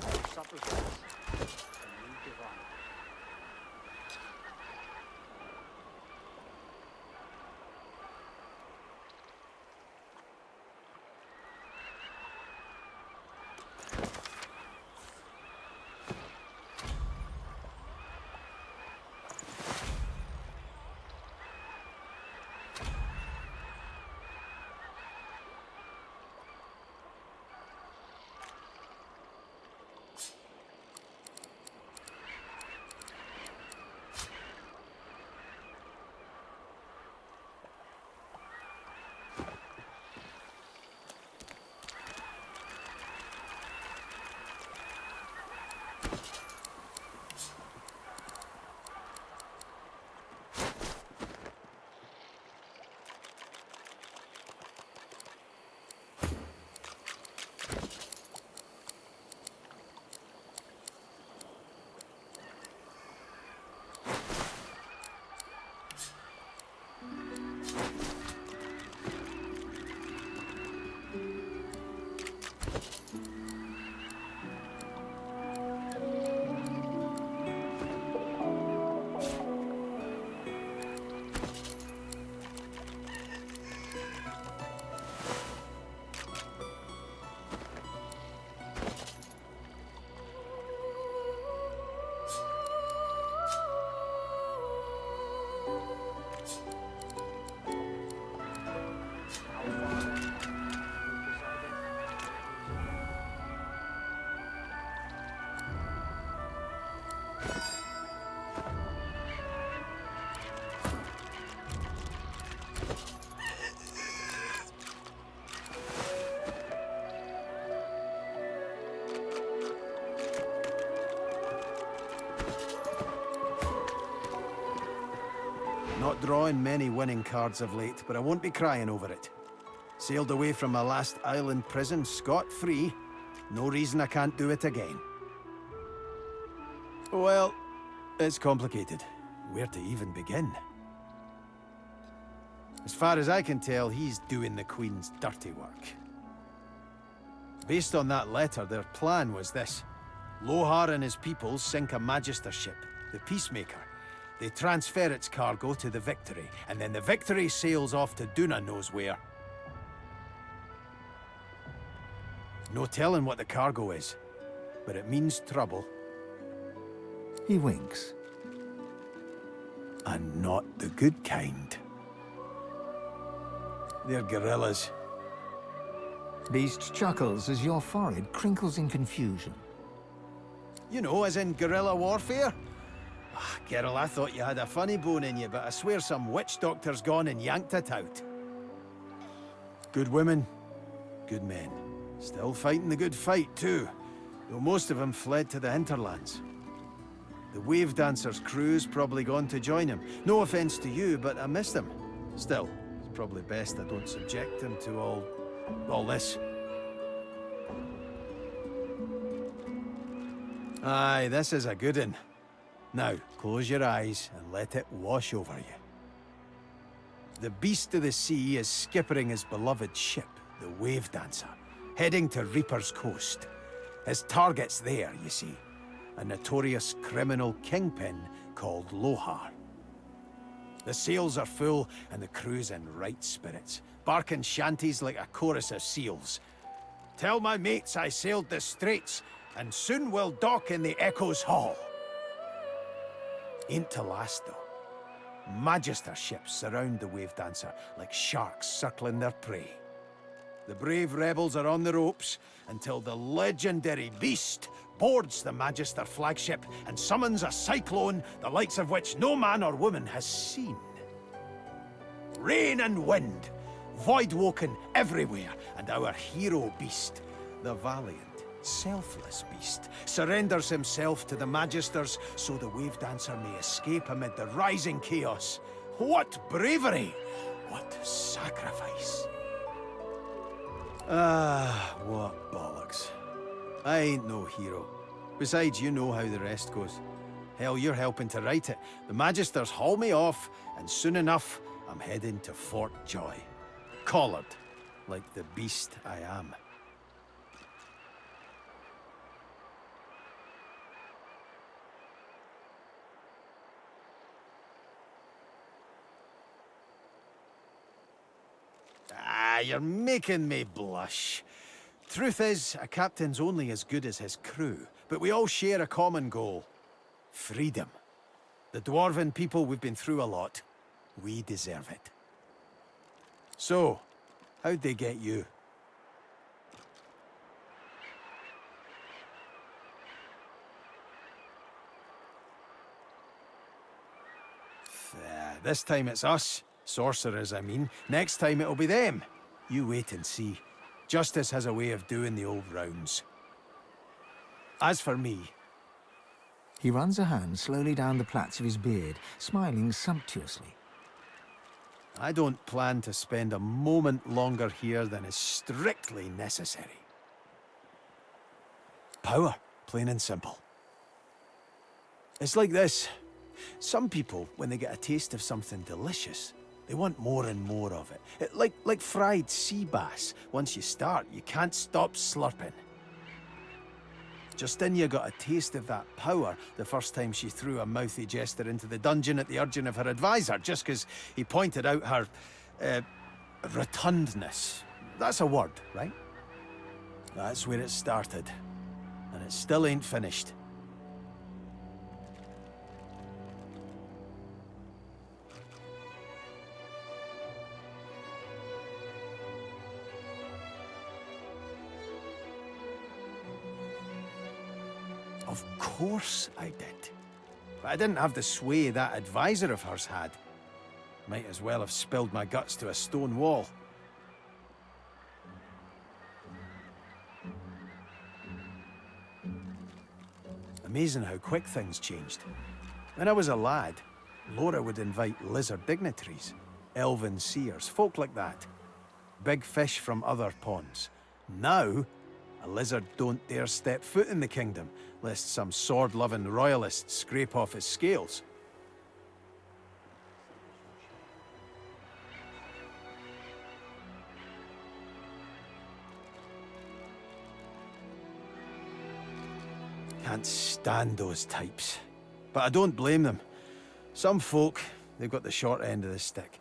will suffer this and you divine. Not drawing many winning cards of late, but I won't be crying over it. Sailed away from my last island prison scot-free. No reason I can't do it again. Well, it's complicated. Where to even begin? As far as I can tell, he's doing the Queen's dirty work. Based on that letter, their plan was this. Lohar and his people sink a Magister ship, the Peacemaker. They transfer its cargo to the Victory, and then the Victory sails off to Duna knows where. No telling what the cargo is, but it means trouble. He winks. And not the good kind. They're guerrillas. Beast chuckles as your forehead crinkles in confusion. You know, as in guerrilla warfare? Ah, Geralt, I thought you had a funny bone in you, but I swear some witch doctor's gone and yanked it out. Good women, good men. Still fighting the good fight, too. Though most of them fled to the hinterlands. The Wave Dancer's crew's probably gone to join him. No offense to you, but I missed him. Still, it's probably best I don't subject him to all this. Aye, this is a good one. Now, close your eyes and let it wash over you. The Beast of the Sea is skippering his beloved ship, the Wave Dancer, heading to Reaper's Coast. His target's there, you see. A notorious criminal kingpin called Lohar. The sails are full and the crew's in right spirits, barking shanties like a chorus of seals. Tell my mates I sailed the straits, and soon will dock in the Echo's Hall. Ain't to last, though. Magister ships surround the Wave Dancer like sharks circling their prey. The brave rebels are on the ropes until the legendary beast boards the Magister flagship and summons a cyclone the likes of which no man or woman has seen. Rain and wind, void-woken everywhere, and our hero beast, the valiant, selfless beast, surrenders himself to the Magisters so the Wave Dancer may escape amid the rising chaos. What bravery! What sacrifice! Ah, what bollocks. I ain't no hero. Besides, you know how the rest goes. Hell, you're helping to write it. The Magisters haul me off, and soon enough, I'm heading to Fort Joy. Collared, like the beast I am. Ah, you're making me blush. Truth is, a captain's only as good as his crew, but we all share a common goal. Freedom. The Dwarven people, we've been through a lot. We deserve it. So, how'd they get you? This time it's us. Sorcerers, I mean. Next time it'll be them. You wait and see. Justice has a way of doing the old rounds. As for me... He runs a hand slowly down the plaits of his beard, smiling sumptuously. I don't plan to spend a moment longer here than is strictly necessary. Power, plain and simple. It's like this. Some people, when they get a taste of something delicious, they want more and more of it. Like fried sea bass. Once you start, you can't stop slurping. Justinia got a taste of that power the first time she threw a mouthy jester into the dungeon at the urging of her advisor, just because he pointed out her, rotundness. That's a word, right? That's where it started. And it still ain't finished. Of course I did. But I didn't have the sway that advisor of hers had. Might as well have spilled my guts to a stone wall. Amazing how quick things changed. When I was a lad, Laura would invite lizard dignitaries, elven seers, folk like that. Big fish from other ponds. Now, a lizard don't dare step foot in the kingdom, lest some sword-loving royalist scrape off his scales. Can't stand those types. But I don't blame them. Some folk, they've got the short end of the stick.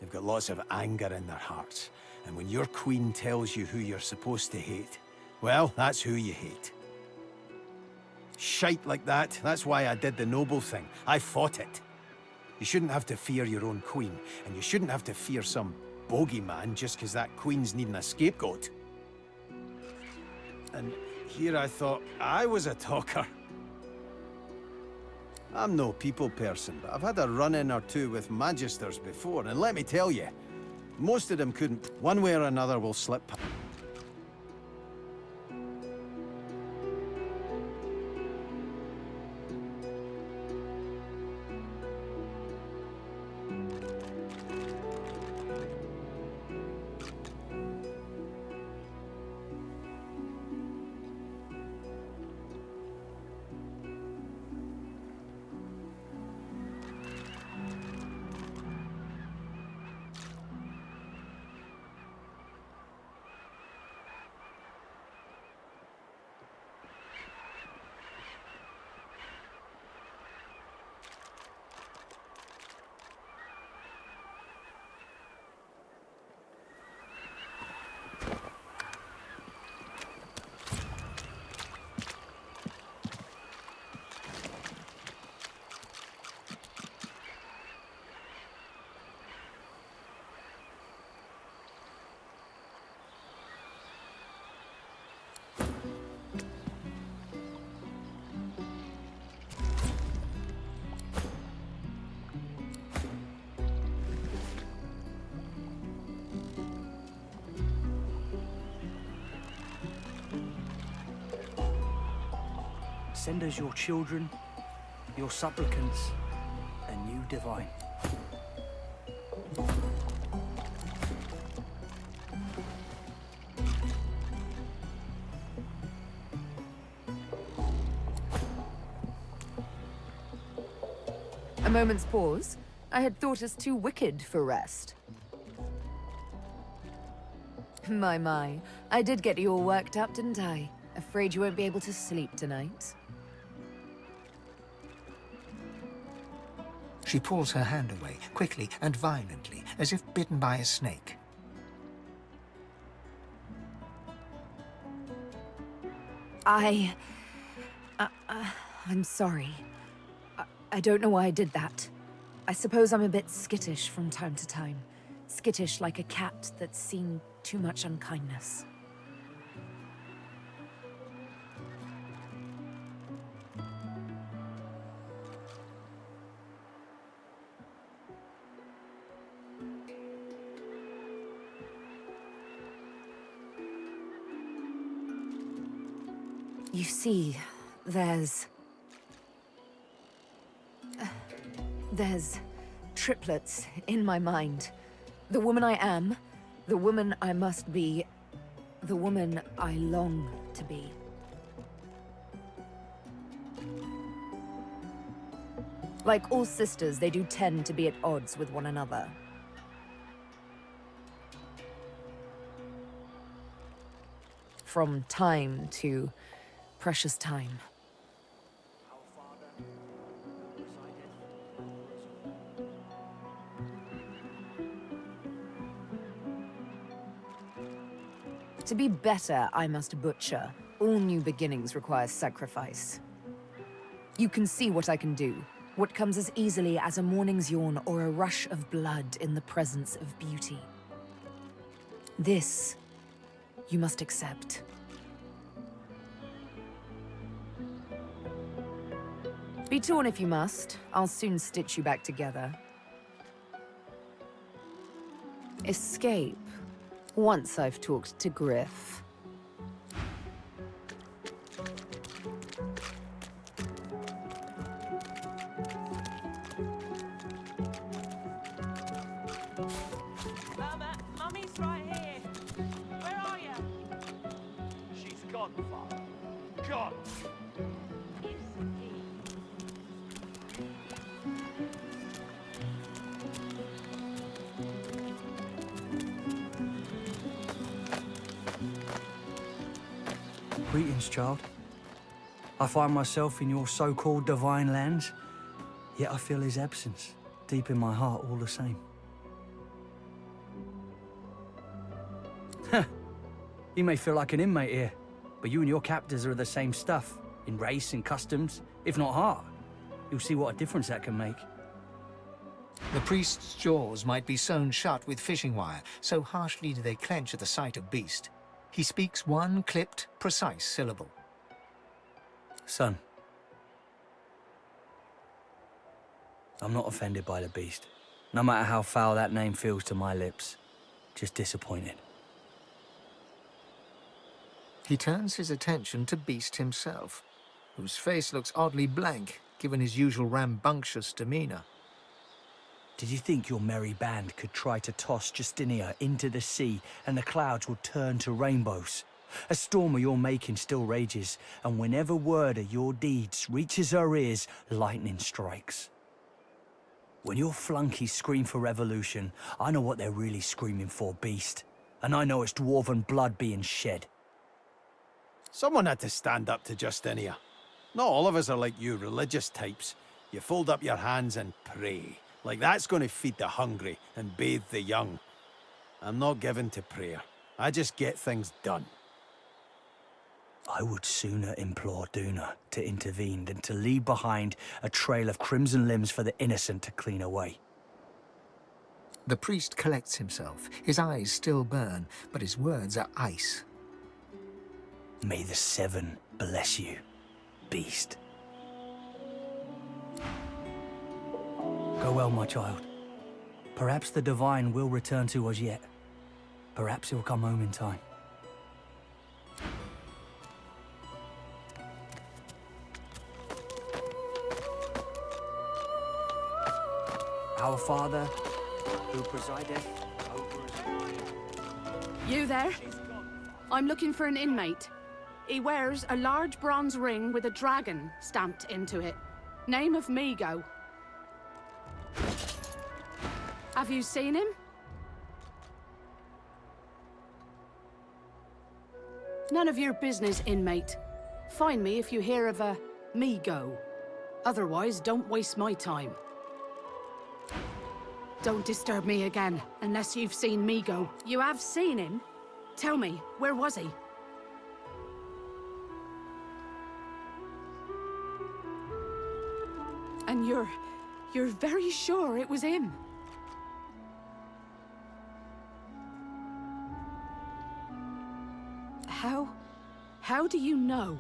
They've got lots of anger in their hearts. And when your queen tells you who you're supposed to hate, well, that's who you hate. Shite like that, that's why I did the noble thing. I fought it. You shouldn't have to fear your own queen, and you shouldn't have to fear some bogeyman just because that queen's needing a scapegoat. And here I thought I was a talker. I'm no people person, but I've had a run-in or two with magisters before, and let me tell you, most of them couldn't. One way or another will slip. Send us your children, your supplicants, and you divine. A moment's pause. I had thought us too wicked for rest. My. I did get you all worked up, didn't I? Afraid you won't be able to sleep tonight? She pulls her hand away, quickly and violently, as if bitten by a snake. I'm sorry. I don't know why I did that. I suppose I'm a bit skittish from time to time. Skittish like a cat that's seen too much unkindness. You see, there's triplets in my mind. The woman I am, the woman I must be, the woman I long to be. Like all sisters, they do tend to be at odds with one another. From time to precious time. To be better, I must butcher. All new beginnings require sacrifice. You can see what I can do. What comes as easily as a morning's yawn or a rush of blood in the presence of beauty. This, you must accept. Be torn if you must. I'll soon stitch you back together. Escape. Once I've talked to Griff. Mama, Mummy's right here. Where are you? She's gone, Father. Gone. Greetings, child. I find myself in your so-called divine lands, yet I feel his absence deep in my heart all the same. You may feel like an inmate here, but you and your captors are the same stuff, in race and customs, if not heart. You'll see what a difference that can make. The priest's jaws might be sewn shut with fishing wire, so harshly do they clench at the sight of beast. He speaks one clipped, precise syllable. Son. I'm not offended by the beast, no matter how foul that name feels to my lips. Just disappointed. He turns his attention to Beast himself, whose face looks oddly blank, given his usual rambunctious demeanor. Did you think your merry band could try to toss Justinia into the sea and the clouds would turn to rainbows? A storm of your making still rages, and whenever word of your deeds reaches her ears, lightning strikes. When your flunkies scream for revolution, I know what they're really screaming for, Beast. And I know it's dwarven blood being shed. Someone had to stand up to Justinia. Not all of us are like you religious types. You fold up your hands and pray. Like that's going to feed the hungry and bathe the young. I'm not given to prayer. I just get things done. I would sooner implore Duna to intervene than to leave behind a trail of crimson limbs for the innocent to clean away. The priest collects himself. His eyes still burn, but his words are ice. May the Seven bless you, Beast. Go well, my child. Perhaps the Divine will return to us yet. Perhaps he'll come home in time. Our Father, who presideth over us. You there? I'm looking for an inmate. He wears a large bronze ring with a dragon stamped into it. Name of Migo. Have you seen him? None of your business, inmate. Find me if you hear of a Migo. Otherwise, don't waste my time. Don't disturb me again, unless you've seen Migo. You have seen him? Tell me, where was he? And you're very sure it was him? How do you know?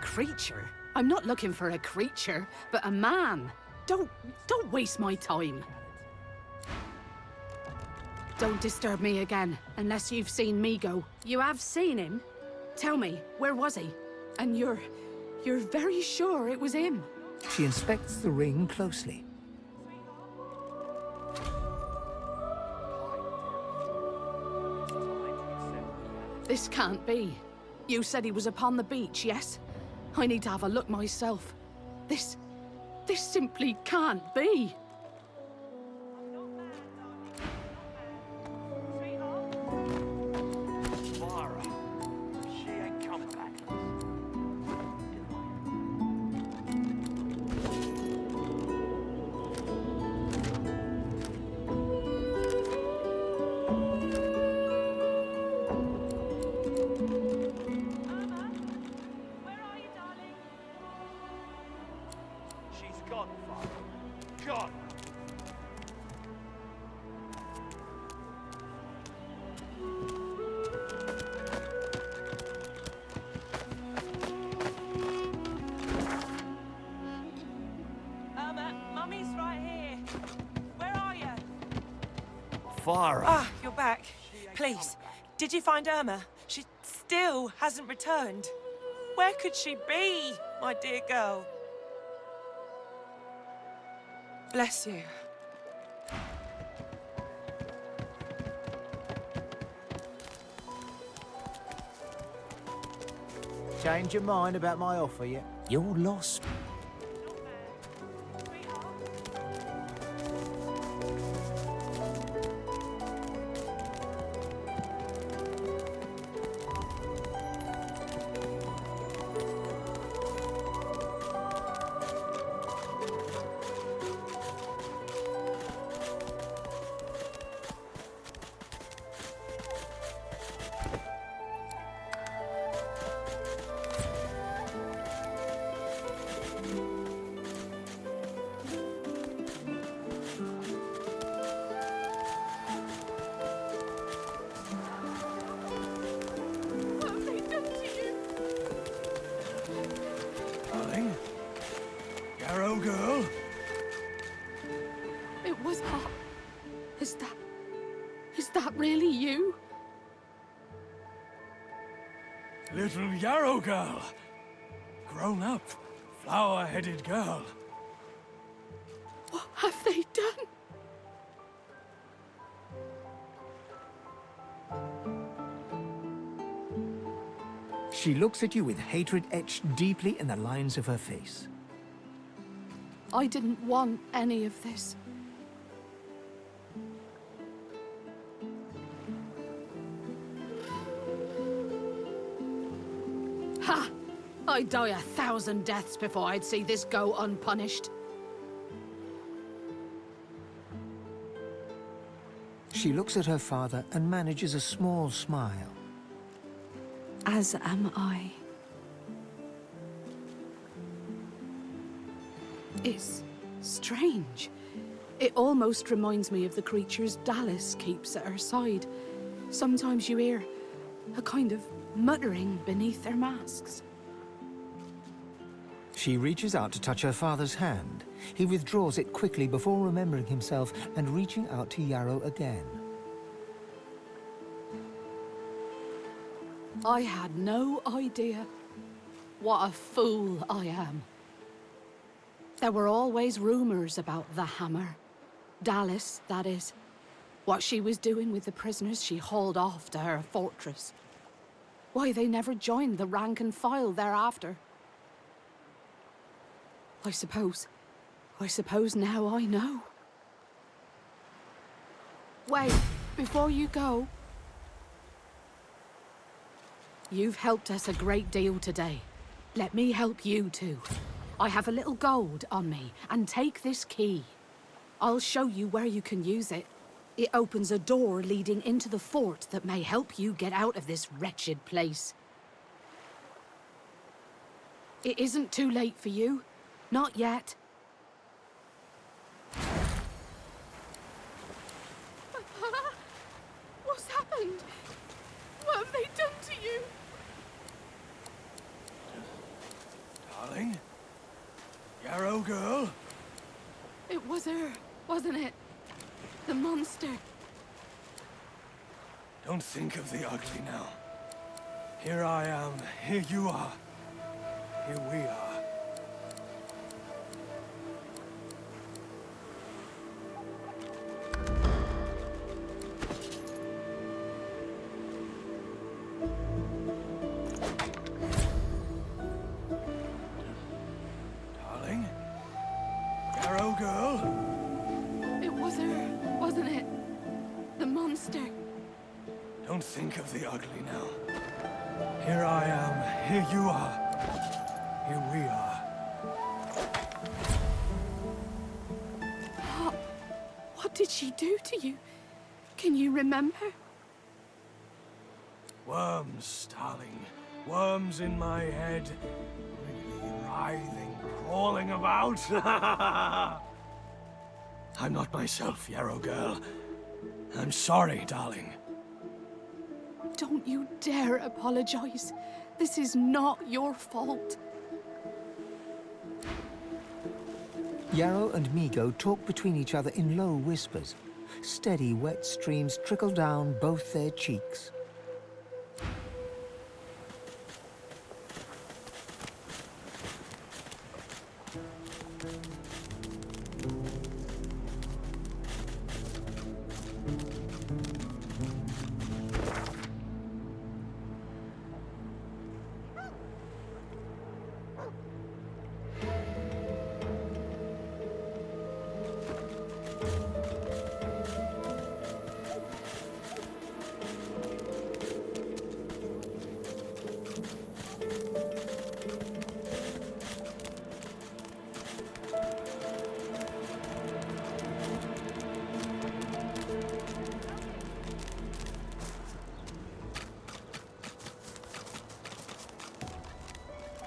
Creature? I'm not looking for a creature, but a man. Don't waste my time. Don't disturb me again, unless you've seen Migo. You have seen him? Tell me, where was he? And you're very sure it was him? She inspects the ring closely. This can't be. You said he was upon the beach, yes? I need to have a look myself. This simply can't be. She ain't coming back. She's gone, Father. Gone. far. Ah, you're back. Please, did you find Irma? She still hasn't returned. Where could she be, my dear girl? Bless you. Change your mind about my offer yet? You're lost. Darling? Yarrow girl? It was her. Is that really you? Little Yarrow girl. Grown up, flower-headed girl. What have they done? She looks at you with hatred etched deeply in the lines of her face. I didn't want any of this. Ha! I'd die 1,000 deaths before I'd see this go unpunished. She looks at her father and manages a small smile. As am I. It's strange. It almost reminds me of the creatures Dallas keeps at her side. Sometimes you hear a kind of muttering beneath their masks. She reaches out to touch her father's hand. He withdraws it quickly before remembering himself and reaching out to Yarrow again. I had no idea. What a fool I am. There were always rumors about the hammer. Dallas, that is. What she was doing with the prisoners she hauled off to her fortress. Why they never joined the rank and file thereafter. I suppose now I know. Wait, before you go. You've helped us a great deal today. Let me help you too. I have a little gold on me, and take this key. I'll show you where you can use it. It opens a door leading into the fort that may help you get out of this wretched place. It isn't too late for you. Not yet. What's happened? What have they done to you? Darling? Yarrow girl? It was her, wasn't it? The monster. Don't think of the ugly now. Here I am, here you are. Here we are. Darling? Yarrow girl? It was her, wasn't it? The monster. Don't think of the ugly now. Here I am, here you are. Here we are. What did she do to you? Can you remember? Worms, darling. Worms in my head. Really writhing, crawling about. I'm not myself, Yarrow girl. I'm sorry, darling. Don't you dare apologize. This is not your fault. Yarrow and Migo talk between each other in low whispers. Steady, wet streams trickle down both their cheeks.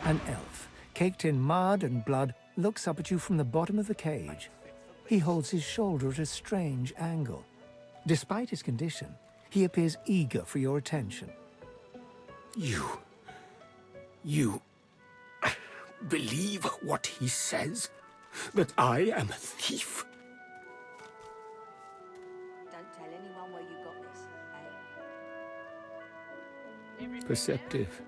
An elf, caked in mud and blood, looks up at you from the bottom of the cage. He holds his shoulder at a strange angle. Despite his condition, he appears eager for your attention. You believe what he says? That I am a thief? Don't tell anyone where you got this, eh? Perceptive.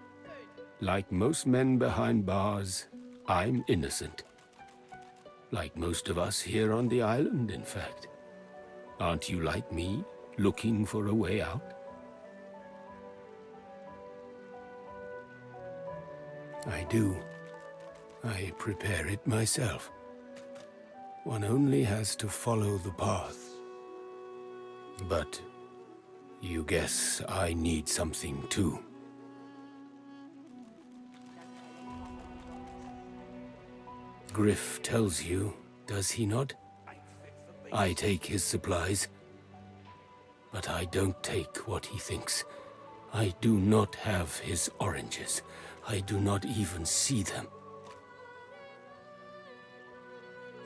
Like most men behind bars, I'm innocent. Like most of us here on the island, in fact. Aren't you like me, looking for a way out? I do. I prepare it myself. One only has to follow the path. But you guess I need something too. Griff tells you, does he not? I take his supplies, but I don't take what he thinks. I do not have his oranges. I do not even see them.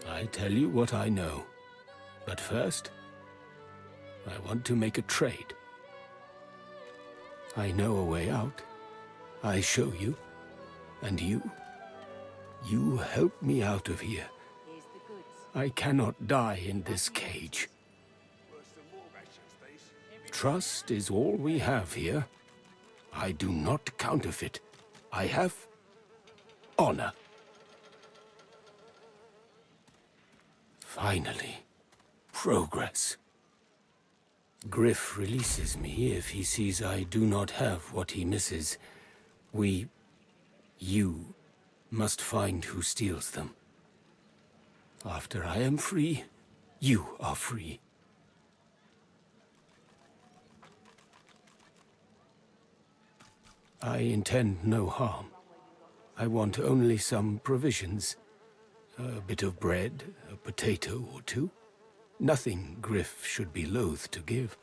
I tell you what I know, but first, I want to make a trade. I know a way out. I show you, and you help me out of here. I cannot die in this cage. Trust is all we have here. I do not counterfeit. I have honor. Finally, progress. Griff releases me if he sees I do not have what he misses. You must find who steals them. After I am free, you are free. I intend no harm. I want only some provisions. A bit of bread, a potato or two. Nothing Griff should be loath to give.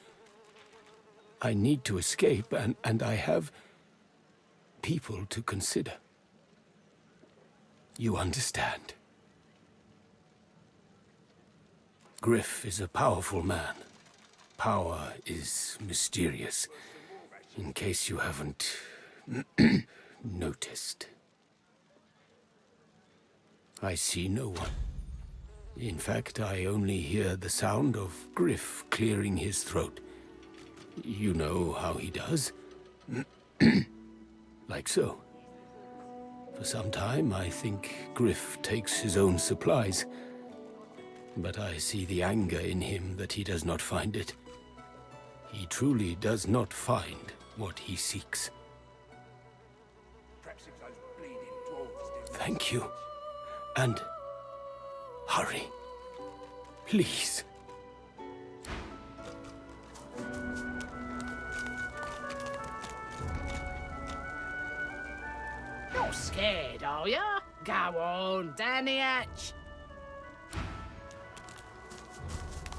I need to escape, and I have people to consider. You understand? Griff is a powerful man. Power is mysterious, in case you haven't noticed. I see no one. In fact, I only hear the sound of Griff clearing his throat. You know how he does? Like so. For some time, I think Griff takes his own supplies. But I see the anger in him that he does not find it. He truly does not find what he seeks. Thank you. And hurry. Please. You're scared, are ya? Go on, down the hatch.